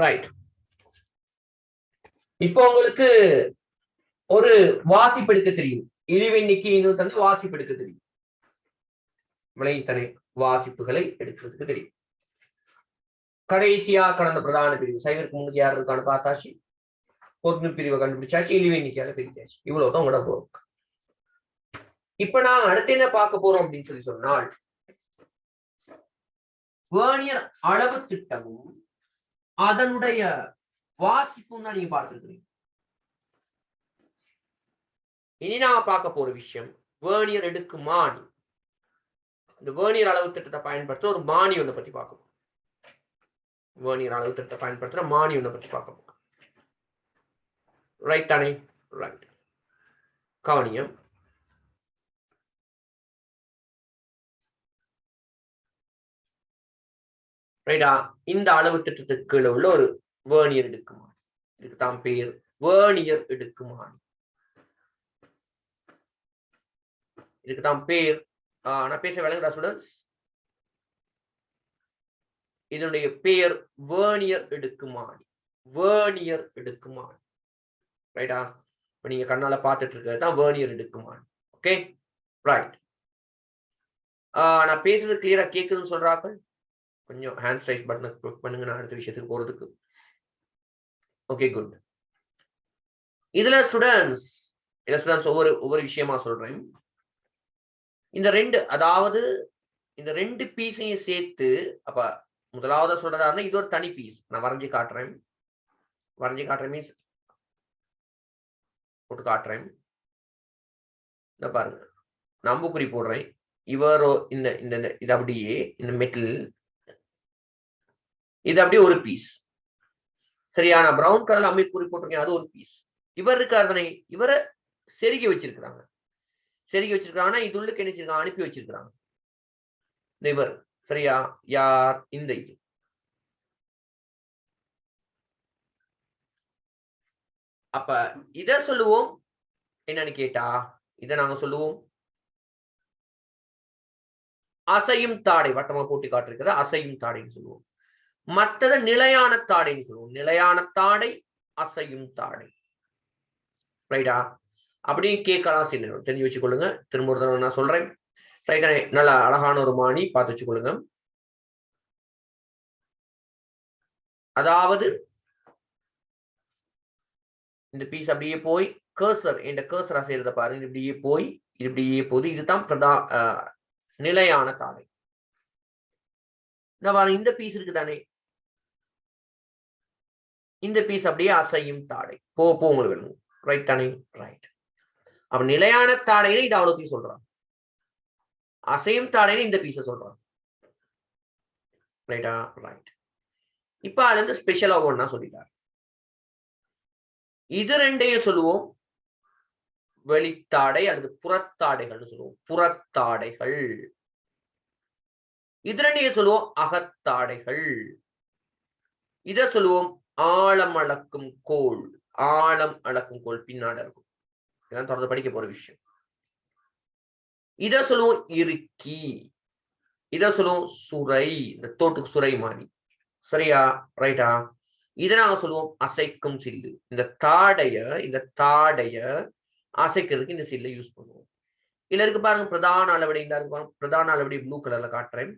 ரைட். இப்போ உங்களுக்கு ஒரு வாசிப்பு எடுக்க தெரியும். இழிவெண்ணிக்கு இன்னும் தந்து வாசிப்பு எடுக்க தெரியும். விளைத்தனை வாசிப்புகளை எடுக்கிறதுக்கு தெரியும். கடைசியா கடந்த பிரதான பிரிவு சைவருக்கு முன்னுக்கு யார் இருக்கான்னு பார்த்தாச்சு. பொருந்தும் பிரிவை கண்டுபிடிச்சாச்சு, இழிவெண்ணிக்கையால பிரிச்சாச்சு. இவ்வளவுதான் உங்களோட ஒர்க். இப்ப நான் அடுத்து என்ன பார்க்க போறோம் அப்படின்னு சொல்லி சொன்னால், வேர்னியர் அளவு திட்டமும் அதனுடைய வாசிப்பும் தான் நீங்க பார்த்துருக்கீங்க. இனி நான் பார்க்க போற விஷயம் வேர்னியர் எடுக்குமானி. இந்த வேர்னியர் அளவு திட்டத்தை பயன்படுத்த ஒரு மானி ஒன்றை பத்தி பார்க்கணும். வேர்னியர் அளவு திட்டத்தை பயன்படுத்துற மானி ஒன்றை பத்தி பார்க்கணும். ரைட் தானே? ரைட். கவனியம். ரைட்டா? இந்த அளவு திட்டத்துக்கு கீழே உள்ள ஒரு வேர்னியர் எடுக்குமானி. இதுக்கு தான் பேர் வேர்னியர் எடுக்குமானி. இதுக்கு தான் பேர். நான் பேச விளங்குதா ஸ்டூடெண்ட்ஸ்? இதனுடைய பேர் வேர்னியர் எடுக்குமானி. வேர்னியர் எடுக்குமானி. ரைட்டா? இப்ப நீங்க கண்ணால பார்த்துட்டு இருக்கிறது தான் வேர்னியர் எடுக்குமானி. Okay, right. நான் பேசுறது கிளியரா கேக்குதுன்னு சொல்றாங்க. கொஞ்சம் ஹேண்ட் ரைஸ் பட்டனை கிளிக் பண்ணுங்க நான் அடுத்த விஷயத்துக்கு போறதுக்கு. Okay, good. இதுல ஸ்டூடெண்ட்ஸ் ஒவ்வொரு விஷயமா சொல்றேன். இந்த ரெண்டு, அதாவது இந்த ரெண்டு பீஸையும் சேர்த்து, அப்ப முதலாவது சொல்றதா இருந்தா இது ஒரு தனி பீஸ். நான் வரைஞ்சி காட்டுறேன். மீன்ஸ் போட்டு காட்டுறேன். இந்த பாருங்க, நம்புக்குறி போடுறேன். இவரோ இந்த இது அப்படியே இந்த மெட்டல் இது அப்படியே ஒரு பீஸ். சரியா? நான் பிரவுன் கலர்ல அமைப்புக்குறி போட்டிருக்கேன், அது ஒரு பீஸ். இவர் இருக்காரு, இவரை செருகி வச்சிருக்கிறாங்க. இது உள்ளுக்கு என்ன வச்சிருக்காங்க, அனுப்பி வச்சிருக்கிறாங்க. இவர் சரியா? யார்? இந்த இது. அப்ப இத சொல்லுவோம் என்னன்னு கேட்டா, இதை நாங்க சொல்லுவோம் அசையும் தாடை. வட்டமா போட்டு காட்டிருக்கிறத அசையும் தாடைன்னு சொல்லுவோம். மற்றத நிலையான தாடைன்னு சொல்லுவோம். நிலையான தாடை, அசையும் தாடை. ரைட்டா? அப்படின்னு கேட்கலாம். சரி, தெரிஞ்சு வச்சுக்கொள்ளுங்க. திரும்ப ஒரு தடவை நான் சொல்றேன். நல்ல அழகான ஒரு மானி பார்த்து வச்சுக்கொள்ளுங்க. அதாவது இந்த பீஸ் அப்படியே போய் கர்சர், இந்த கர்சரா செய்யறத பாருங்க. இப்படியே போய் இப்படியே போகுது. இதுதான் நிலையான தாடை. இந்த பீஸ் இருக்குதானே, இந்த பீஸ் அப்படியே அசையும் தாடை. உங்களுக்கு வேணும். ரைட் தானே? ரைட். அப்ப நிலையான தாடையில இது அவ்வளோத்தையும் சொல்றான், அசையும் தாடையில இந்த பீஸை சொல்றான். ரைட்டா? ரைட். இப்ப அதுல இருந்து ஸ்பெஷலா ஒன்னா சொல்லிட்டார். இது ரெண்டையும் சொல்லுவோம் வெளித்தாடை அல்லது புறத்தாடைகள் சொல்லுவோம். புறத்தாடைகள். இது ரெண்டையும் சொல்லுவோம் அகத்தாடைகள். இத சொல்லுவோம் ஆழம் அளக்கும் கோல். ஆழம் அளக்கும் கோல் பின்னாடி இருக்கும். இதான் தொடர்ந்து படிக்க போற விஷயம். இத சொல்லுவோம் இறுக்கி. இத சொல்லுவோம் சுரை. இந்த தோட்டுக்கு சுரை மாதிரி. சரியா? ரைட்டா? இதை நாங்க சொல்லுவோம் அசைக்கும் சில்லு. இந்த தாடைய அசைக்கிறதுக்கு இந்த சில்லை யூஸ் பண்ணுவோம். இதுல இருக்கு பாருங்க பிரதான அளவடை. இந்த இருக்கு பாருங்க பிரதான அளவடை ப்ளூ கலர்ல காட்டுறேன்.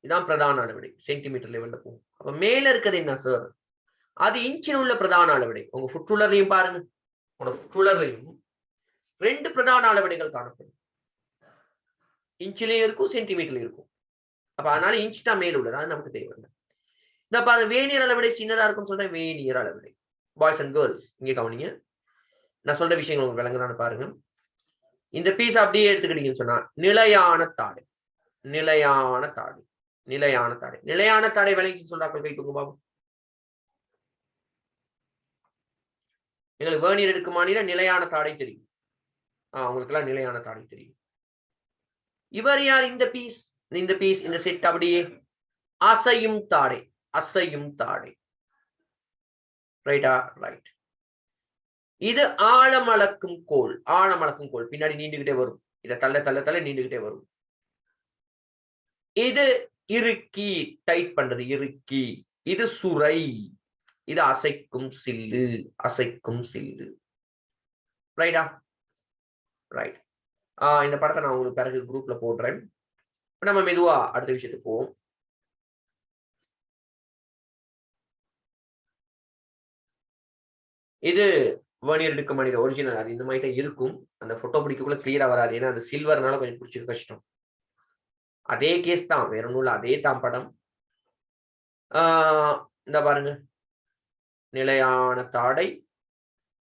இதான் பிரதான அளவடை. சென்டிமீட்டர் லெவல்ல போகும். அப்ப மேல இருக்கிறது என்ன சார்? அது இன்ச்சில் உள்ள பிரதான அளவடை. உங்க ஃபுட்ரூலரையும் பாருங்க. உங்க ஃபுட்ரூலரையும் 2 பிரதான அளவடைகள் காணப்படும். இன்ச்சிலையும் இருக்கும், சென்டிமீட்டர்லயும் இருக்கும். அப்ப அதனால இன்ச் தான் மேல உள்ளது. அது நமக்கு தேவையில்லை. இந்த பாருங்க வேணியர் அளவடை சின்னதா இருக்கும்னு சொல்றேன். வேணியர் அளவடை. பாய்ஸ் அண்ட் கேர்ள்ஸ் இங்க கவனிங்க. நான் சொல்ற விஷயங்கள் உங்களுக்கு விளங்குதான்னு பாருங்க. இந்த பீஸ் அப்படியே எடுத்துக்கிட்டீங்கன்னு சொன்னா நிலையான தாடை. நிலையான தாடை. நிலையான தாடை. நிலையான தாடை விளங்கிச்சு சொல்றாங்க. கை தூங்க பாபு. எங்களுக்கு வேணியர் எடுக்குமானில நிலையான தாடை தெரியும். உங்களுக்கு எல்லாம் நிலையான தாடை தெரியும். இவர் யார்? இந்த பீஸ். இந்த செட் அப்படியே அசையும் தாடை. அசையும் தாடை. ரைட்டா? ரைட். இது ஆழம் அளக்கும் கோல். ஆழம் அளக்கும் கோல் பின்னாடி நீண்டுகிட்டே வரும். இதை தள்ள நீண்டுகிட்டே வரும். இது இறுக்கி, டைட் பண்றது இறுக்கி. இது சுரை. இது அசைக்கும் சில்லு. அசைக்கும் சில்லு. ரைட்டா? ரைட். இந்த படத்தை நான் உங்களுக்கு பிறகு குரூப்ல போடுறேன். நம்ம மெதுவா அடுத்த விஷயத்துக்கு போவோம். இது வேர்னியர் எடுக்க மாட்டேங்கிற ஒரிஜினல். அது இந்த மாதிரி தான் இருக்கும். அந்த போட்டோ பிடிக்கக்குள்ள கிளியரா வராது. ஏன்னா அது சில்வர்னால கொஞ்சம் பிடிச்சது கஷ்டம். அதே கேஸ் தான், வேற ஒன்றும் இல்லை. அதே தான் படம். இந்த பாருங்க நிலையான தாடை,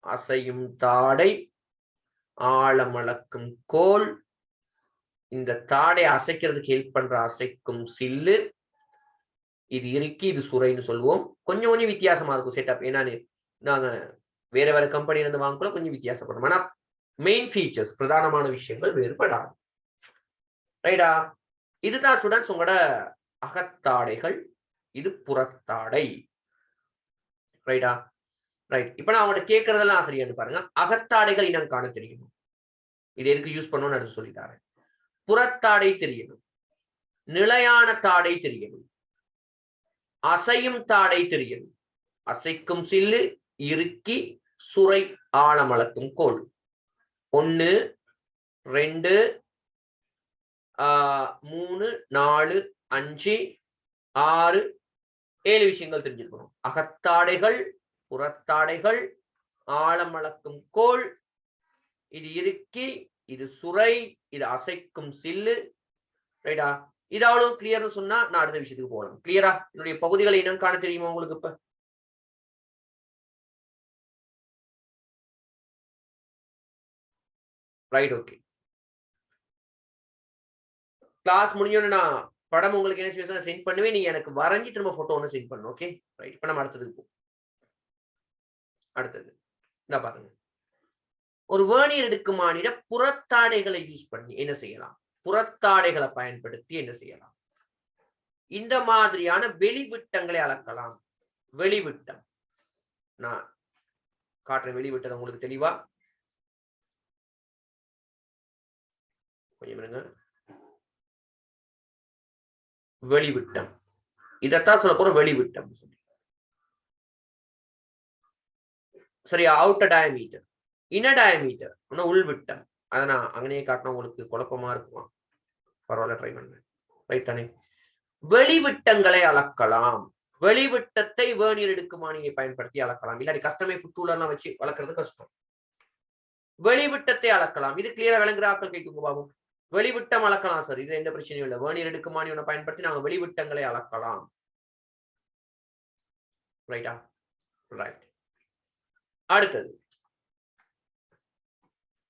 அசையும் தாடை, ஆழம் அளக்கும் கோல், இந்த தாடை அசைக்கிறதுக்கு ஹெல்ப் பண்ற அசைக்கும் சில்லு, இது இறுக்கி, இது சுரைன்னு சொல்லுவோம். கொஞ்சம் கொஞ்சம் வித்தியாசமா இருக்கும் செட்டப். ஏன்னா நாங்க வேற வேற கம்பெனில இருந்து வாங்கக்குள்ள கொஞ்சம் வித்தியாசப்படும். ஆனா மெயின் ஃபீச்சர்ஸ், பிரதானமான விஷயங்கள் வேறுபடாது. ரைட்டா? இதுதான் ஸ்டூடெண்ட்ஸ் உங்களோட அகத்தாடைகள். இது புறத்தாடை. ரைட்டா? ரைட். இப்ப நான் அவங்கள்ட்ட கேட்கறதெல்லாம் ஆசிரியர் பாருங்க. அகத்தாடைகள் இனம் காண தெரியணும். இது எதுக்கு யூஸ் பண்ணணும்னு அது சொல்லிட்டாரு. புறத்தாடை தெரியணும். நிலையான தாடை தெரியணும். அசையும் தாடை தெரியணும். அசைக்கும் சில்லு, இறுக்கி, சுரை, ஆழம் அளக்கும் கோல். 1 2 3 4 5 6 7 விஷயங்கள் தெரிஞ்சிருக்கணும். அகத்தாடைகள், புறத்தாடைகள், ஆழம் அளக்கும் கோல், இது இறுக்கி, இது சுரை, இது அசைக்கும் சில்லு. ரைட்டா? இது அவ்வளவு கிளியர்னு சொன்னா நான் அடுத்த விஷயத்துக்கு போகலாம். கிளியரா? என்னுடைய பகுதிகளை இனம் காண தெரியுமா உங்களுக்கு? இப்ப ரைட். ஓகே. கிளாஸ் முடிஞ்சோன்னு நான் படம் உங்களுக்கு என்ன செய்ய சென்ட் பண்ணுவேன். நீங்க எனக்கு வரைஞ்சி திரும்ப போட்டோ ஒன்று சென்ட் பண்ணணும். Okay right. இப்ப நம்ம அடுத்ததுக்கு போவோம். அடுத்தது என்ன பாருங்க. ஒரு வேர்னியர் எடுக்குமானிட புறத்தாடைகளை யூஸ் பண்ணி என்ன செய்யலாம்? புறத்தாடைகளை பயன்படுத்தி என்ன செய்யலாம்? இந்த மாதிரியான வெளிவிட்டங்களை அளக்கலாம். வெளிவிட்டம் நான் காட்டுறேன். வெளிவிட்டது உங்களுக்கு தெளிவா கொஞ்சம் இருங்க. வெளிவிட்டம், இதைத்தான் சொல்ல போற வெளிவிட்டம். சரியா? அவுட்டர் டயமீட்டர், இன்னர் டயமீட்டர், உள்விட்டம். அதை நான் அங்கனே காட்டினா உங்களுக்கு குழப்பமா இருக்குமா? பரவாயில்ல, ட்ரை பண்றேன். ரைட் தானே? வெளிவிட்டங்களை அளக்கலாம். வெளிவிட்டத்தை வேர்னியர் எடுக்குமானியை பயன்படுத்தி அளக்கலாம். இல்லாட்டி கஸ்டமை ஃபுட்ரூலர்லாம் வச்சு வளர்க்கறது கஷ்டம். வெளிவிட்டத்தை அளக்கலாம். இது கிளியரா விளங்குற ஆட்கள் கேட்குங்க பாபு. வெளிவிட்டம் அளக்கலாம் சார். இது எந்த பிரச்சனையும் இல்லை. வேர்னியர் எடுக்குமானி பயன்படுத்தி நாங்க வெளிவிட்டங்களை அளக்கலாம். ரைட்டா? ரைட். அடுத்தது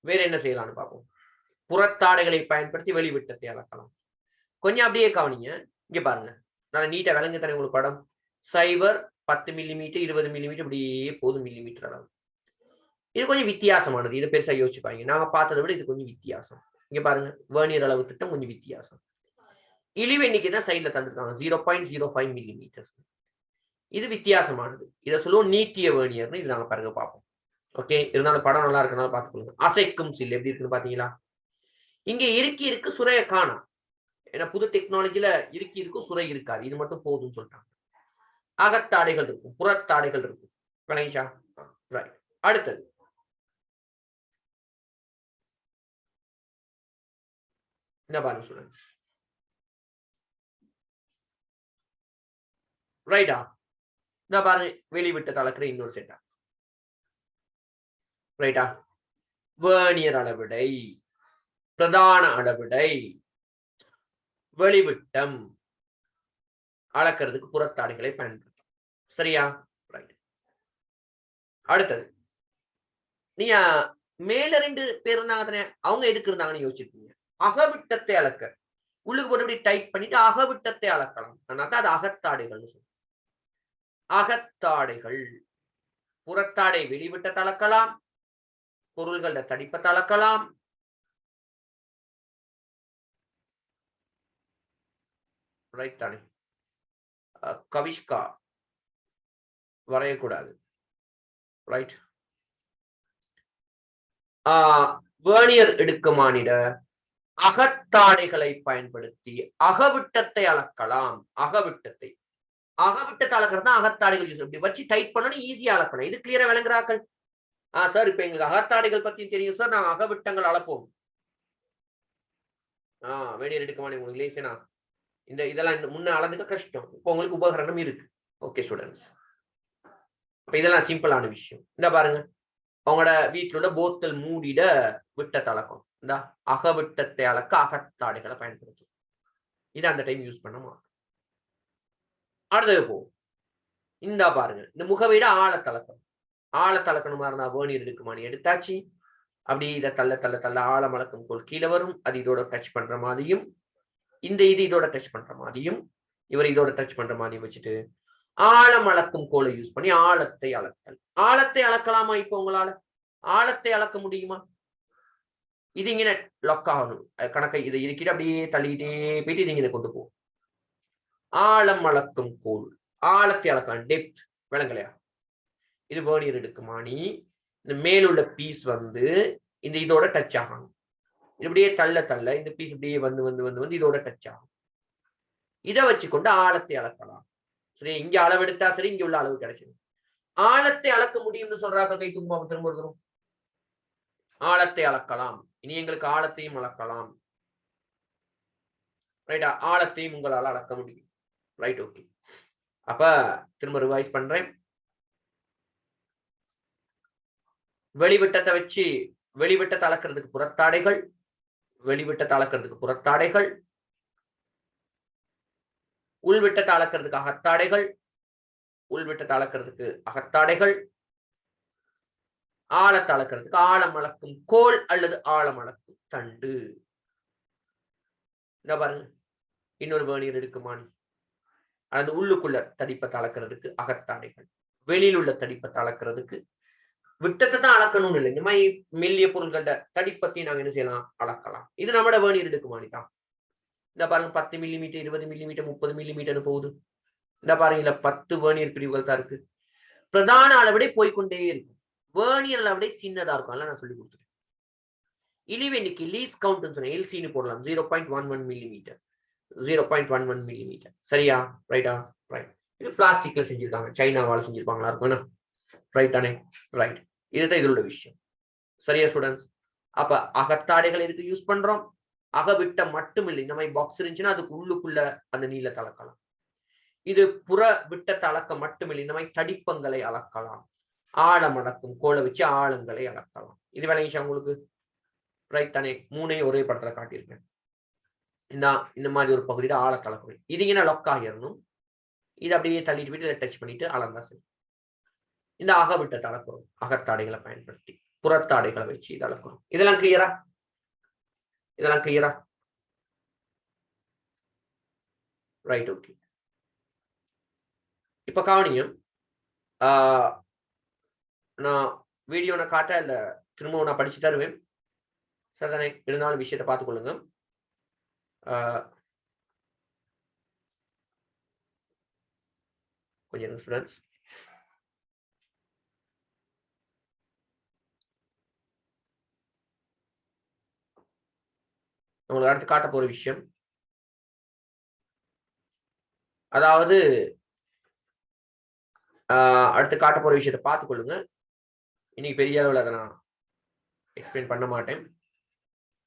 வேற என்ன செய்யலாம்னு பார்ப்போம். புறத்தாடைகளை பயன்படுத்தி வெளிவிட்டத்தை அளக்கலாம். கொஞ்சம் அப்படியே கவனிங்க. இங்க பாருங்க, நான் நீட்டா விளங்கு தானே உங்களுக்கு படம். 0, 10 மில்லிமீட்டர், 20 மில்லிமீட்டர் இப்படியே போதும் மில்லிமீட்டர் அளவு. இது கொஞ்சம் வித்தியாசமானது. இது பெருசா யோசிச்சுப்பாங்க. நாங்க பார்த்ததை விட இது கொஞ்சம் வித்தியாசம். இங்க பாருங்க, வேர்னியர் அளவு திட்டம் கொஞ்சம் வித்தியாசம். இழிவு எண்ணிக்கை தான் சைட்ல தந்திருக்காங்க 0.05 மில்லிமீட்டர். இது வித்தியாசமானது. இதை சொல்லுவோம் நீட்டிய வேர்னியர்னு. இது நாங்க பாருங்க பார்ப்போம். ஓகே, இருந்தாலும் படம் நல்லா இருக்கனால பார்த்துக்கொள்ளுங்க. அசைக்கும் சில் எப்படி இருக்குன்னு பாத்தீங்களா? இங்க இருக்கு சுரைய காணா. ஏன்னா புது டெக்னாலஜில இருக்கும் சுரை இருக்காது. இது மட்டும் போதும்னு சொல்லிட்டாங்க. அகத்தாடைகள் இருக்கும், புறத்தாடைகள் இருக்கும். ரைட். அடுத்தது என்ன பாருங்க சொல்லுங்க. ரைட்டா? இந்த பாருங்க, வெளிவிட்ட கலக்கிற இன்னொரு செட்டா. ரைட்டா? வேர்னியர் அளவிடை, பிரதான அளவிடை, வெளிவிட்டம் அளக்கிறதுக்கு புறத்தாடைகளை பயன்படுத்தும். சரியா? ரைட். அடுத்தது நீங்க மேல 2 பேர் இருந்தாங்க, அவங்க எதுக்கு இருந்தாங்கன்னு யோசிச்சிருக்கீங்க. அகவிட்டத்தை அளக்க உள்ளுக்கு போட்டு டைப் பண்ணிட்டு அகவிட்டத்தை அளக்கலாம். அதனால அது அகத்தாடைகள்னு சொல்லுவோம். அகத்தாடைகள் புறத்தாடை வெளிவிட்டத்தை அளக்கலாம், பொருள்கள தடிப்பத்தை அளக்கலாம், ரைட் தானே? கவிஷ்கா வரையக்கூடாது. ரைட். வேர்னியர் எடுக்குமானிட அகத்தாடைகளை பயன்படுத்தி அகவிட்டத்தை அளக்கலாம். அகவிட்டத்தை அளக்கிறது தான் அகத்தாடைகள் யூஸ். இப்படி வச்சு டைப் பண்ணணும், ஈஸியா அளக்கணும். இது கிளியரா விளங்குறாக்கள்? சார், இப்ப எங்களுக்கு அகத்தாடைகள் பத்தி தெரியும் சார், நாங்க அகவிட்டங்கள் அளப்போம். வேர்னியர் எடுக்குமானி உங்களுக்கு லேசனா இதெல்லாம் முன்ன அளந்துக்க கஷ்டம். இப்போ உங்களுக்கு உபகரணம் இருக்கு. ஓகே ஸ்டூடெண்ட்ஸ், இப்ப இதெல்லாம் சிம்பிளான விஷயம். இந்த பாருங்க, அவங்களோட வீட்டில் உள்ள போத்தல் மூடிட விட்டத்தை அளக்கும். இந்த அகவிட்டத்தை அளக்க அகத்தாடைகளை பயன்படுத்தும். இதை அந்த டைம் யூஸ் பண்ண மாட்டோம். அடுத்தது போகும். இந்த பாருங்க, இந்த முகவீட ஆழத்தளக்கம். ஆழத்தளக்கணுமா இருந்தா வேர்னியர் எடுக்குமானி எடுத்தாச்சு. அப்படி இதை தள்ள தள்ள தள்ள ஆழம் அளக்கும் கோல் கீழே வரும். அது இதோட டச் பண்ற மாதிரியும், இது இதோட டச் பண்ற மாதிரியும், இவர் இதோட டச் பண்ற மாதிரியும் வச்சுட்டு ஆழம் அளக்கும் கோலை யூஸ் பண்ணி ஆழத்தை அளத்தல். ஆழத்தை அளக்கலாமா? இப்போ உங்களால ஆழத்தை அளக்க முடியுமா? இது இங்கே லொக் ஆகணும். கணக்கை இதை இருக்கிட்டு அப்படியே தள்ளிக்கிட்டே போயிட்டு இது இங்கே கொண்டு போகும். ஆழம் அளக்கும் கோல், ஆழத்தை அளக்கலாம். டெப்த் விளங்கலையா? இது வேர்னியர் எடுக்குமானி. இந்த மேலுள்ள பீஸ் வந்து இந்த இதோட டச் ஆகணும். இப்படியே தள்ள தள்ள இந்த பீஸ் இப்படியே வந்து வந்து வந்து வந்து இதோட டச் ஆகும். இதை வச்சுக்கொண்டு ஆழத்தை அளக்கலாம். சரி, இங்க அளவு எடுத்தா சரி, இங்க உள்ள அளவு கிடைச்சிடும். ஆழத்தை அளக்க முடியும்னு சொல்றாங்க. கை தும்பா திரும்ப தரும். ஆழத்தை அளக்கலாம். இனி எங்களுக்கு ஆழத்தையும் அளக்கலாம். ரைட்டா? ஆழத்தையும் உங்களால் அளக்க முடியும். Right, okay. அப்ப திரும்ப ரிவைஸ் பண்றேன். வெளிவிட்டத்தை வச்சு வெளிவிட்டத்தை அளக்கிறதுக்கு புறத்தாடைகள், வெளிவிட்டத்தை அளக்கிறதுக்கு புறத்தாடைகள், உள்விட்டத்தை அளக்கிறதுக்கு அகத்தாடைகள், உள்விட்டத்தை அளக்கிறதுக்கு அகத்தாடைகள், ஆழத்தை அளக்கிறதுக்கு ஆழம் அளக்கும் கோல் அல்லது ஆழம் அளக்கும் தண்டு. இந்த பாருங்க, இன்னொரு வேர்னியர் எடுக்குமானி. அது உள்ளுக்குள்ள தடிப்பத்தை அளக்கிறதுக்கு அகத்தாடைகள், வெளியில் உள்ள தடிப்பத்தை அளக்கிறதுக்கு விட்டத்தை தான் அளக்கணும்னு இல்லை. இந்த மாதிரி மெல்லிய பொருள்கள தடிப்பத்தையும் நாங்க என்ன செய்யலாம்? அளக்கலாம். இது நம்மளோட வேர்னியர் எடுக்குமானி தான். இந்த பாருங்க, 10 மில்லிமீட்டர், 20 மில்லிமீட்டர், 30 மில்லிமீட்டர் போகுது. இந்த பாருங்க, இல்ல 10 வேர்னியர் பிரிவுகள் தான் இருக்கு. பிரதான அளவிடை போய்கொண்டே இருக்கும். வேர்னியர் அளவிடை சின்னதா இருக்கும். நான் சொல்லி கொடுத்துருக்கேன். இழிவு எண்ணிக்கை லீஸ் கவுண்ட் சொன்ன எல்சின்னு போடலாம். 0.11 மில்லிமீட்டர், 0.11 மில்லிமீட்டர். சரியா? ரைட்டா? ரைட். இது பிளாஸ்டிக்ல செஞ்சிருக்காங்க. சைனாவால செஞ்சிருப்பாங்களா இருக்கும். ரைட் தானே? ரைட். இதுதான் இதோட விஷயம். சரியா ஸ்டூடெண்ட்ஸ்? அப்ப அகத்தாடைகள் எதுக்கு யூஸ் பண்றோம்? அகவிட்டம் மட்டும் இல்லை. இந்த மாதிரி பாக்ஸ் இருந்துச்சுன்னா அதுக்கு உள்ளுக்குள்ள அந்த நீளத்தை அளக்கலாம். இது புற விட்டத்தை அளக்க மட்டும் இல்லை. இந்த மாதிரி தடிப்பங்களை அளக்கலாம். ஆழம் அளக்கும் கோலை வச்சு ஆழங்களை அளக்கலாம். இது விளங்கிச்சா உங்களுக்கு? ரைட் தானே? மூணையும் ஒரே படத்துல காட்டியிருக்கேன். இந்த மாதிரி ஒரு பகுதியில ஆழத்தை அளக்கணும். இது இங்கே லொக் ஆகிடணும். இது அப்படியே தள்ளிட்டு போயிட்டு இதை டச் பண்ணிட்டு அளந்தா சரி. இந்த அகவிட்டத்தை அளக்கிறோம். அகத்தாடைகளை பயன்படுத்தி புறத்தாடைகளை வச்சு இதை அளக்கிறோம். இதெல்லாம் கிளியரா? இதெல்லாம் கிளியரா? Right, okay. இப்ப கவனிங்க. நான் வீடியோ நான் காட்ட இல்ல திரும்பவும் நான் படிச்சு தருவேன். சரிதானே? இருந்தாலும் விஷயத்தை பார்த்துக்கொள்ளுங்க. கொஞ்சம் ஸ்டூடெண்ட்ஸ் உங்களுக்கு அடுத்து காட்ட போற விஷயம், அதாவது அடுத்து காட்ட போற விஷயத்தை பார்த்துக்கொள்ளுங்க. இன்னைக்கு பெரிய அளவில் அதை நான் எக்ஸ்பிளைன் பண்ண மாட்டேன்.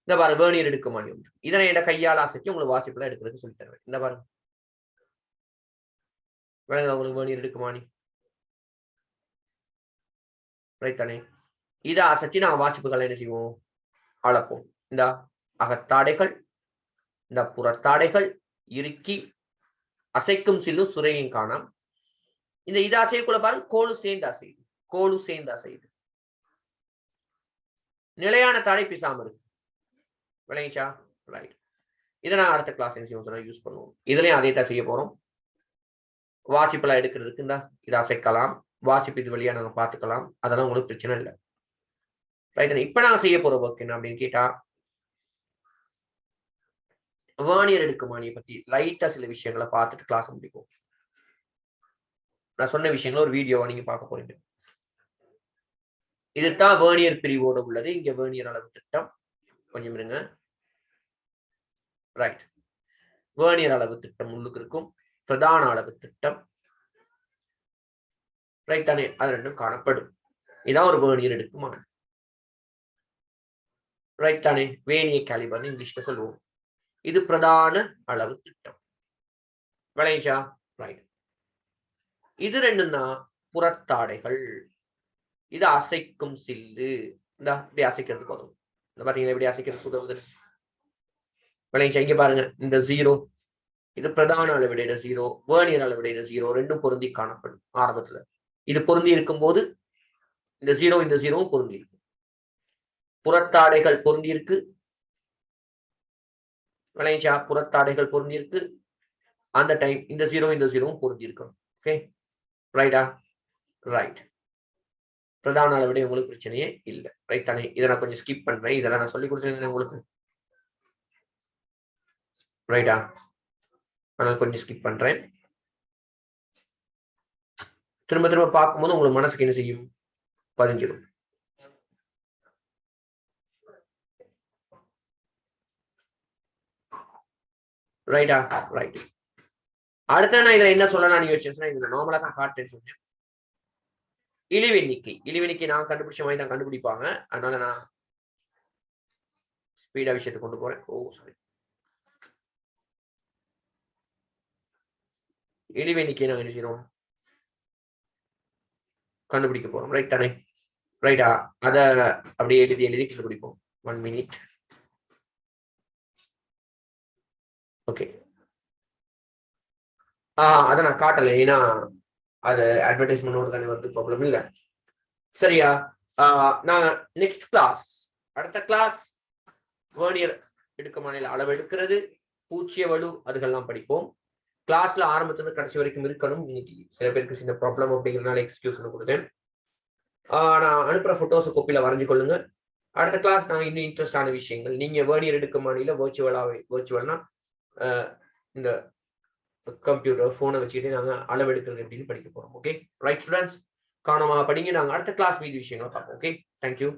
இந்த பாருங்க, வேர்னியர் எடுக்குமானி ஒன்று. இதனை என் கையால் அசைச்சு உங்களுக்கு வாசிப்புல எடுக்கிறதுக்கு சொல்லி தருவேன். இந்த பாருங்க, உங்களுக்கு வேர்னியர் எடுக்குமானி ரைட் தானே? இதை அசைச்சு நாங்கள் வாசிப்புகளை என்ன செய்வோம்? அளப்போம். இந்த அகத்தாடைகள், இந்த புறத்தாடைகள் இறுக்கி அசைக்கும் சில்லும் சுரையும் காணாம். இந்த இது அசைக்குள்ள பாருங்க, கோடு சேர்ந்து அசையுது. கோடு சேர்ந்து அசையுது. நிலையான தாடை பிசாம இருக்கு. விளங்கிச்சா? ரைட். இதை நான் அடுத்த கிளாஸ் என்ன செய்வோம் யூஸ் பண்ணுவோம். இதுலயும் அதே தான் செய்ய போறோம். வாசிப்பெல்லாம் எடுக்கிறதுக்கு இந்த இதை அசைக்கலாம். வாசிப்பு இது வழியா நாங்க பார்த்துக்கலாம். அதெல்லாம் உங்களுக்கு பிரச்சனை இல்லை. ரைட். இப்ப நாங்க செய்ய போற ஒர்க் என்ன அப்படின்னு கேட்டா, வேர்னியர் எடுக்குமானியை பத்தி லைட்டா சில விஷயங்களை பார்த்துட்டு கிளாஸ் முடிப்போம். நான் சொன்ன விஷயங்கள ஒரு வீடியோவை நீங்க பார்க்க போறீங்க. இதுதான் வேர்னியர் பிரிவோட உள்ளது. இங்க வேர்னியர் அளவு திட்டம். கொஞ்சம் இருங்க. ரைட். வேர்னியர் அளவு திட்டம் உள்ளுக்கு இருக்கும். பிரதான அளவு திட்டம் ரைட் தானே? அது ரெண்டும் காணப்படும். இதான் ஒரு வேர்னியர் எடுக்குமானி. ரைட் தானே? வேர்னியர் கேலிபர் இங்கிலீஷ்ல சொல்லுவோம். இது பிரதான அளவு திட்டம். விளைஞ்சா? ரைட். இது ரெண்டும் தான் புறத்தாடைகள். இது அசைக்கும் சில்லு. இந்த இப்படி அசைக்கிறதுக்கு உதவும். இந்த பாத்தீங்களா, இப்படி அசைக்கிறதுக்கு உதவுது. விளைஞ்சா? இங்க பாருங்க, இந்த 0 இது பிரதான அளவிடையில 0, வேர்னியர் அளவிடையில 0 ரெண்டும் பொருந்தி காணப்படும் ஆரம்பத்துல. இது பொருந்தி இருக்கும் போது இந்த 0 இந்த 0 பொருந்தி இருக்கு. புறத்தாடைகள் பொருந்தி இருக்கு. விளைஞ்சா? புறத்தாடைகள் பொருந்தி இருக்கு. அந்த டைம் இந்த 0 இந்த 0 பொருந்தி இருக்கும். ஓகே, ரைட்டா? ரைட். பிரதான அளவிட உங்களுக்கு பிரச்சனையே இல்லை. ரைட் தானே? இதை நான் கொஞ்சம் ஸ்கிப் பண்றேன். இதெல்லாம் நான் சொல்லி கொடுத்தேன் உங்களுக்கு. ரைட்டா? நான் கொஞ்சம் ஸ்கிப் பண்றேன். திரும்ப திரும்ப பார்க்கும்போது உங்களுக்கு மனசுக்கு என்ன செய்யும்? பதிஞ்சிடும். ரைட்டா? ரைட். அடுத்த நான் இதுல என்ன சொல்லலாம் நீங்க யோசிச்சேன்னா, இதுல நார்மலா தான் காட்டுறேன்னு சொன்னேன். இழிவெண்ணிக்கை. இழிவெண்ணிக்கை நான் கண்டுபிடிச்ச மாதிரி தான் கண்டுபிடிப்பாங்க. அதனால நான் ஸ்பீடா விஷயத்தை கொண்டு போறேன். ஓ சாரி. இழிவெண்ணிக்கை நாங்க என்ன செய்யறோம்? கண்டுபிடிக்க போறோம். ரைட் தானே? ரைட்டா? அத அப்படியே எழுதி எழுதி கண்டுபிடிப்போம். 1 minute. ஓகே. அதை நான் காட்டல. ஏன்னா அது அட்வர்டைஸ்மெண்ட் தானே வருது, ப்ராப்ளம் இல்லை. சரியா? நான் நெக்ஸ்ட் கிளாஸ், அடுத்த கிளாஸ் வேர்னியர் எடுக்குமானில அளவு எடுக்கிறது, பூச்சிய வலு அதுகள்லாம் படிப்போம். கிளாஸ்ல ஆரம்பத்துல கடைசி வரைக்கும் இருக்கணும். இன்னைக்கு சில பேருக்கு சின்ன ப்ராப்ளம் அப்படிங்கிறதுனால எக்ஸ்கியூஸ் கொடுத்தேன். நான் அனுப்புற போட்டோஸ் கோப்பில வரைஞ்சு கொள்ளுங்க. அடுத்த கிளாஸ் நான் இன்னும் இன்ட்ரெஸ்டான விஷயங்கள், நீங்க வேர்னியர் எடுக்குமானில வர்ச்சுவல்னா இந்த கம்ப்யூட்டர் போனை வச்சுக்கிட்டு நாங்க அளவு எடுக்கிறது எப்படின்னு படிக்க போறோம். Okay, right students? கவனமா படிங்க. நாங்க அடுத்த கிளாஸ் மீதி விஷயங்களை பார்ப்போம். Okay, thank you.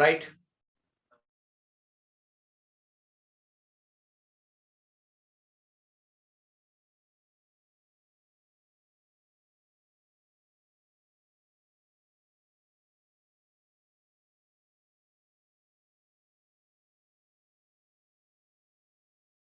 ரைட்.